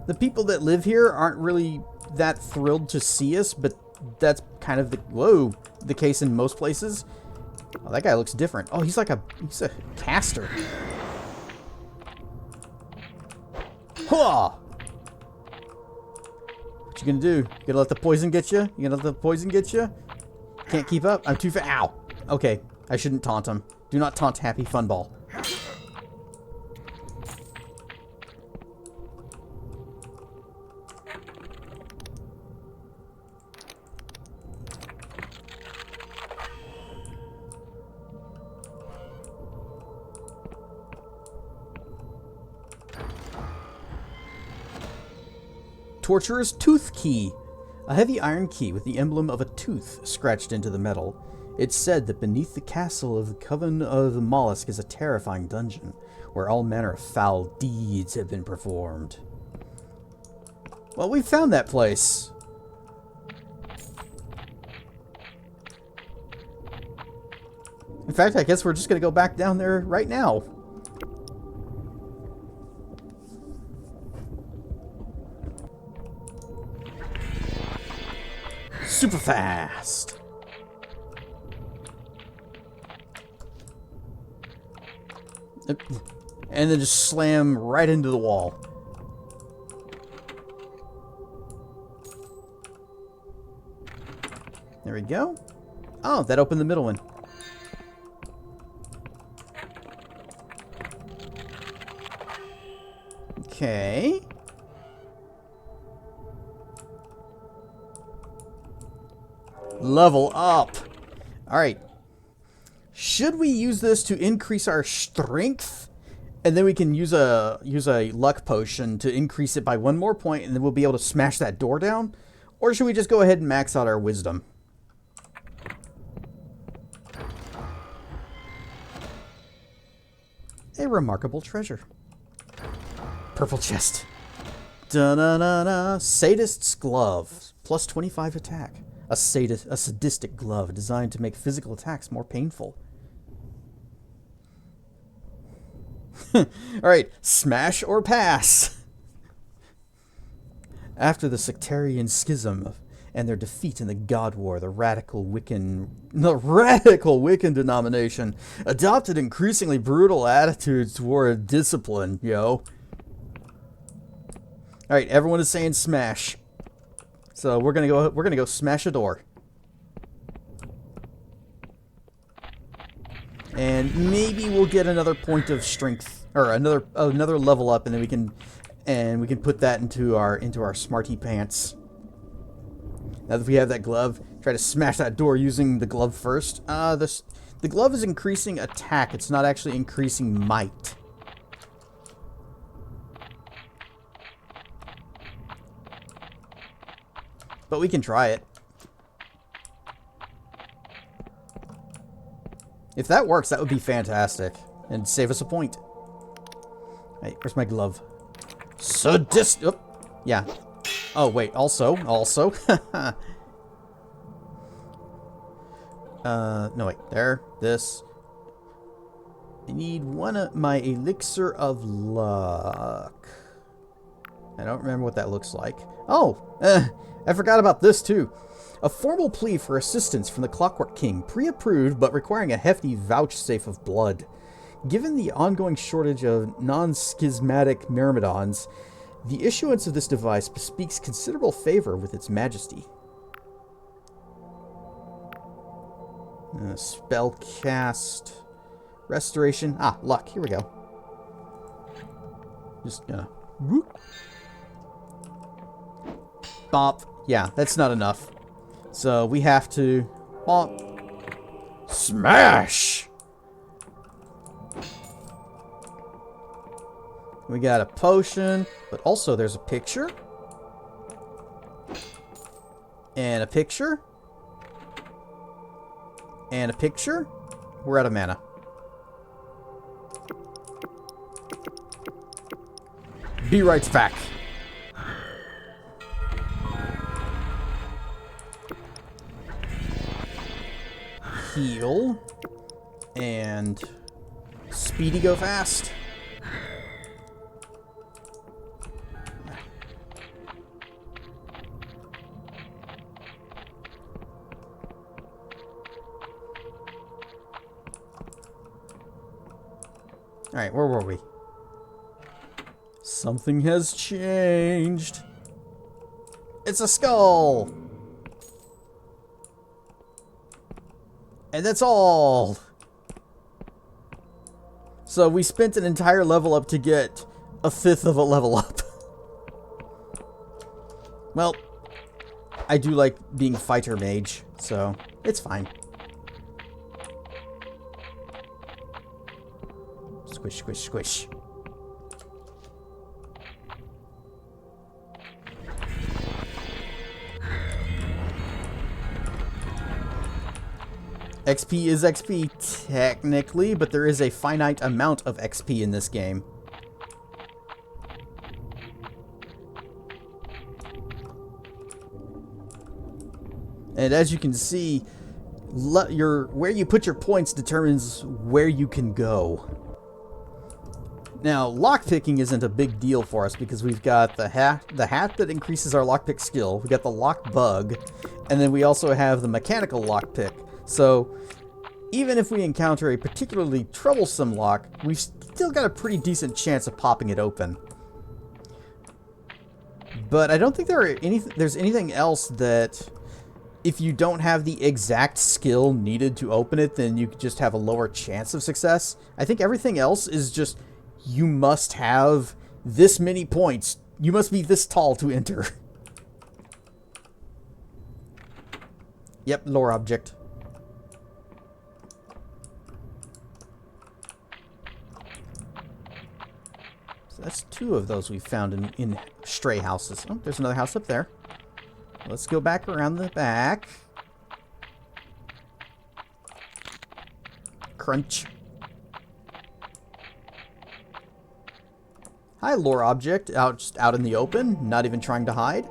The people that live here aren't really that thrilled to see us, but that's kind of the case in most places. Oh, that guy looks different. Oh, he's a caster. Huh! What you gonna do? You gonna let the poison get you? You gonna let the poison get you? Can't keep up? I'm too fast. Ow! Okay, I shouldn't taunt him. Do not taunt Happy Funball. Torturer's Tooth Key. A heavy iron key with the emblem of a tooth scratched into the metal. It's said that beneath the castle of the Coven of the Mollusk is a terrifying dungeon, where all manner of foul deeds have been performed. Well, we found that place. In fact, I guess we're just going to go back down there right now. Super fast. And then just slam right into the wall. There we go. Oh, that opened the middle one. Okay. Level up. Alright. Should we use this to increase our strength? And then we can use a luck potion to increase it by 1 more point, and then we'll be able to smash that door down? Or should we just go ahead and max out our wisdom? A remarkable treasure. Purple chest. Da-na-na-na. Sadist's glove. Plus 25 attack. A sadistic glove designed to make physical attacks more painful. Alright, smash or pass. After the sectarian schism and their defeat in the God War, the radical Wiccan denomination adopted increasingly brutal attitudes toward discipline, yo. Alright, everyone is saying smash. So we're gonna go smash a door. And maybe we'll get another point of strength, or another level up, and then we can put that into our smarty pants. Now that we have that glove, try to smash that door using the glove first. The glove is increasing attack. It's not actually increasing might. But we can try it. If that works, that would be fantastic. And save us a point. Hey, where's my glove? Sadist. Oh, yeah. Oh, wait. Also. No, wait. There. This. I need one of my elixir of luck. I don't remember what that looks like. Oh! I forgot about this, too. A formal plea for assistance from the Clockwork King, pre-approved but requiring a hefty vouchsafe of blood. Given the ongoing shortage of non-schismatic myrmidons, the issuance of this device bespeaks considerable favor with its majesty. Spell cast. Restoration. Ah, luck. Here we go. Just, whoop. Bop. Yeah, that's not enough. So we have to... bop. Smash! We got a potion, but also there's a picture. And a picture. And a picture. We're out of mana. Be right back. Heal. And Speedy go fast. Alright, where were we? Something has changed. It's a skull! And that's all! So we spent an entire level up to get a fifth of a level up. Well, I do like being fighter mage, so it's fine. Squish, squish, squish. XP is XP, technically, but there is a finite amount of XP in this game. And as you can see, where you put your points determines where you can go. Now, lockpicking isn't a big deal for us because we've got the hat that increases our lockpick skill. We got the lock bug, and then we also have the mechanical lockpick. So, even if we encounter a particularly troublesome lock, we've still got a pretty decent chance of popping it open. But I don't think there's anything else that, if you don't have the exact skill needed to open it, then you just have a lower chance of success. I think everything else is just, you must have this many points. You must be this tall to enter. Yep, lore object. So that's 2 of those we found in stray houses. Oh, there's another house up there. Let's go back around the back. Crunch. Hi, lore object. Just out in the open, not even trying to hide.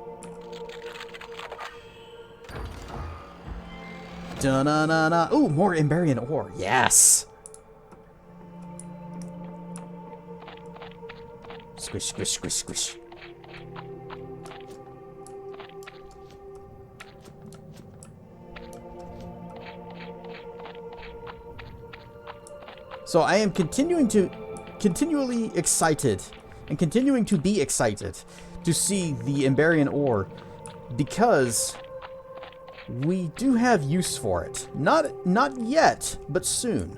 Da-na-na-na. Ooh, more Emberian ore. Yes! Squish, squish, squish, squish. So I am continually excited and continuing to be excited to see the Emberian ore because we do have use for it. Not yet, but soon.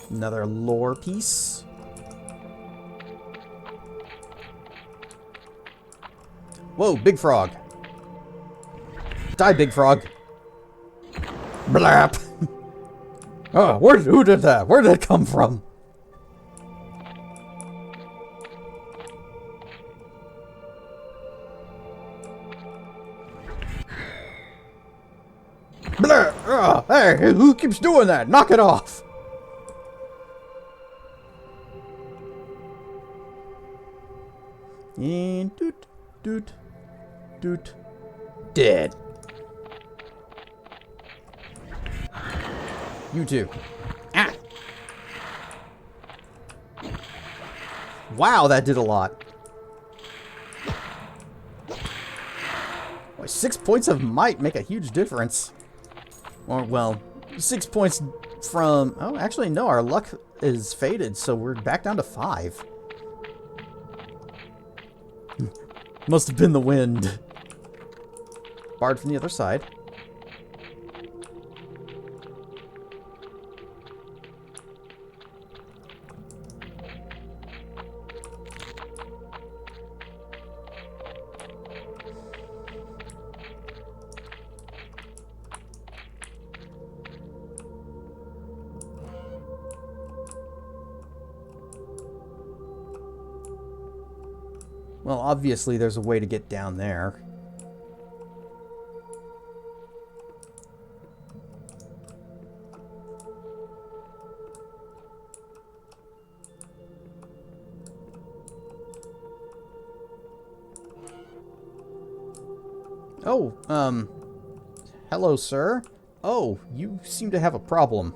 Another lore piece. Whoa, big frog. Die, big frog. Blap. Oh, who did that? Where did it come from? Blah. Oh, hey, who keeps doing that? Knock it off. And doot, doot, doot. Dead. You too. Ah! Wow, that did a lot. Boy, 6 points of might make a huge difference. Or, well, 6 points from... Oh, actually, no, our luck is faded, so we're back down to 5. Must have been the wind. Barred from the other side. Well, obviously there's a way to get down there. Oh, hello, sir. Oh, you seem to have a problem.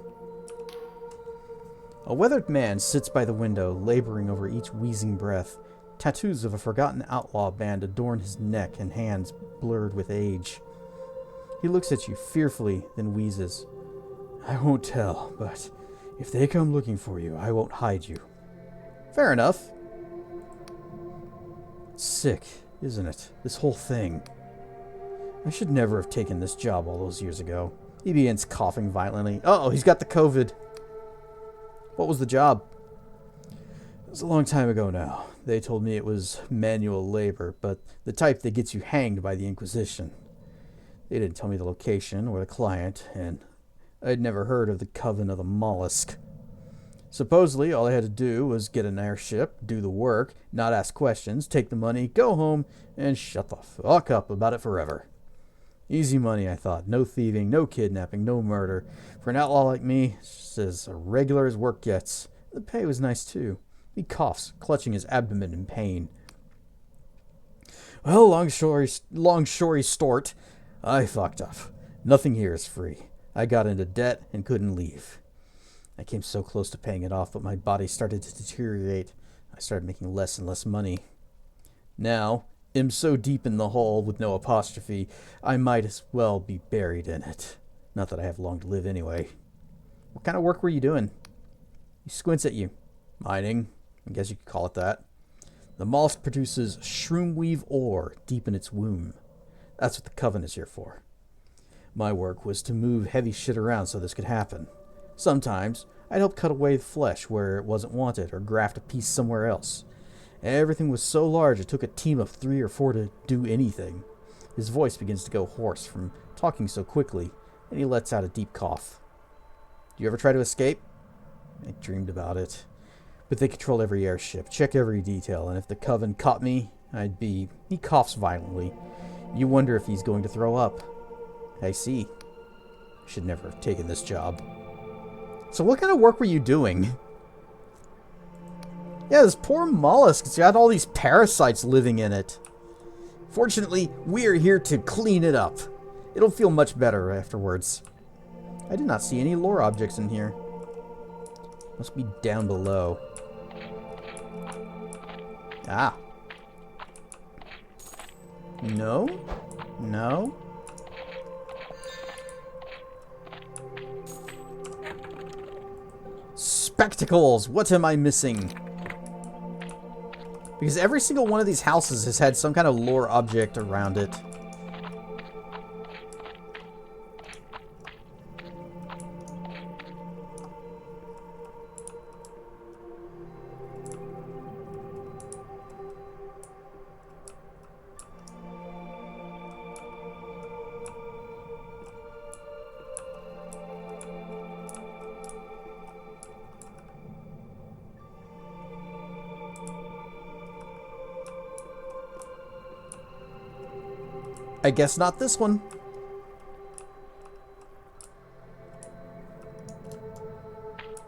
A weathered man sits by the window, laboring over each wheezing breath. Tattoos of a forgotten outlaw band adorn his neck and hands blurred with age. He looks at you fearfully, then wheezes. I won't tell, but if they come looking for you, I won't hide you. Fair enough. It's sick, isn't it? This whole thing. I should never have taken this job all those years ago. He begins coughing violently. Uh-oh, he's got the COVID. What was the job? It was a long time ago now. They told me it was manual labor, but the type that gets you hanged by the Inquisition. They didn't tell me the location or the client, and I'd never heard of the Coven of the Mollusk. Supposedly, all I had to do was get an airship, do the work, not ask questions, take the money, go home, and shut the fuck up about it forever. Easy money, I thought. No thieving, no kidnapping, no murder. For an outlaw like me, it's just as regular as work gets. The pay was nice, too. He coughs, clutching his abdomen in pain. Well, long story short, I fucked up. Nothing here is free. I got into debt and couldn't leave. I came so close to paying it off, but my body started to deteriorate. I started making less and less money. Now, am so deep in the hole with no apostrophe, I might as well be buried in it. Not that I have long to live anyway. What kind of work were you doing? He squints at you. Mining. I guess you could call it that. The mollusk produces shroomweave ore deep in its womb. That's what the Coven is here for. My work was to move heavy shit around so this could happen. Sometimes, I'd help cut away flesh where it wasn't wanted or graft a piece somewhere else. Everything was so large it took a team of 3 or 4 to do anything. His voice begins to go hoarse from talking so quickly, and he lets out a deep cough. Do you ever try to escape? I dreamed about it. But they control every airship, check every detail, and if the Coven caught me, I'd be... He coughs violently. You wonder if he's going to throw up. I see. I should never have taken this job. So what kind of work were you doing? Yeah, this poor mollusk. It's got all these parasites living in it. Fortunately, we're here to clean it up. It'll feel much better afterwards. I did not see any lore objects in here. Must be down below. Ah. No? No? Spectacles! What am I missing? Because every single one of these houses has had some kind of lore object around it. I guess not this one.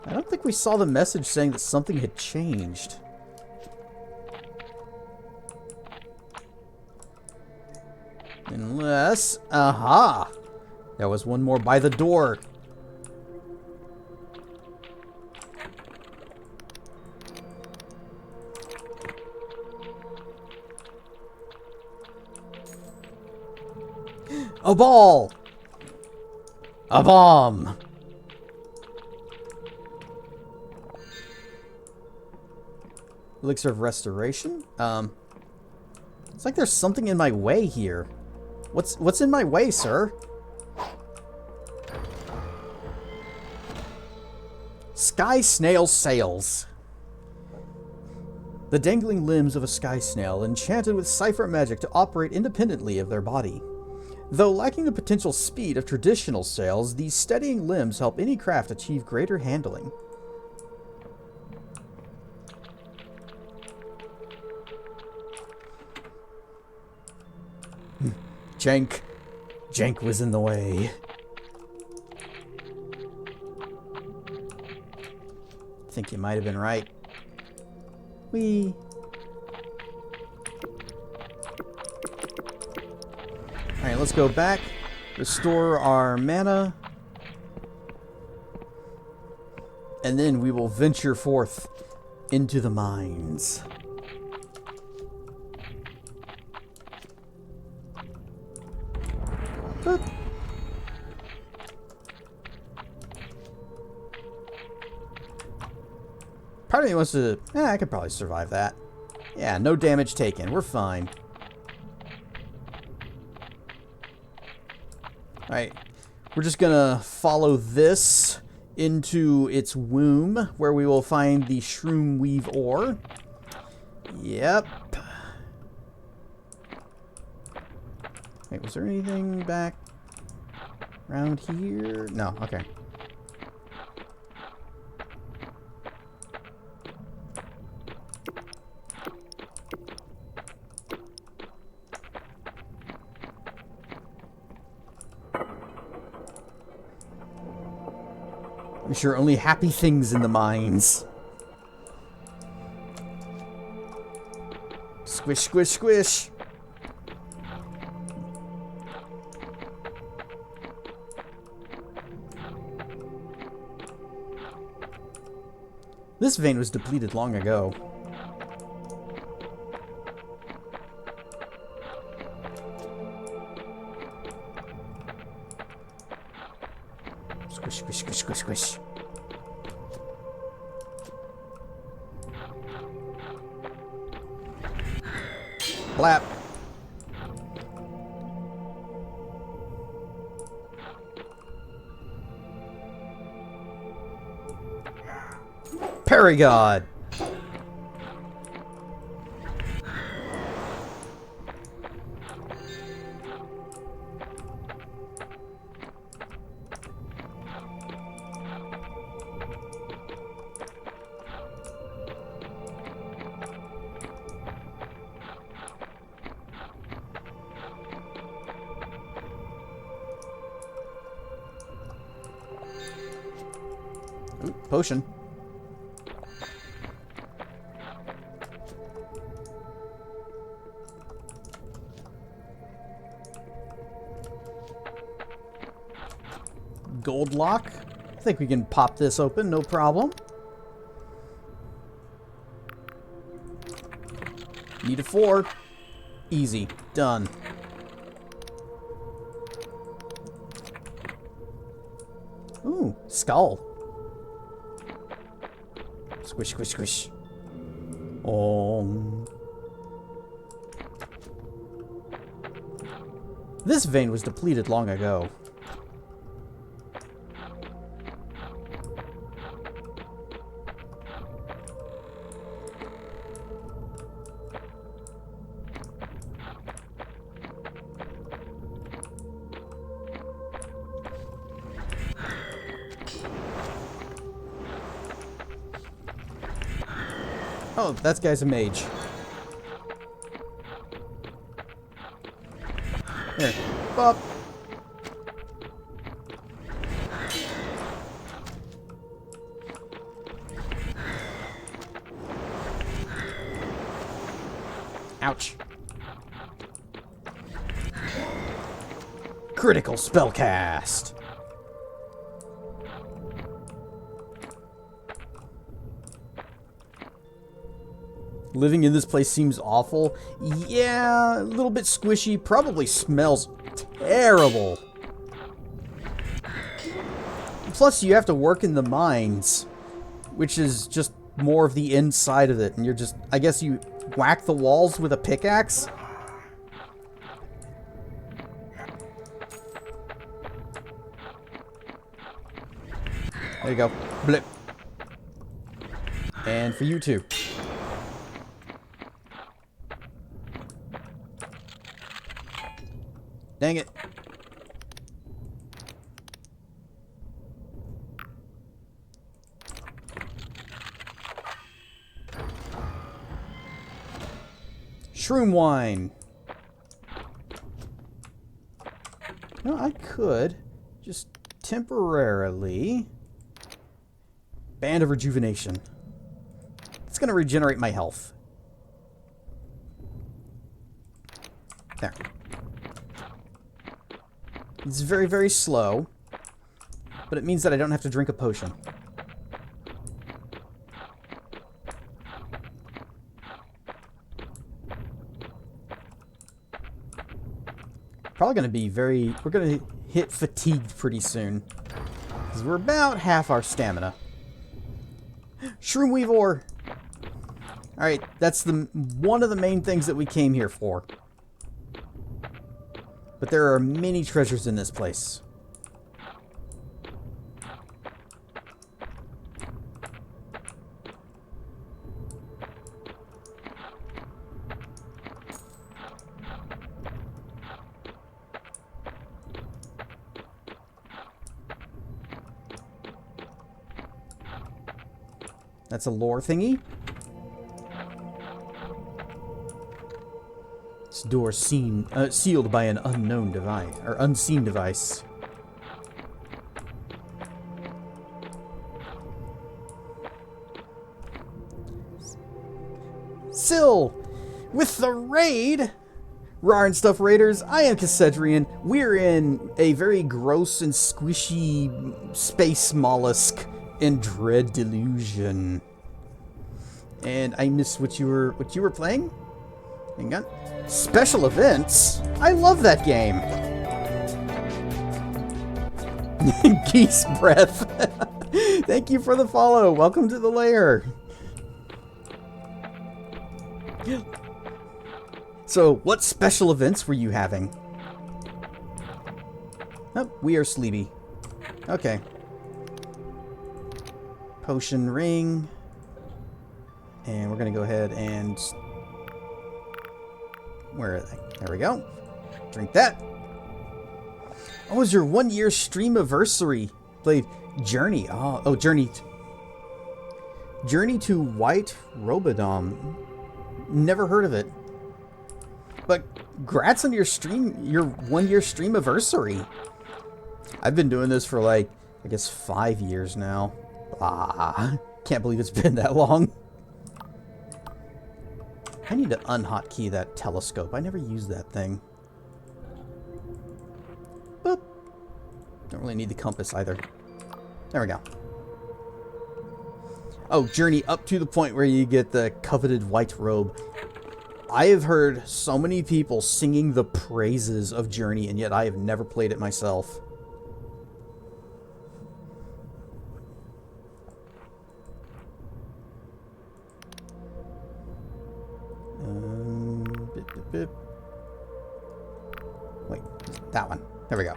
I don't think we saw the message saying that something had changed. Unless... Aha! There was one more by the door. A ball! A bomb! Elixir of Restoration? It's like there's something in my way here. What's in my way, sir? Sky snail sails. The dangling limbs of a sky snail, enchanted with cipher magic to operate independently of their body. Though lacking the potential speed of traditional sails, these steadying limbs help any craft achieve greater handling. Jank. Jank was in the way. I think you might have been right. Whee. Alright, let's go back. Restore our mana. And then we will venture forth into the mines. Boop. Part of me wants to... I could probably survive that. Yeah, no damage taken. We're fine. Alright. We're just gonna follow this into its womb, where we will find the shroom weave ore. Yep. Wait, was there anything back around here? No, okay. I'm sure only happy things in the mines. Squish, squish, squish. This vein was depleted long ago. Squish, squish, squish, squish, squish. Blap. Paragod. Ooh, potion. Gold lock. I think we can pop this open, no problem. Need a 4. Easy. Done. Ooh, skull. Squish, squish, squish. This vein was depleted long ago. Oh, that guy's a mage. Here. Bop. Ouch. Critical spell cast. Living in this place seems awful. Yeah, a little bit squishy. Probably smells terrible. Plus, you have to work in the mines, which is just more of the inside of it. And you're just, I guess you whack the walls with a pickaxe. There you go. Blip. And for you too. Dang it. Shroom wine. No, I could just temporarily. Band of Rejuvenation. It's going to regenerate my health. There. It's very, very slow, but it means that I don't have to drink a potion. Probably going to be very... We're going to hit fatigued pretty soon, because we're about half our stamina. Shroom Weave Ore! Alright, that's one of the main things that we came here for. But there are many treasures in this place. That's a lore thingy. This door sealed by an unknown device, or unseen device. Still, with the raid, Rar and Stuff Raiders, I am Cassedrian. We're in a very gross and squishy space mollusk in Dread Delusion. And I missed what you were playing? Hang on. Special events? I love that game. Geese breath. Thank you for the follow. Welcome to the lair. So, what special events were you having? Oh, we are sleepy. Okay. Potion ring. And we're going to go ahead and... Where are they? There we go. Drink that. Oh, it was your 1-year stream anniversary. Played Journey. Oh, Journey. Journey to White Robodom. Never heard of it. But congrats on your stream, your 1-year stream anniversary. I've been doing this for like, I guess 5 years now. Can't believe it's been that long. I need to unhotkey that telescope. I never used that thing. Boop. Don't really need the compass either. There we go. Oh, journey up to the point where you get the coveted white robe. I have heard so many people singing the praises of Journey, and yet I have never played it myself. Wait, that one. There we go.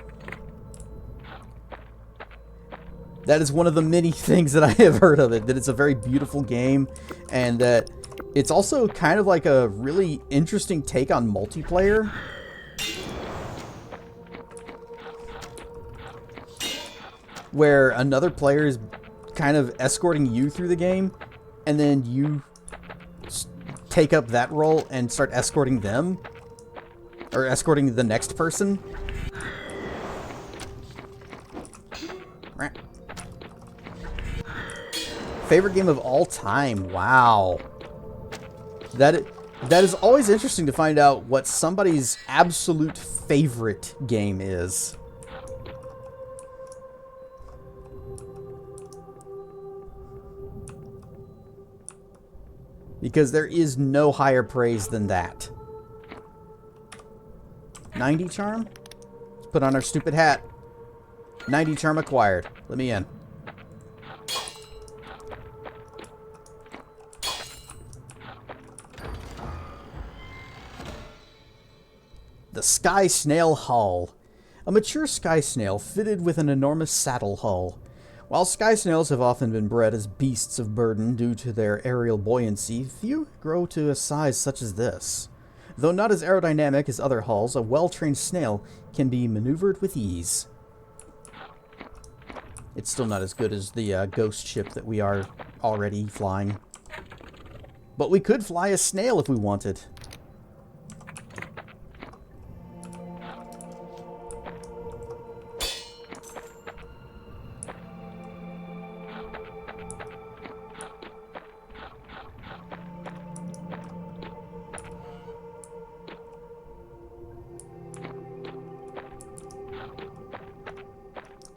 That is one of the many things that I have heard of it, that it's a very beautiful game, and that it's also kind of like a really interesting take on multiplayer. Where another player is kind of escorting you through the game, and then you take up that role and start escorting them, or escorting the next person. Favorite game of all time. Wow. That is always interesting to find out what somebody's absolute favorite game is. Because there is no higher praise than that. 90 charm? Let's put on our stupid hat. 90 charm acquired. Let me in. The Sky Snail Hull. A mature sky snail fitted with an enormous saddle hull. While sky snails have often been bred as beasts of burden due to their aerial buoyancy, few grow to a size such as this. Though not as aerodynamic as other hulls, a well-trained snail can be maneuvered with ease. It's still not as good as the ghost ship that we are already flying. But we could fly a snail if we wanted.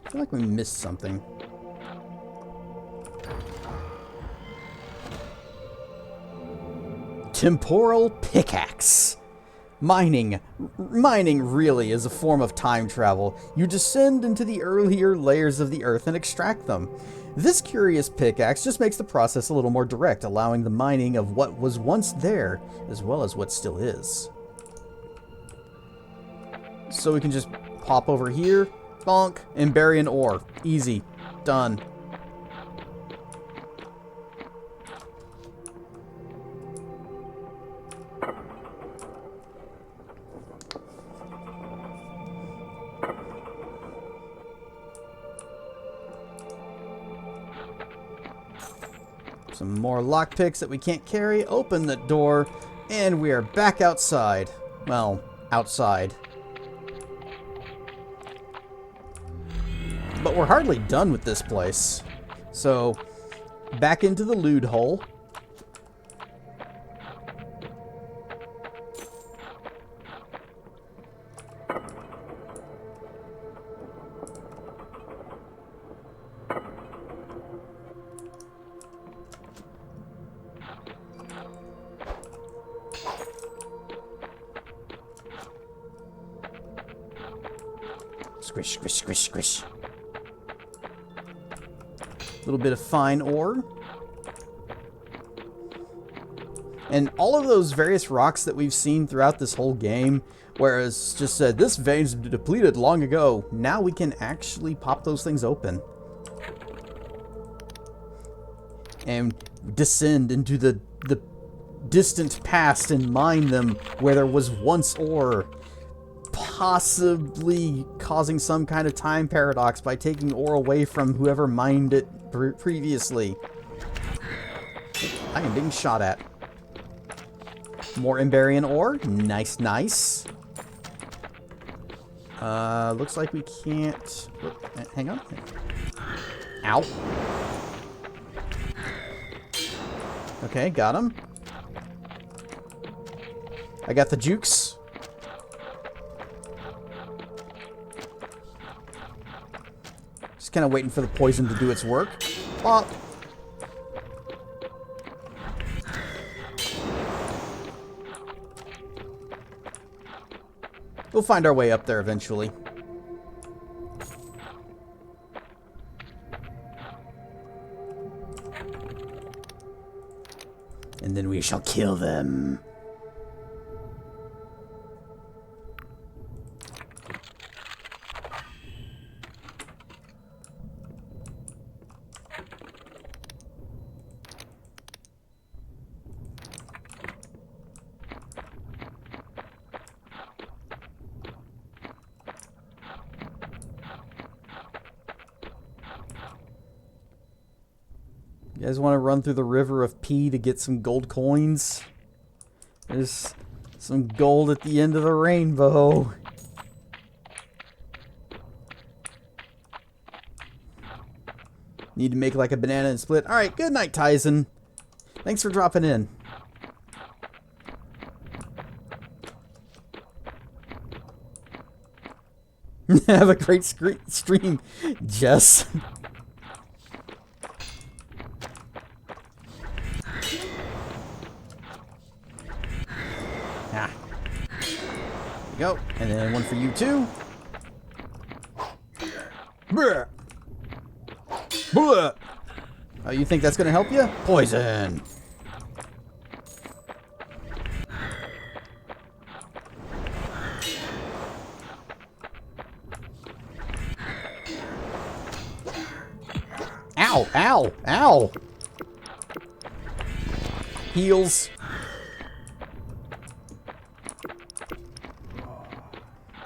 I feel like we missed something. Temporal pickaxe. Mining really is a form of time travel. You descend into the earlier layers of the earth and extract them. This curious pickaxe just makes the process a little more direct, allowing the mining of what was once there, as well as what still is. So we can just pop over here, bonk, and bury an ore. Easy. Done. Some more lockpicks that we can't carry. Open the door, and we are back outside. Well, outside. But we're hardly done with this place. So, back into the loot hole. Squish, squish, squish, squish. A little bit of fine ore. And all of those various rocks that we've seen throughout this whole game, whereas just said, this vein's depleted long ago, now we can actually pop those things open. And descend into the distant past and mine them where there was once ore. Possibly causing some kind of time paradox by taking ore away from whoever mined it previously. I am being shot at. More Emberian ore. Nice, nice. Looks like we can't... Hang on. Ow. Okay, got him. I got the jukes. Just kind of waiting for the poison to do its work. Pop. We'll find our way up there eventually. And then we shall kill them. You guys want to run through the river of pee to get some gold coins? There's some gold at the end of the rainbow. Need to make like a banana and split. Alright, good night, Tyson. Thanks for dropping in. Have a great stream, Jess. Go. And then one for you too. Bruh. Bruh. Oh, you think that's gonna help you? Poison. Ow, ow, ow. Heals.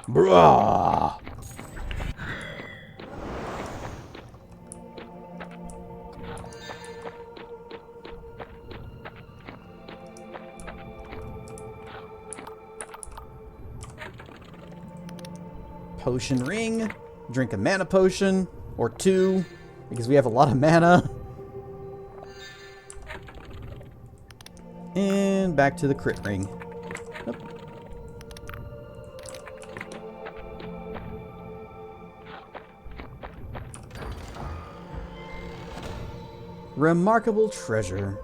Bruh. Potion ring. Drink a mana potion. Or two. Because we have a lot of mana. And back to the crit ring. Nope. Remarkable treasure.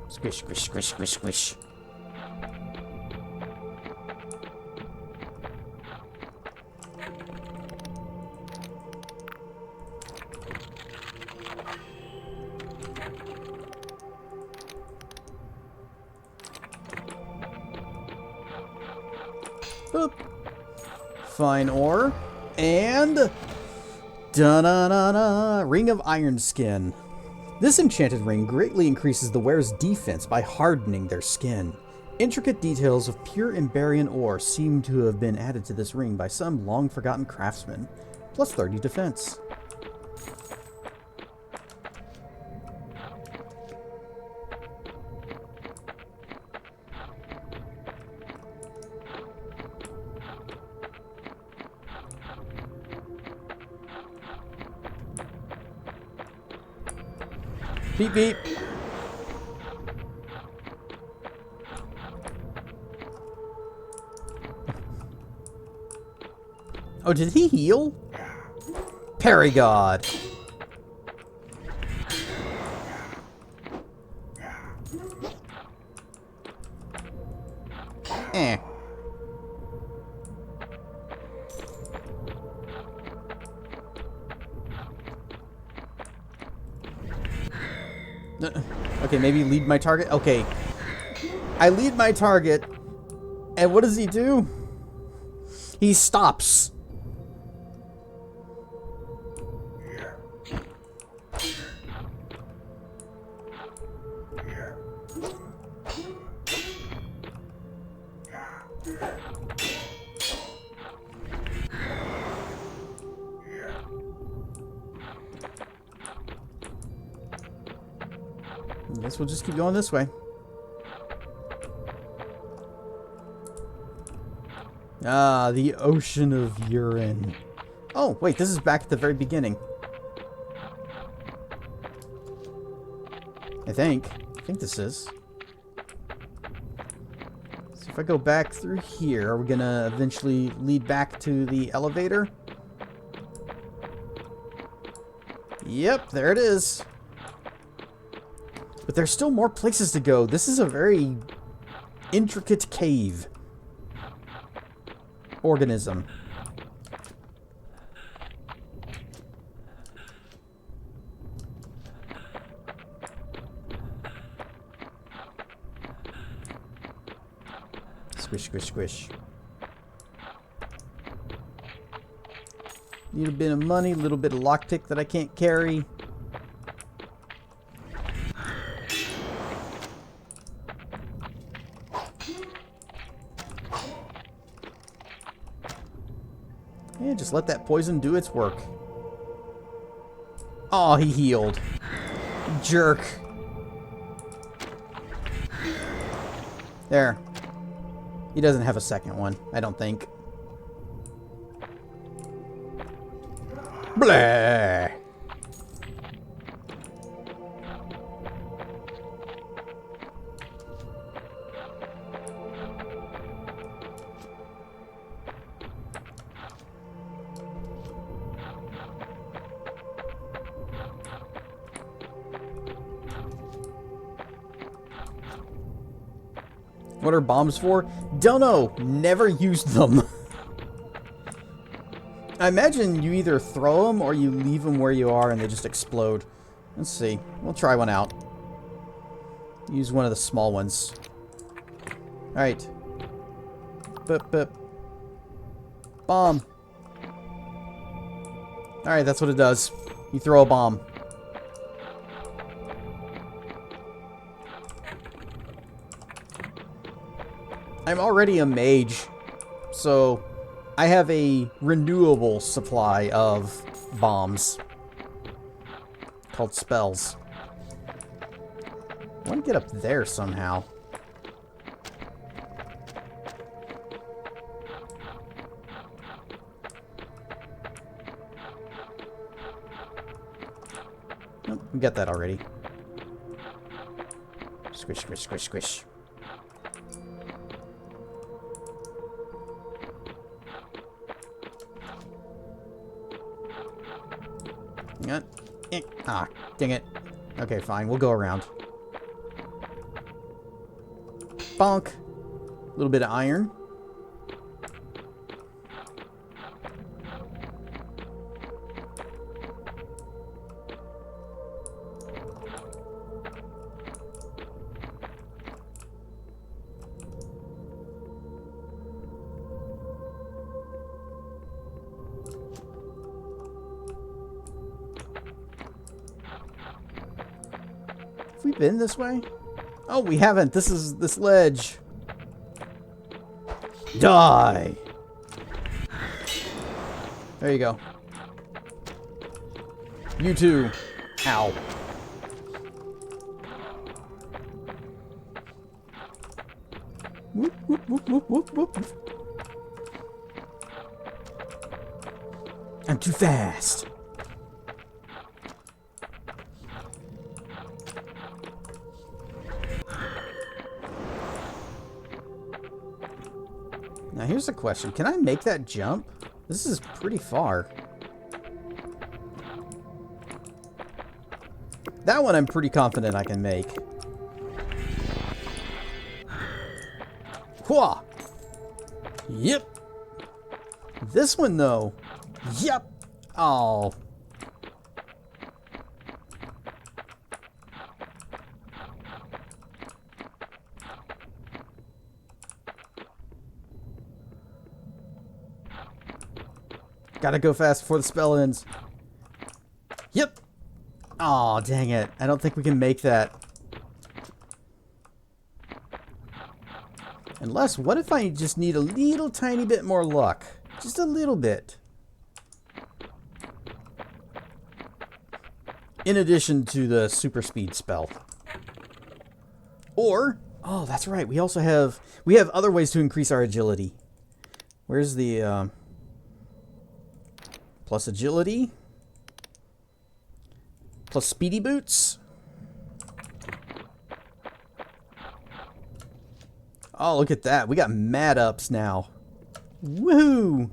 Squish, squish, squish, squish, squish. Boop. Fine ore. And... da-na-na-na! Ring of Iron Skin. This enchanted ring greatly increases the wearer's defense by hardening their skin. Intricate details of pure Emberian ore seem to have been added to this ring by some long-forgotten craftsman. Plus 30 defense. Beep beep. Oh, did he heal? Paragod. Eh. Okay, maybe lead my target. Okay. I lead my target. And what does he do? He stops. I guess we'll just keep going this way. Ah, the ocean of urine. Oh, wait, this is back at the very beginning. I think this is. So if I go back through here, are we gonna eventually lead back to the elevator? Yep, there it is. But there's still more places to go. This is a very intricate cave. Organism. Squish, squish, squish. Need a bit of money, a little bit of lockpick that I can't carry. Yeah, just let that poison do its work. Oh, he healed. Jerk. There. He doesn't have a second one, I don't think. Blah. What are bombs for? Don't know. Never used them. I imagine you either throw them or you leave them where you are and they just explode. Let's see. We'll try one out. Use one of the small ones. Alright. Boop, boop. Bomb. Alright, that's what it does. You throw a bomb. I'm already a mage, so I have a renewable supply of bombs called spells. I want to get up there somehow. Nope, we got that already. Squish, squish, squish, squish. Ah, dang it. Okay, fine. We'll go around. Bonk. A little bit of iron. we been this way? Oh, we haven't. This is this ledge. Die! There you go. You too. Ow. Whoop, whoop, whoop, whoop, whoop, whoop. I'm too fast. Now here's the question. Can I make that jump? This is pretty far. That one I'm pretty confident I can make. Whoa! Yep. This one though. Yep. Oh. Gotta go fast before the spell ends. Yep. Oh, dang it. I don't think we can make that. Unless, what if I just need a little tiny bit more luck? Just a little bit. In addition to the super speed spell. Or, oh, that's right. We also have, other ways to increase our agility. Where's the, plus agility? Plus speedy boots? Oh, look at that. We got mad ups now. Woohoo!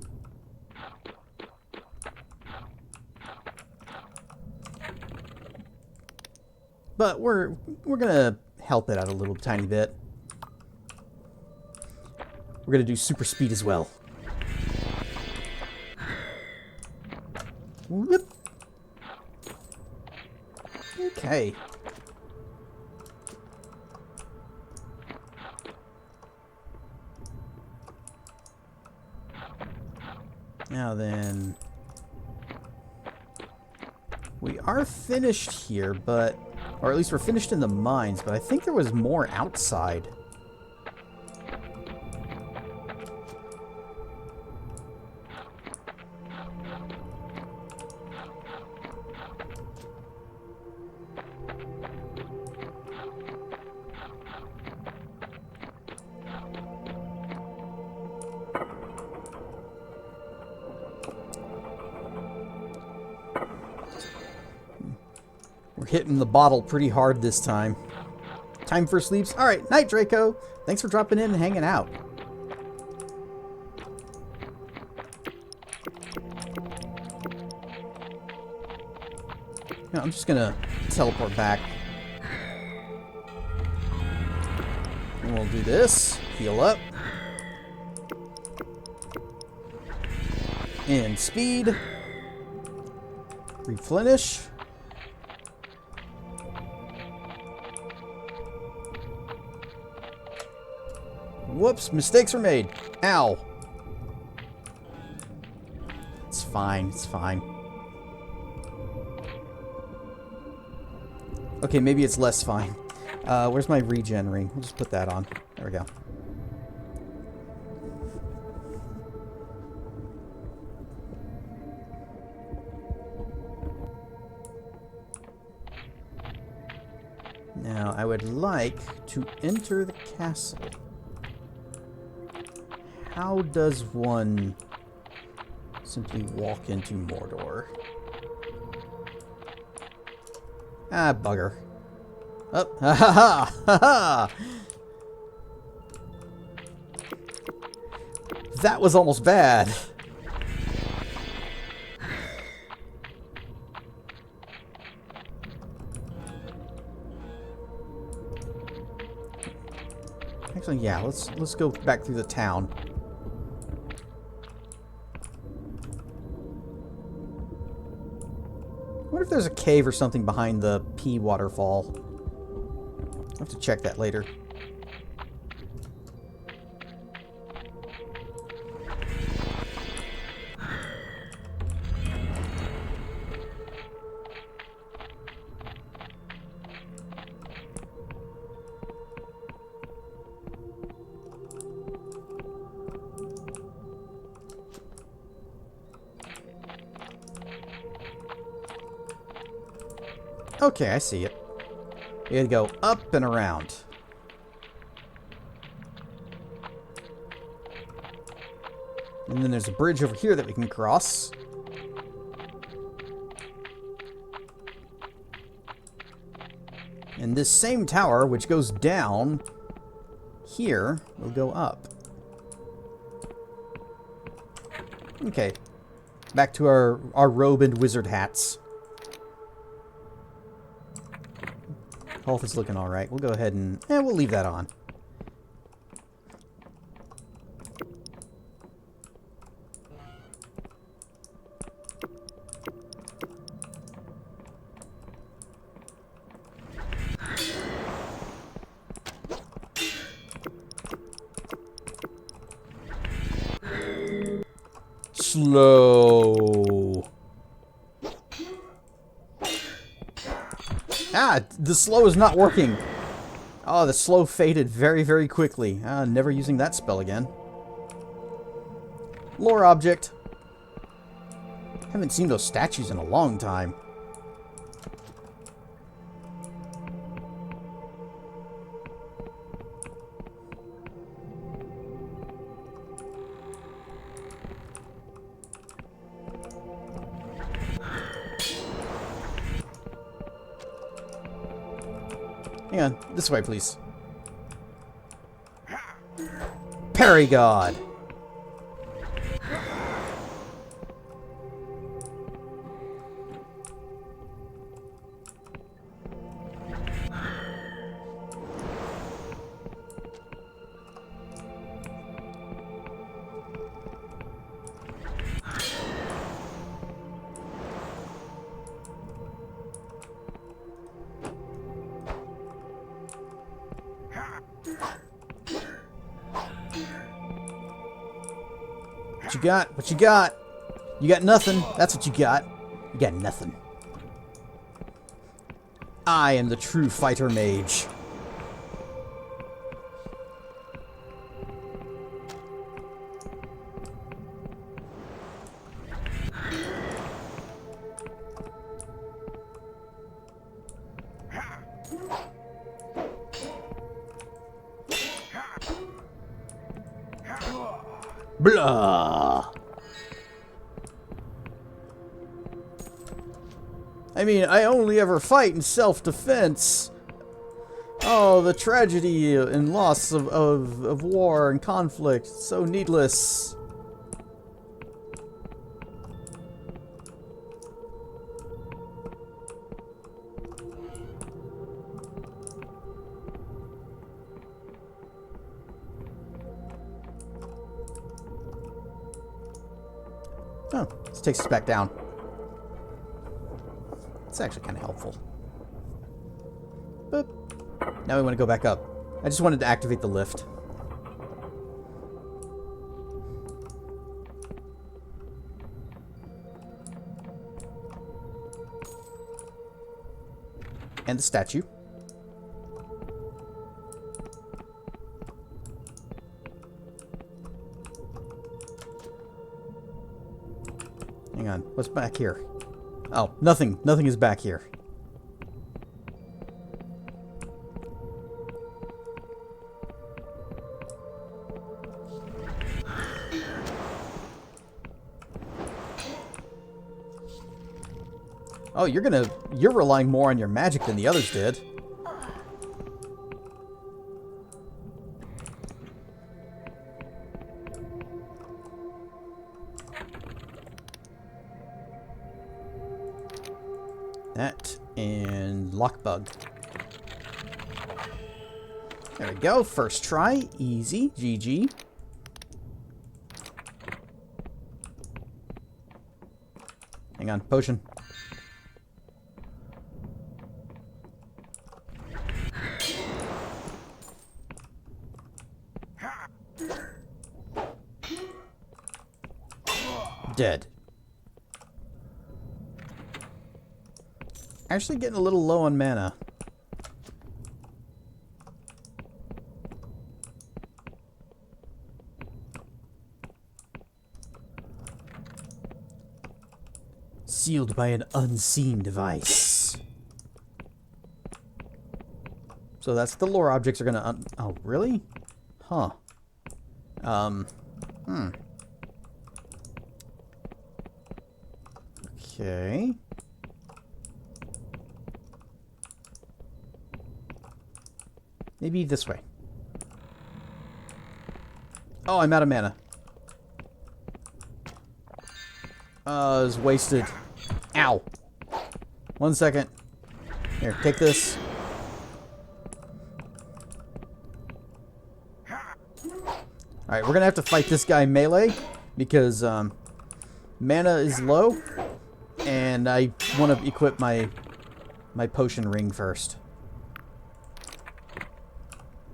But we're gonna help it out a little tiny bit. We're gonna do super speed as well. Whoop. Okay. Now then, we are finished here, but, or at least we're finished in the mines, but I think there was more outside. We're hitting the bottle pretty hard this time. Time for sleeps. All right, night, Draco. Thanks for dropping in and hanging out. I'm just gonna teleport back. And we'll do this. Heal up. And speed. Replenish. Whoops, mistakes were made. Ow. It's fine, it's fine. Okay, maybe it's less fine. Where's my regen ring? We'll just put that on. There we go. Now, I would like to enter the castle. How does one simply walk into Mordor? Ah, bugger. Oh, ha ha ha ha ha! That was almost bad. Actually, yeah, let's go back through the town. I wonder if there's a cave or something behind the P waterfall. I'll have to check that later. Okay, I see it. You gotta go up and around. And then there's a bridge over here that we can cross. And this same tower, which goes down here, will go up. Okay. Back to our robe and wizard hats. Health is looking alright. We'll go ahead and... we'll leave that on. Slow. Ah, the slow is not working. Oh, the slow faded very, very quickly. Never using that spell again. Lore object. Haven't seen those statues in a long time. Hang on, this way, please. Parry God. What you got? What you got? You got nothing. That's what you got. You got nothing. I am the true fighter mage. Blah. I mean, I only ever fight in self-defense. Oh, the tragedy and loss of war and conflict. So needless. Oh, this takes us back down. It's actually kind of helpful. But now we want to go back up. I just wanted to activate the lift. And the statue. Hang on, what's back here? Oh, nothing. Nothing is back here. Oh, you're relying more on your magic than the others did. That and lockbug. There we go. First try. Easy. GG. Hang on. Potion. Dead. Actually getting a little low on mana. Sealed by an unseen device. So that's the lore objects are gonna... oh, really? Huh. Okay. Maybe this way. Oh, I'm out of mana. It's wasted. Ow. 1 second. Here, take this. Alright, we're gonna have to fight this guy melee because mana is low and I want to equip my potion ring first.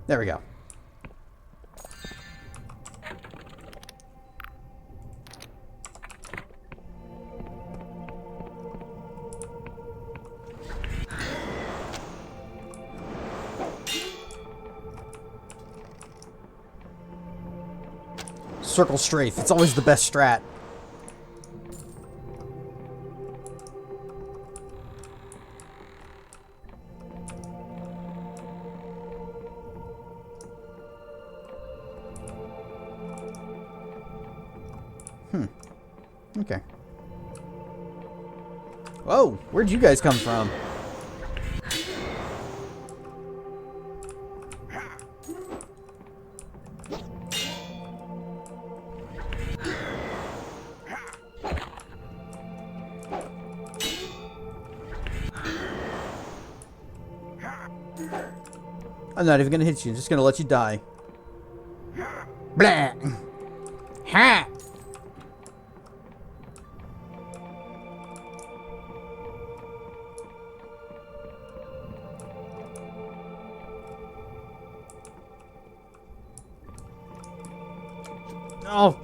There we go. Circle strafe. It's always the best strat. Okay. Whoa, where'd you guys come from? I'm not even gonna hit you, I'm just gonna let you die. Blah! Ha! Oh!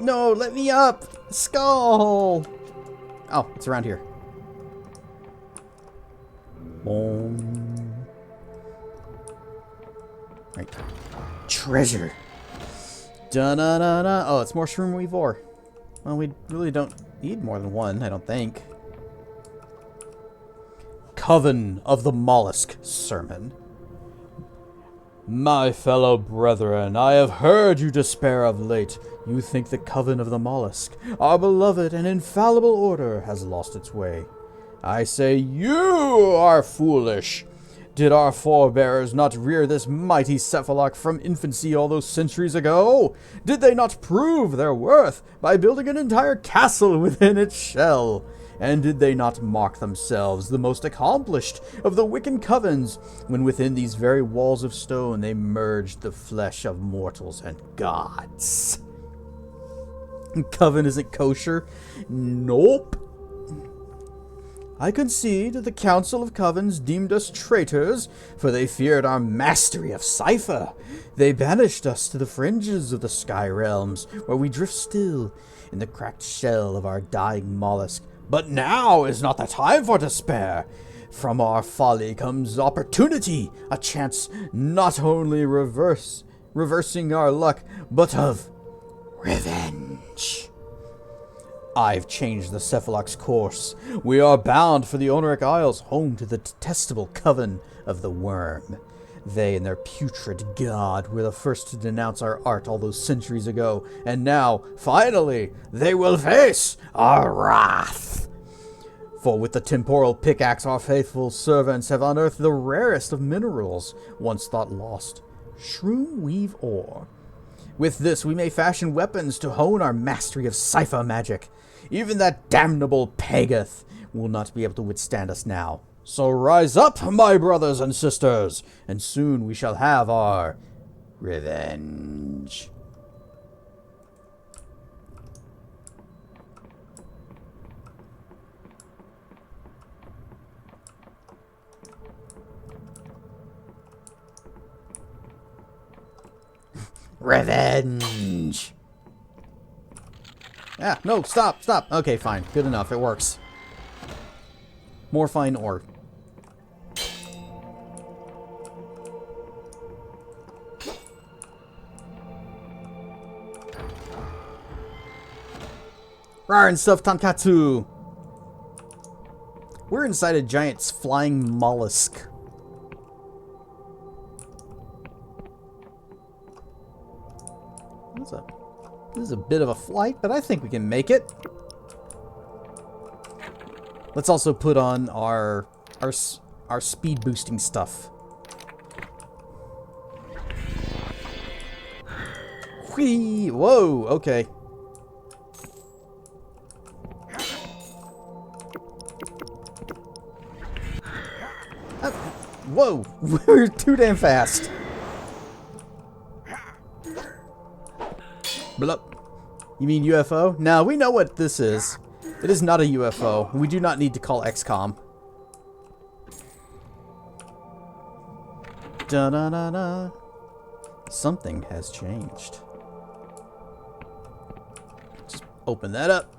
No, let me up! Skull! Oh, it's around here. Boom. Right. Treasure. Da-na-na-na. Oh, it's more Shroom Weavor. Well, we really don't need more than one, I don't think. Coven of the Mollusk Sermon. My fellow brethren, I have heard you despair of late. You think the Coven of the Mollusk, our beloved and infallible order, has lost its way. I say you are foolish. Did our forebears not rear this mighty cephalok from infancy all those centuries ago? Did they not prove their worth by building an entire castle within its shell? And did they not mark themselves the most accomplished of the Wiccan covens, when within these very walls of stone they merged the flesh of mortals and gods? Coven isn't kosher? Nope. I concede the Council of Covens deemed us traitors, for they feared our mastery of cipher. They banished us to the fringes of the sky realms, where we drift still in the cracked shell of our dying mollusk. But now is not the time for despair. From our folly comes opportunity, a chance not only reversing our luck, but of revenge. I've changed the cephalok's course. We are bound for the Oniric Isles, home to the detestable Coven of the Worm. They and their putrid god were the first to denounce our art all those centuries ago, and now, finally, they will face our wrath. For with the temporal pickaxe our faithful servants have unearthed the rarest of minerals, once thought lost, shroom weave ore. With this we may fashion weapons to hone our mastery of cipher magic. Even that damnable Pagath will not be able to withstand us now. So rise up, my brothers and sisters, and soon we shall have our revenge. Revenge! Ah, no, stop. Okay, fine. Good enough. It works. More fine ore. Rar and stuff, Tankatsu! We're inside a giant flying mollusk. This is a bit of a flight, but I think we can make it. Let's also put on our speed boosting stuff. Whee! Whoa! Okay. Whoa! We're too damn fast. Blup. You mean UFO? No, we know what this is. It is not a UFO. We do not need to call XCOM. Da-da-da-da. Something has changed. Just open that up.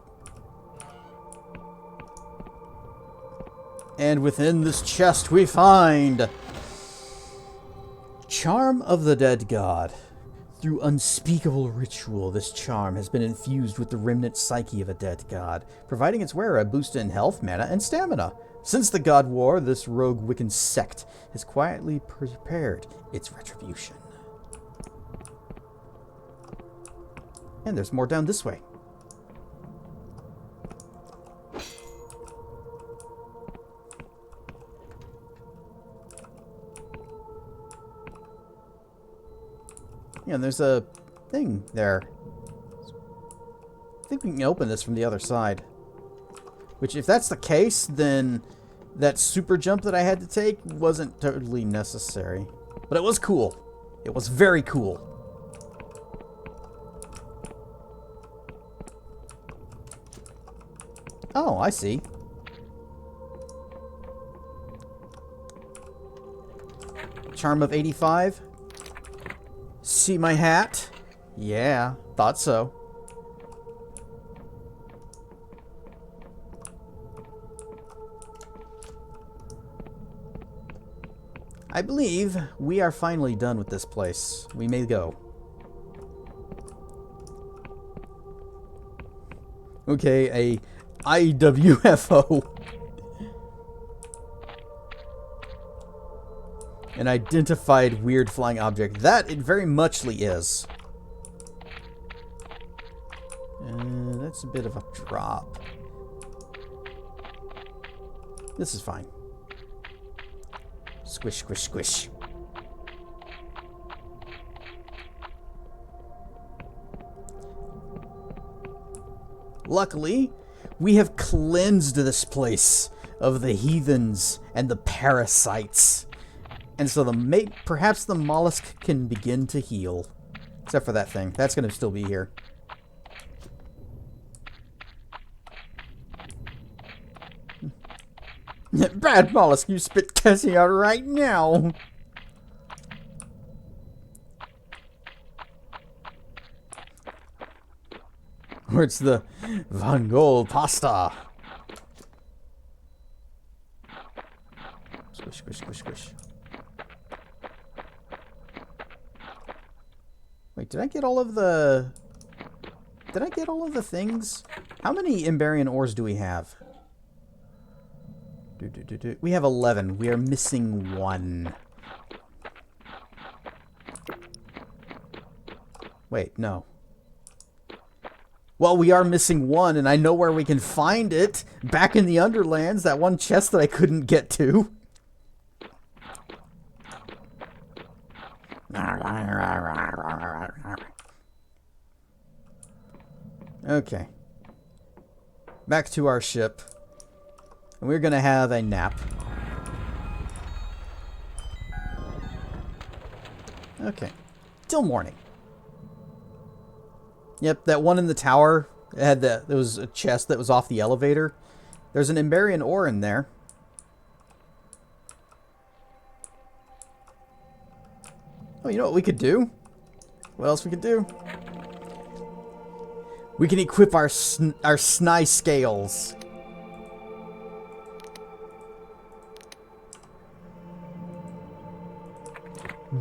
And within this chest we find Charm of the Dead God. Through unspeakable ritual, this charm has been infused with the remnant psyche of a dead god, providing its wearer a boost in health, mana, and stamina. Since the God War, this rogue Wiccan sect has quietly prepared its retribution. And there's more down this way. Yeah, and there's a thing there. I think we can open this from the other side. Which, if that's the case, then that super jump that I had to take wasn't totally necessary. But it was cool. It was very cool. Oh, I see. Charm of 85. See my hat? Yeah, thought so. I believe we are finally done with this place. We may go. Okay, a IWFO. An identified weird flying object. That it very muchly is. That's a bit of a drop. This is fine. Squish, squish, squish. Luckily, we have cleansed this place of the heathens and the parasites. And so perhaps the mollusk can begin to heal. Except for that thing. That's going to still be here. Bad mollusk, you spit Cassie out right now. Or it's the Van Gogh pasta. Squish, squish, squish, squish. Wait, did I get all of the... Did I get all of the things? How many Emberian ores do we have? We have 11. We are missing 1. Wait, no. Well, we are missing 1, and I know where we can find it. Back in the Underlands, that one chest that I couldn't get to. Okay. Back to our ship. And we're gonna have a nap. Okay. Till morning. Yep, that one in the tower had there was a chest that was off the elevator. There's an Emberian ore in there. Oh, you know what we could do? What else we could do? We can equip our sny scales.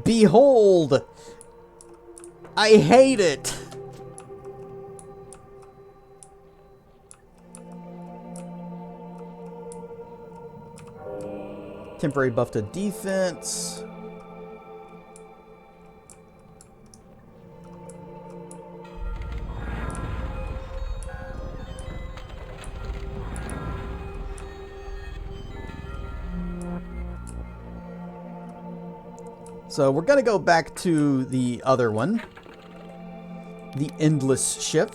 Behold! I hate it! Temporary buff to defense. So we're going to go back to the other one. The Endless Ship.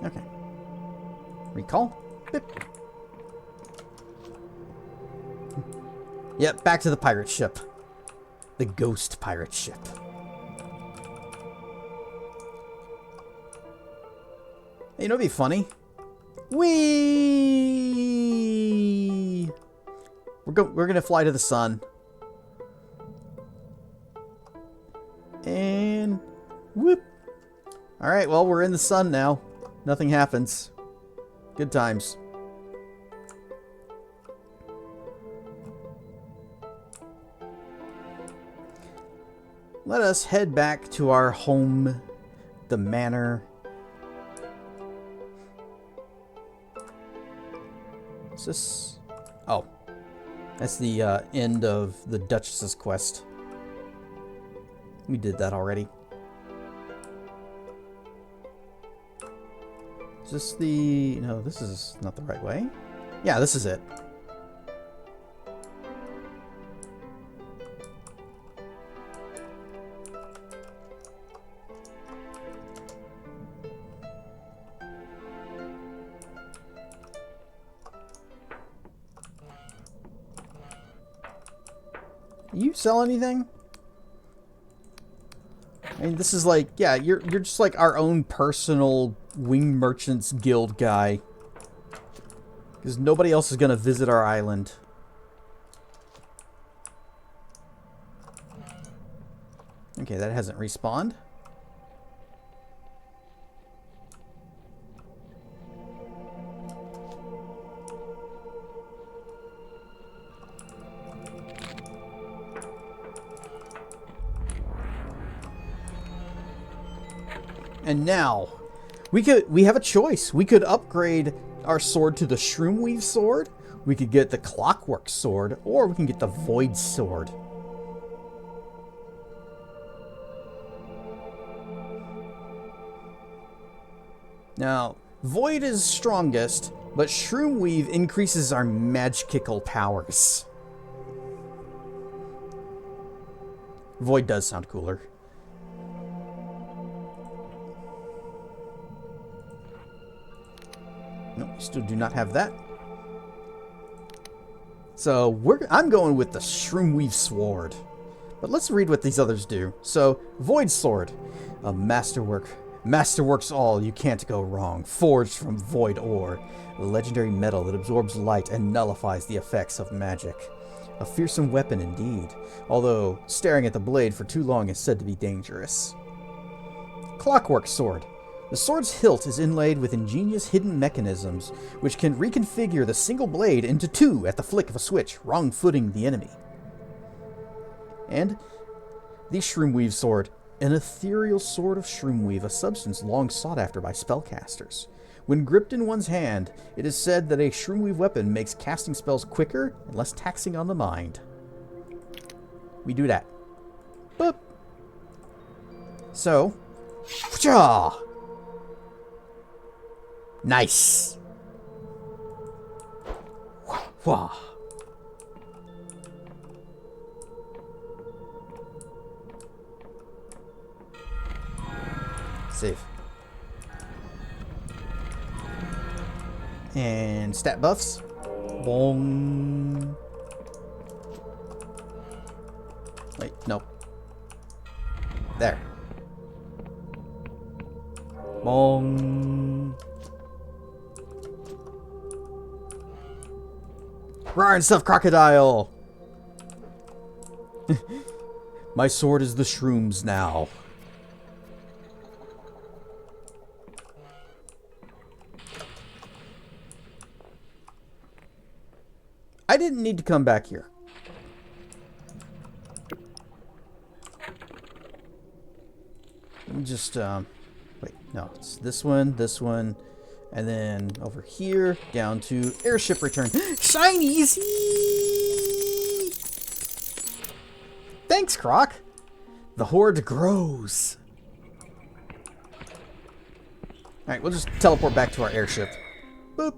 Okay. Recall. Bip. Yep, back to the pirate ship. The ghost pirate ship. You know what'd be funny? Whee! We're gonna fly to the sun. And whoop. Alright, well, we're in the sun now. Nothing happens. Good times. Let us head back to our home, the manor. Is this... Oh. That's the end of the Duchess's quest. We did that already. Is this the... No, this is not the right way. Yeah, this is it. You sell anything? I mean, this is like, yeah, you're just like our own personal Wing Merchants Guild guy. Because nobody else is going to visit our island. Okay, that hasn't respawned. And now, we have a choice. We could upgrade our sword to the Shroomweave sword. We could get the Clockwork sword, or we can get the Void sword. Now, Void is strongest, but Shroomweave increases our magical powers. Void does sound cooler. No, we still do not have that. So I'm going with the Shroomweave sword. But let's read what these others do. So, Void sword, a masterwork. Masterworks all, you can't go wrong. Forged from void ore, a legendary metal that absorbs light and nullifies the effects of magic. A fearsome weapon indeed, although staring at the blade for too long is said to be dangerous. Clockwork sword. The sword's hilt is inlaid with ingenious hidden mechanisms, which can reconfigure the single blade into two at the flick of a switch, wrong-footing the enemy. And the Shroomweave sword, an ethereal sword of Shroomweave, a substance long sought after by spellcasters. When gripped in one's hand, it is said that a Shroomweave weapon makes casting spells quicker and less taxing on the mind. We do that. Boop. So, whoosh-ah! Nice. Wah. Save. And stat buffs. Boom. Wait, no. There. Boom. Roar and stuff, crocodile! My sword is the shrooms now. I didn't need to come back here. Let me just, wait, no, it's this one, and then over here, down to airship return. Shinies! Thanks, Croc. The horde grows. Alright, we'll just teleport back to our airship. Boop.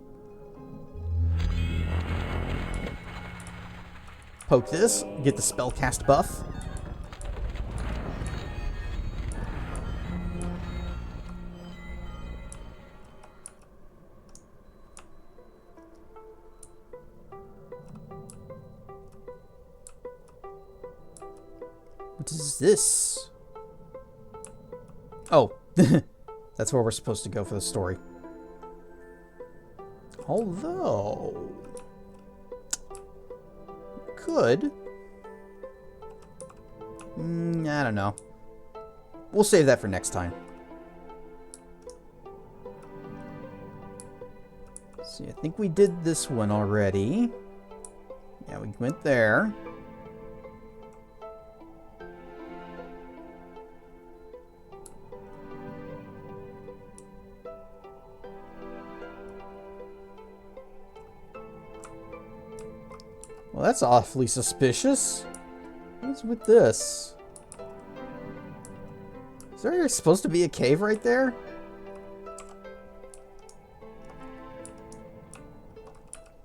Poke this, get the spellcast buff. What is this? Oh, that's where we're supposed to go for the story. Although, could. I don't know. We'll save that for next time. See, I think we did this one already. Yeah, we went there. Well, that's awfully suspicious. What's with this? Is there supposed to be a cave right there?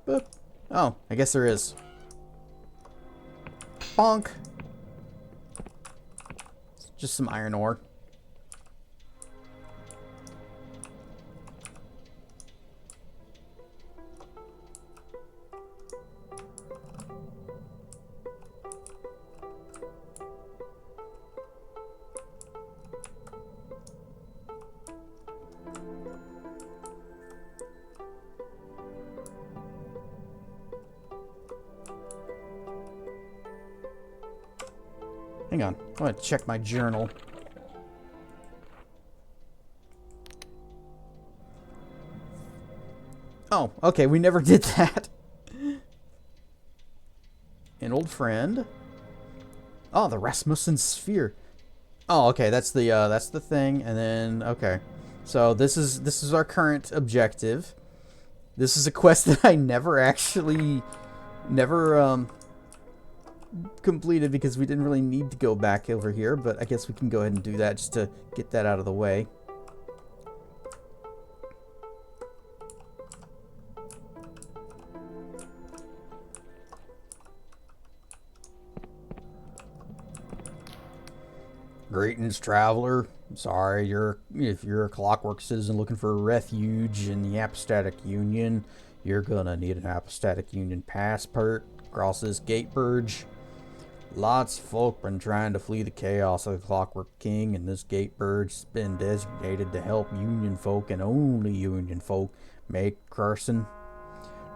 Boop. Oh, I guess there is. Bonk. It's just some iron ore. Hang on, I want to check my journal. Oh, okay, we never did that. An old friend. Oh, the Rasmussen sphere. Oh, okay, that's the thing, and then okay. So this is our current objective. This is a quest that I never completed because we didn't really need to go back over here, but I guess we can go ahead and do that just to get that out of the way. Greetings, traveler. Sorry, if you're a clockwork citizen looking for a refuge in the Apostatic Union, you're gonna need an Apostatic Union passport across this gate bridge. Lots of folk been trying to flee the chaos of the Clockwork King, and this gate bird's been designated to help Union folk and only Union folk make crossing.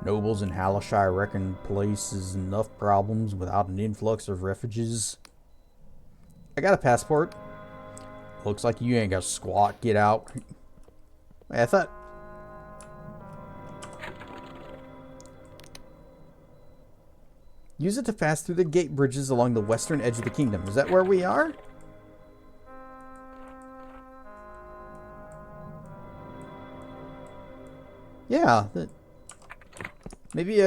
Nobles in Halishire reckon places enough problems without an influx of refugees. I got a passport. Looks like you ain't got squat. Get out. Wait, I thought... Use it to pass through the gate bridges along the western edge of the kingdom. Is that where we are? Yeah. Maybe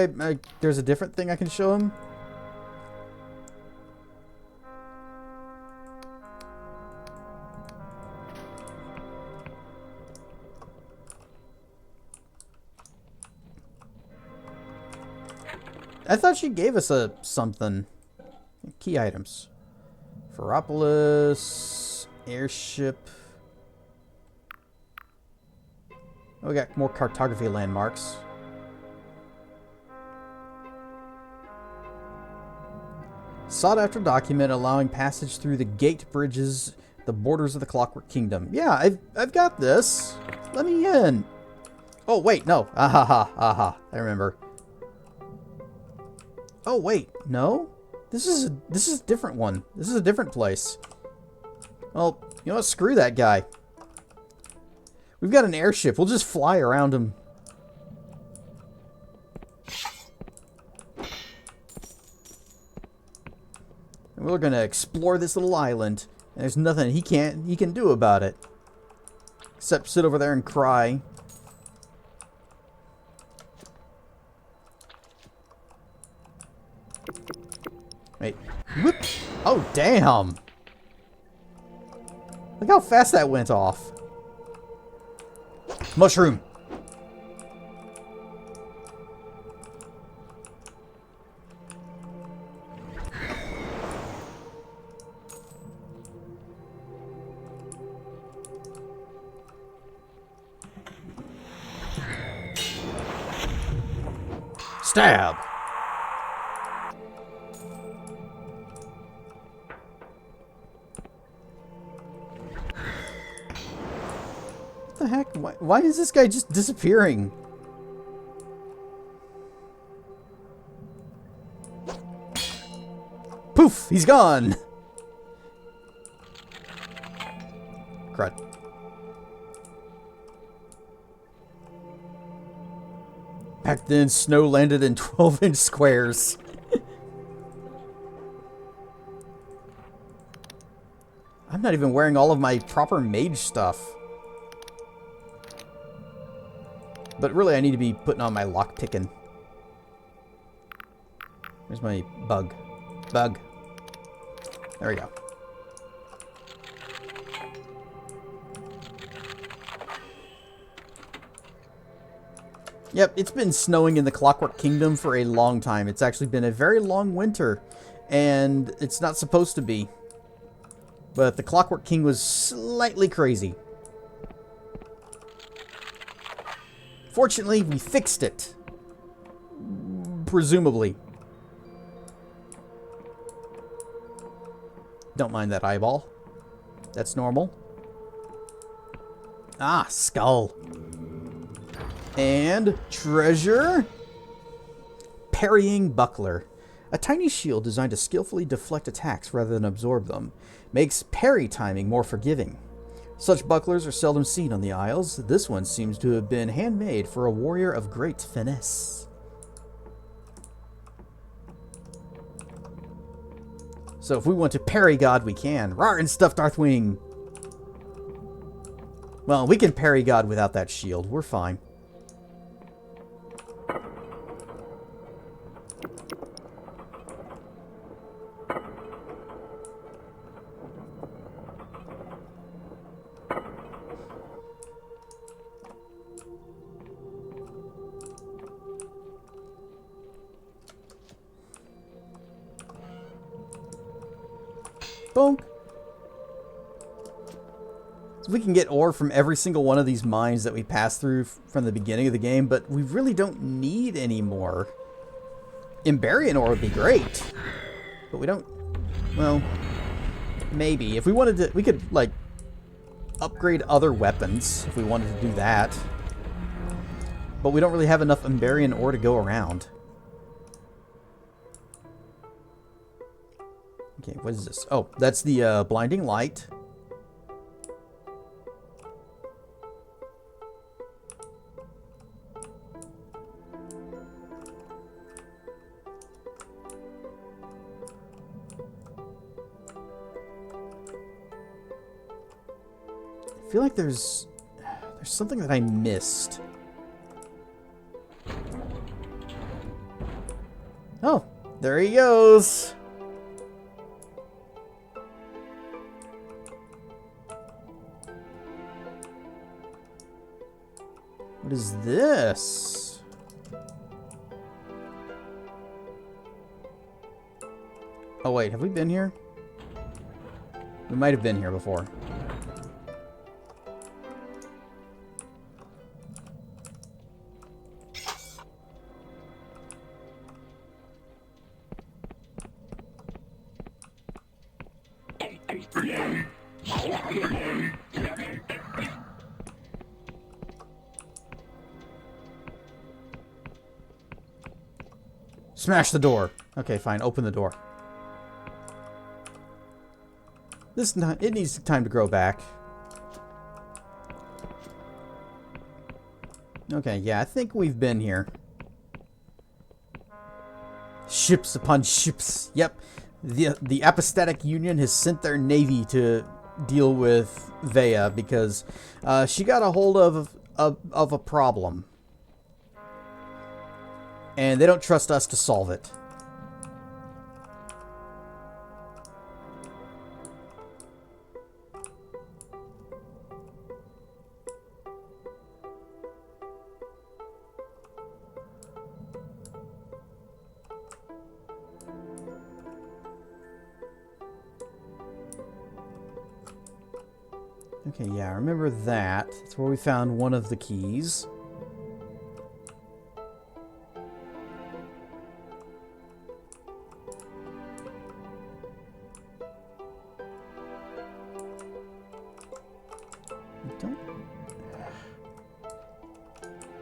there's a different thing I can show him. I thought she gave us something. Key items. Ferropolis, airship. Oh, we got more cartography landmarks. Sought after document allowing passage through the gate bridges, the borders of the Clockwork Kingdom. Yeah, I've got this. Let me in. Oh wait, no. Aha. I remember. Oh wait, no? This is a different one. This is a different place. Well, you know what? Screw that guy. We've got an airship. We'll just fly around him. And we're gonna explore this little island. And there's nothing he can do about it. Except sit over there and cry. Wait. Whoop. Oh, damn. Look how fast that went off. Mushroom. Stab! What the heck? Why is this guy just disappearing? Poof! He's gone! Crud. Back then, snow landed in 12-inch squares. I'm not even wearing all of my proper mage stuff. But really, I need to be putting on my lockpicking. Where's my bug? Bug. There we go. Yep, it's been snowing in the Clockwork Kingdom for a long time. It's actually been a very long winter, and it's not supposed to be. But the Clockwork King was slightly crazy. Fortunately, we fixed it. Presumably. Don't mind that eyeball. That's normal. Ah, skull. And treasure. Parrying buckler. A tiny shield designed to skillfully deflect attacks rather than absorb them. Makes parry timing more forgiving. Such bucklers are seldom seen on the Isles. This one seems to have been handmade for a warrior of great finesse. So if we want to parry God, we can. Rawr and stuff, Darthwing! Well, we can parry God without that shield. We're fine. Bonk. So we can get ore from every single one of these mines that we pass through from the beginning of the game, but we really don't need any more. Emberian ore would be great, but we don't. Well, maybe if we wanted to, we could like upgrade other weapons if we wanted to do that. But we don't really have enough Emberian ore to go around. Okay, what is this? Oh, that's the blinding light. I feel like there's something that I missed. Oh, there he goes. What is this? Oh wait, have we been here? We might have been here before. Smash the door. Okay, fine. Open the door. It needs time to grow back. Okay, yeah, I think we've been here. Ships upon ships. Yep. The Apostatic Union has sent their navy to deal with Vea because she got a hold of a problem. And they don't trust us to solve it. Okay, yeah, I remember that. That's where we found one of the keys. Don't...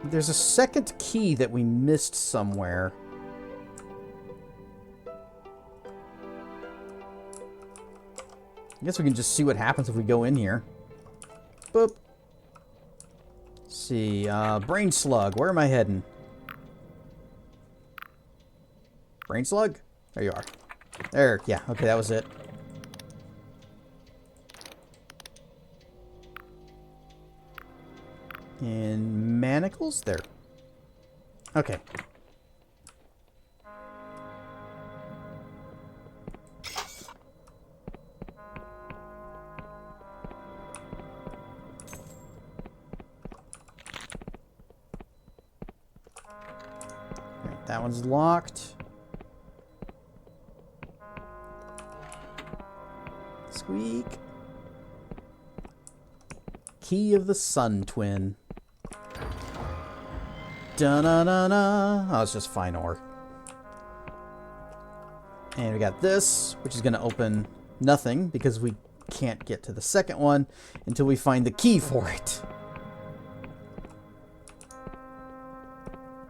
There's a second key that we missed somewhere. I guess we can just see what happens if we go in here. Boop. Let's see, brain slug. Where am I heading? Brain slug? There you are. There, yeah, okay, that was it. And manacles? There. Okay. Alright, that one's locked. Squeak. Key of the Sun Twin. Da-na-na-na. Oh, it's just fine ore. And we got this, which is going to open nothing because we can't get to the second one until we find the key for it.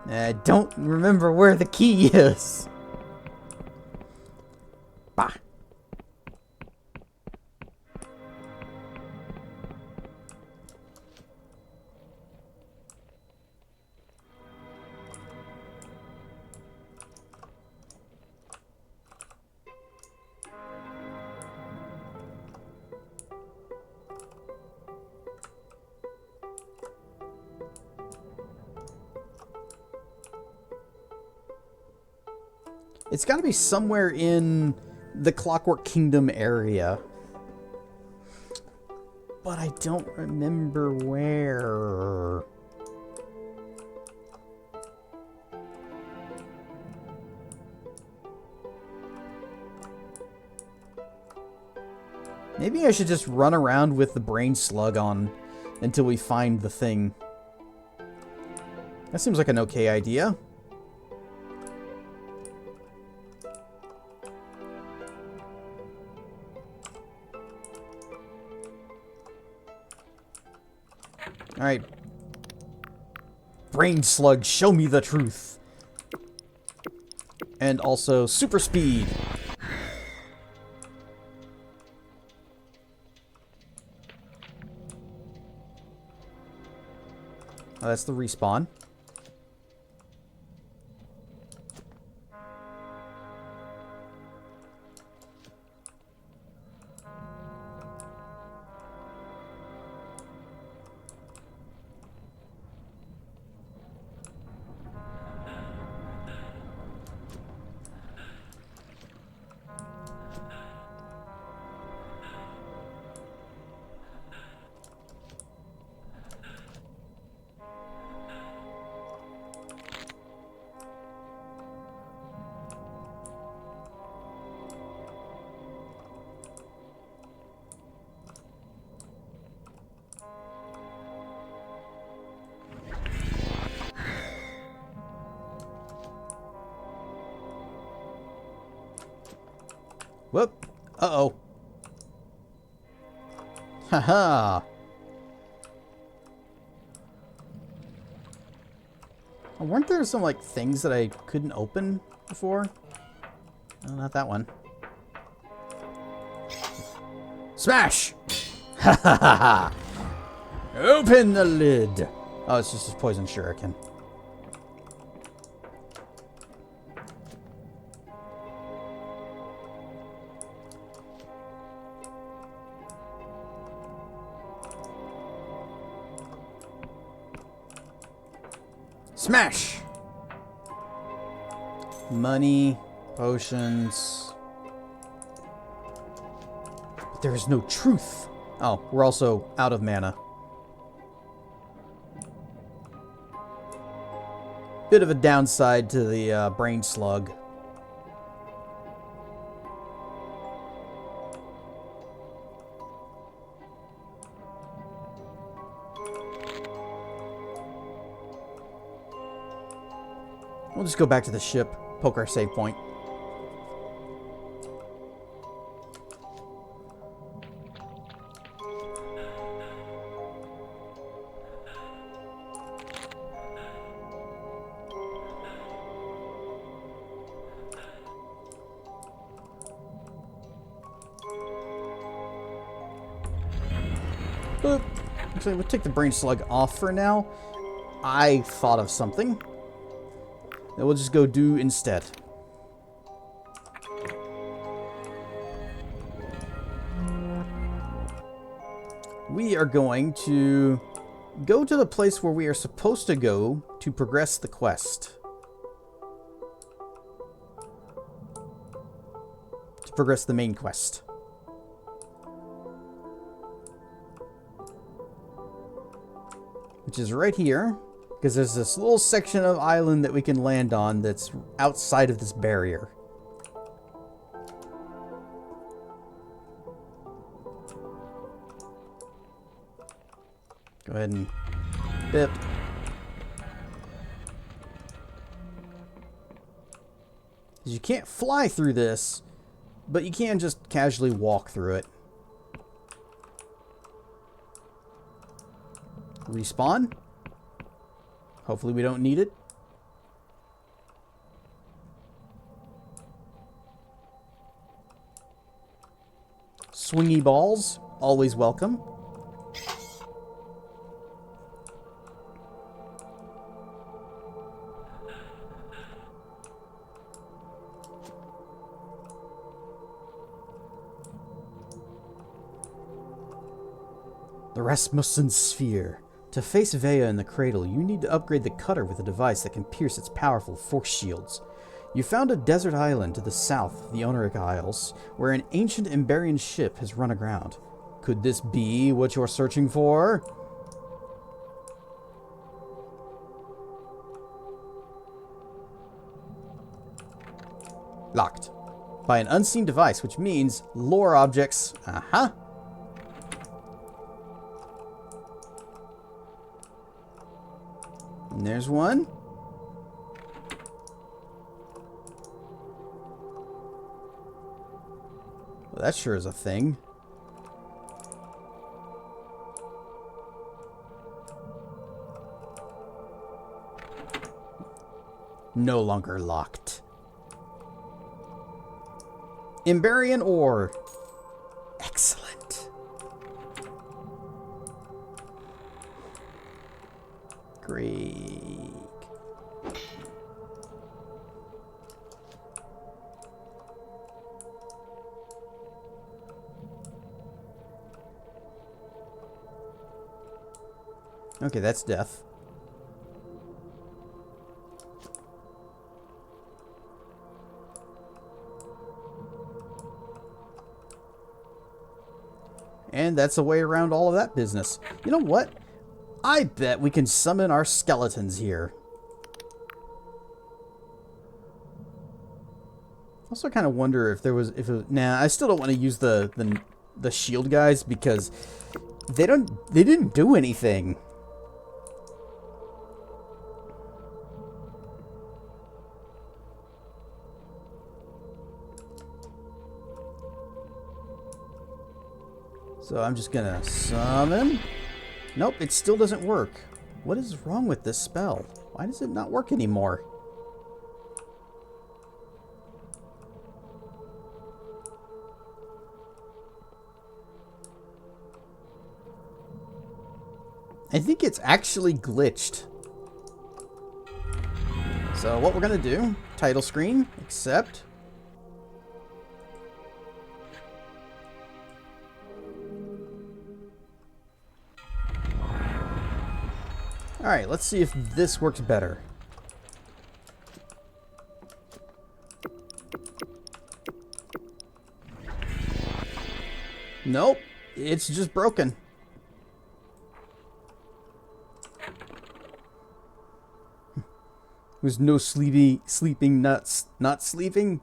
I don't remember where the key is. Bah. It's got to be somewhere in the Clockwork Kingdom area. But I don't remember where. Maybe I should just run around with the brain slug on until we find the thing. That seems like an okay idea. Alright. Brain slug, show me the truth. And also super speed. Oh, that's the respawn. Whoop. Uh-oh. Haha. Weren't there some, like, things that I couldn't open before? No, not that one. Smash! Ha ha ha ha! Open the lid! Oh, it's just a poison shuriken. Smash! Money, potions. But there is no truth. Oh, we're also out of mana. Bit of a downside to the brain slug. We'll just go back to the ship, poke our save point. Actually, we'll take the brain slug off for now. I thought of something that we'll just go do instead. We are going to go to the place where we are supposed to go to progress the quest. To progress the main quest. Which is right here, because there's this little section of island that we can land on that's outside of this barrier. Go ahead and bip. You can't fly through this, but you can just casually walk through it. Respawn. Hopefully we don't need it. Swingy balls, always welcome. The Rasmussen Sphere. To face Vea in the cradle, you need to upgrade the cutter with a device that can pierce its powerful force shields. You found a desert island to the south of the Oniric Isles, where an ancient Emberian ship has run aground. Could this be what you're searching for? Locked. By an unseen device, which means lore objects. Aha. And there's one. Well, that sure is a thing. No longer locked. Emberian ore. Excellent. Great. Okay, that's death. And that's a way around all of that business. You know what? I bet we can summon our skeletons here. Also kind of wonder if there was... Nah, I still don't want to use the shield guys because they didn't do anything. So I'm just gonna summon. Nope, it still doesn't work. What is wrong with this spell? Why does it not work anymore? I think it's actually glitched. So what we're gonna do, title screen, accept. Alright, let's see if this works better. Nope, it's just broken. There's no sleeping nuts, not sleeping.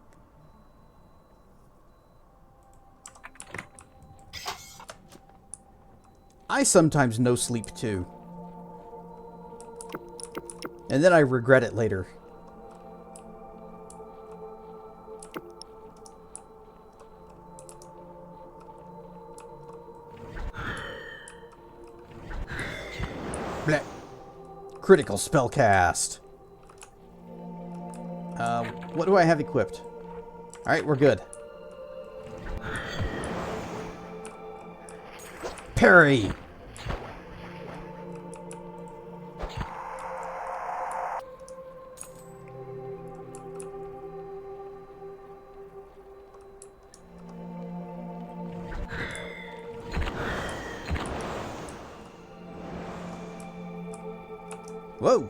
I sometimes no sleep too. And then I regret it later. Blech. Critical spell cast. What do I have equipped? Alright, we're good. Parry! Whoa.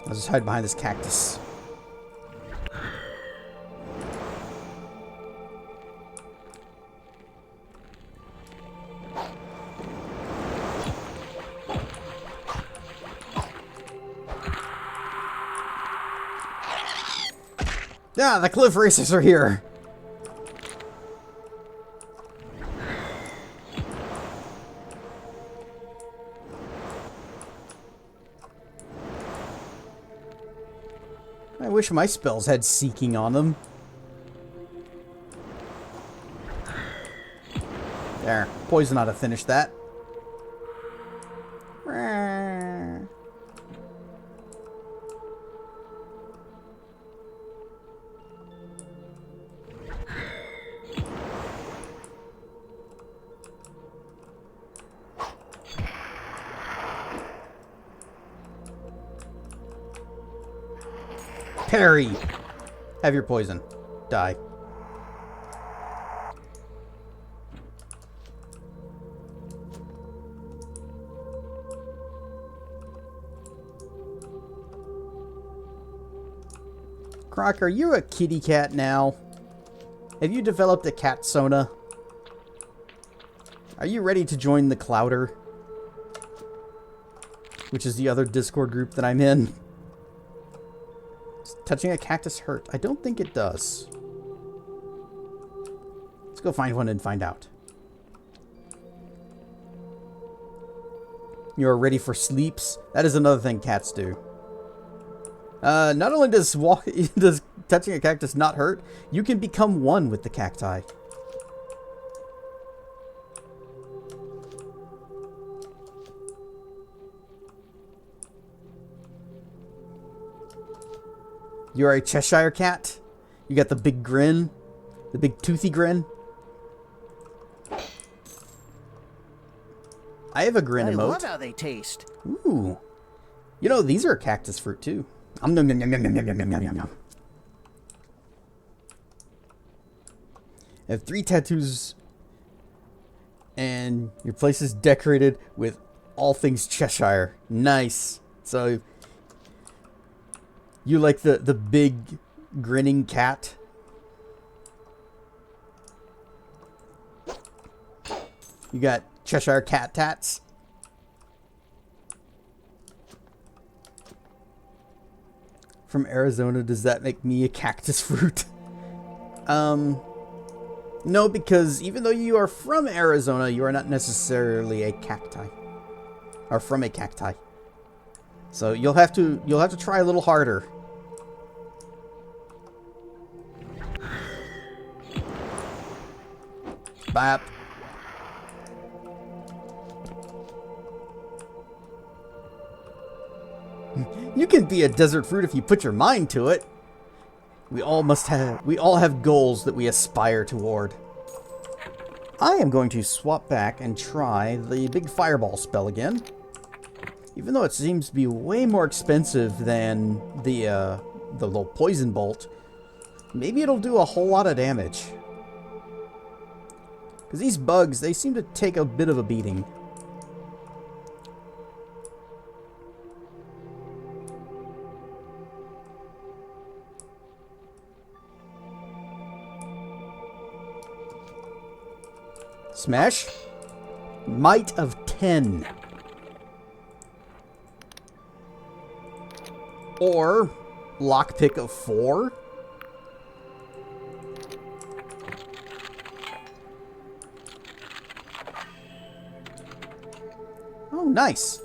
I'll just hide behind this cactus. Ah, the cliff racers are here. I wish my spells had seeking on them. There. Poison ought to finish that. Parry! Have your poison. Die. Croc, are you a kitty cat now? Have you developed a cat sona? Are you ready to join the Clouder? Which is the other Discord group that I'm in. Does touching a cactus hurt? I don't think it does. Let's go find one and find out. You're ready for sleeps? That is another thing cats do. Not only does does touching a cactus not hurt, you can become one with the cacti. You're a Cheshire cat? You got the big grin? The big toothy grin? I have a grin emote. I love how they taste. Ooh. You know, these are a cactus fruit too. Nom, nom, nom, nom, nom, nom, nom, nom, nom, nom. I have 3 tattoos, and your place is decorated with all things Cheshire. Nice. So, you like the big grinning cat? You got Cheshire cat tats? From Arizona, does that make me a cactus fruit? No, because even though you are from Arizona, you are not necessarily a cacti. Or from a cacti. So you'll have to try a little harder. Bap. You can be a desert fruit if you put your mind to it. We all have goals that we aspire toward. I am going to swap back and try the big fireball spell again. Even though it seems to be way more expensive than the little poison bolt, maybe it'll do a whole lot of damage. Because these bugs, they seem to take a bit of a beating. Smash. Might of 10. Or lockpick of 4. Oh, nice.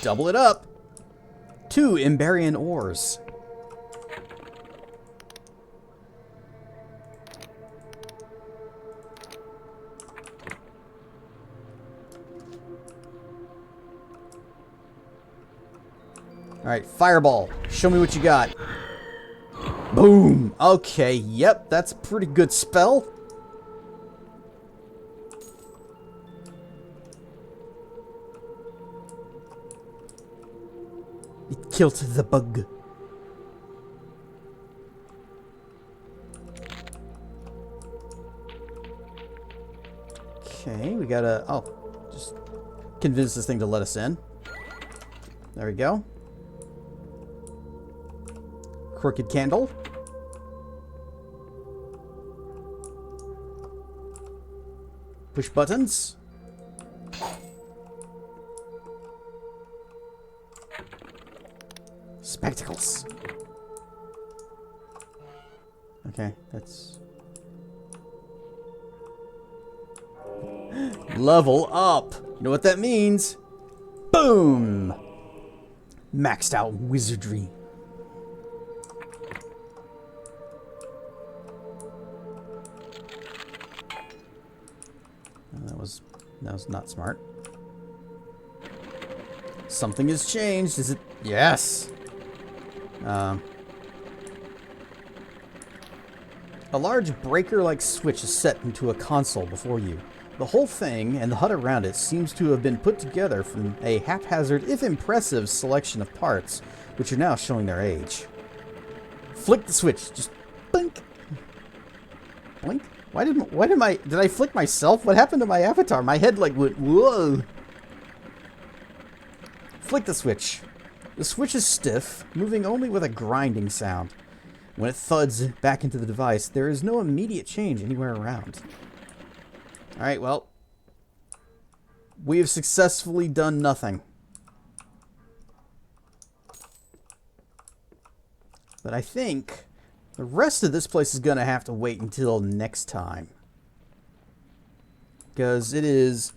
Double it up. 2 Emberian ores. Alright, fireball. Show me what you got. Boom. Okay, yep, that's a pretty good spell. It killed the bug. Okay, we gotta... Oh, just convince this thing to let us in. There we go. Crooked candle. Push buttons. Spectacles. Okay, that's... Level up! You know what that means? Boom! Maxed out wizardry. That was not smart. Something has changed. Is it? Yes. A large breaker-like switch is set into a console before you. The whole thing, and the hut around it, seems to have been put together from a haphazard, if impressive, selection of parts, which are now showing their age. Flick the switch. Just blink. Blink? Did I flick myself? What happened to my avatar? My head like went, whoa. Flick the switch. The switch is stiff, moving only with a grinding sound. When it thuds back into the device, there is no immediate change anywhere around. Alright, well. We have successfully done nothing. But I think the rest of this place is going to have to wait until next time. Because it is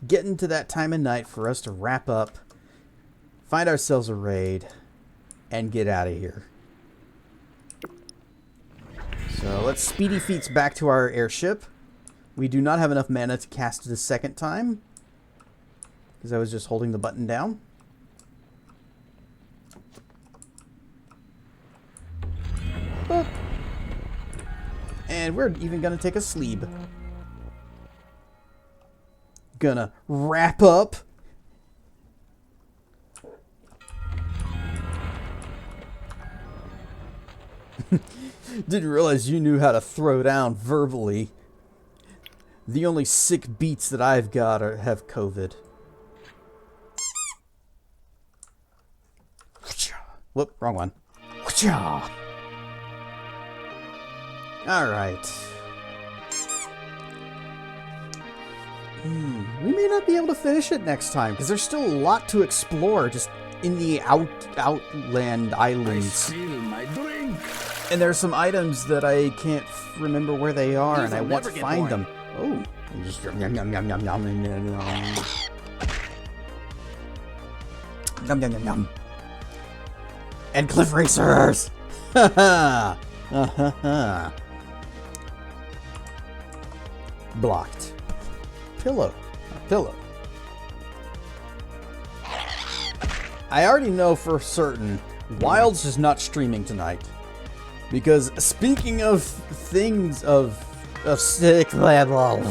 getting to that time of night for us to wrap up, find ourselves a raid, and get out of here. So let's speedy feats back to our airship. We do not have enough mana to cast it a second time, because I was just holding the button down. Boop. And we're even gonna take a sleep. Gonna wrap up. Didn't realize you knew how to throw down verbally. The only sick beats that I've got have COVID. Whoop, wrong one. Alright. We may not be able to finish it next time, because there's still a lot to explore just in the outland islands. And there's some items that I can't remember where they are, and I want to find them. Oh, just yum yum yum yum yum yum yum yum yum. And cliff racers. Ha ha. Ha ha. Blocked. Pillow. A pillow. I already know for certain Wilds is not streaming tonight. Because speaking of things of sick level,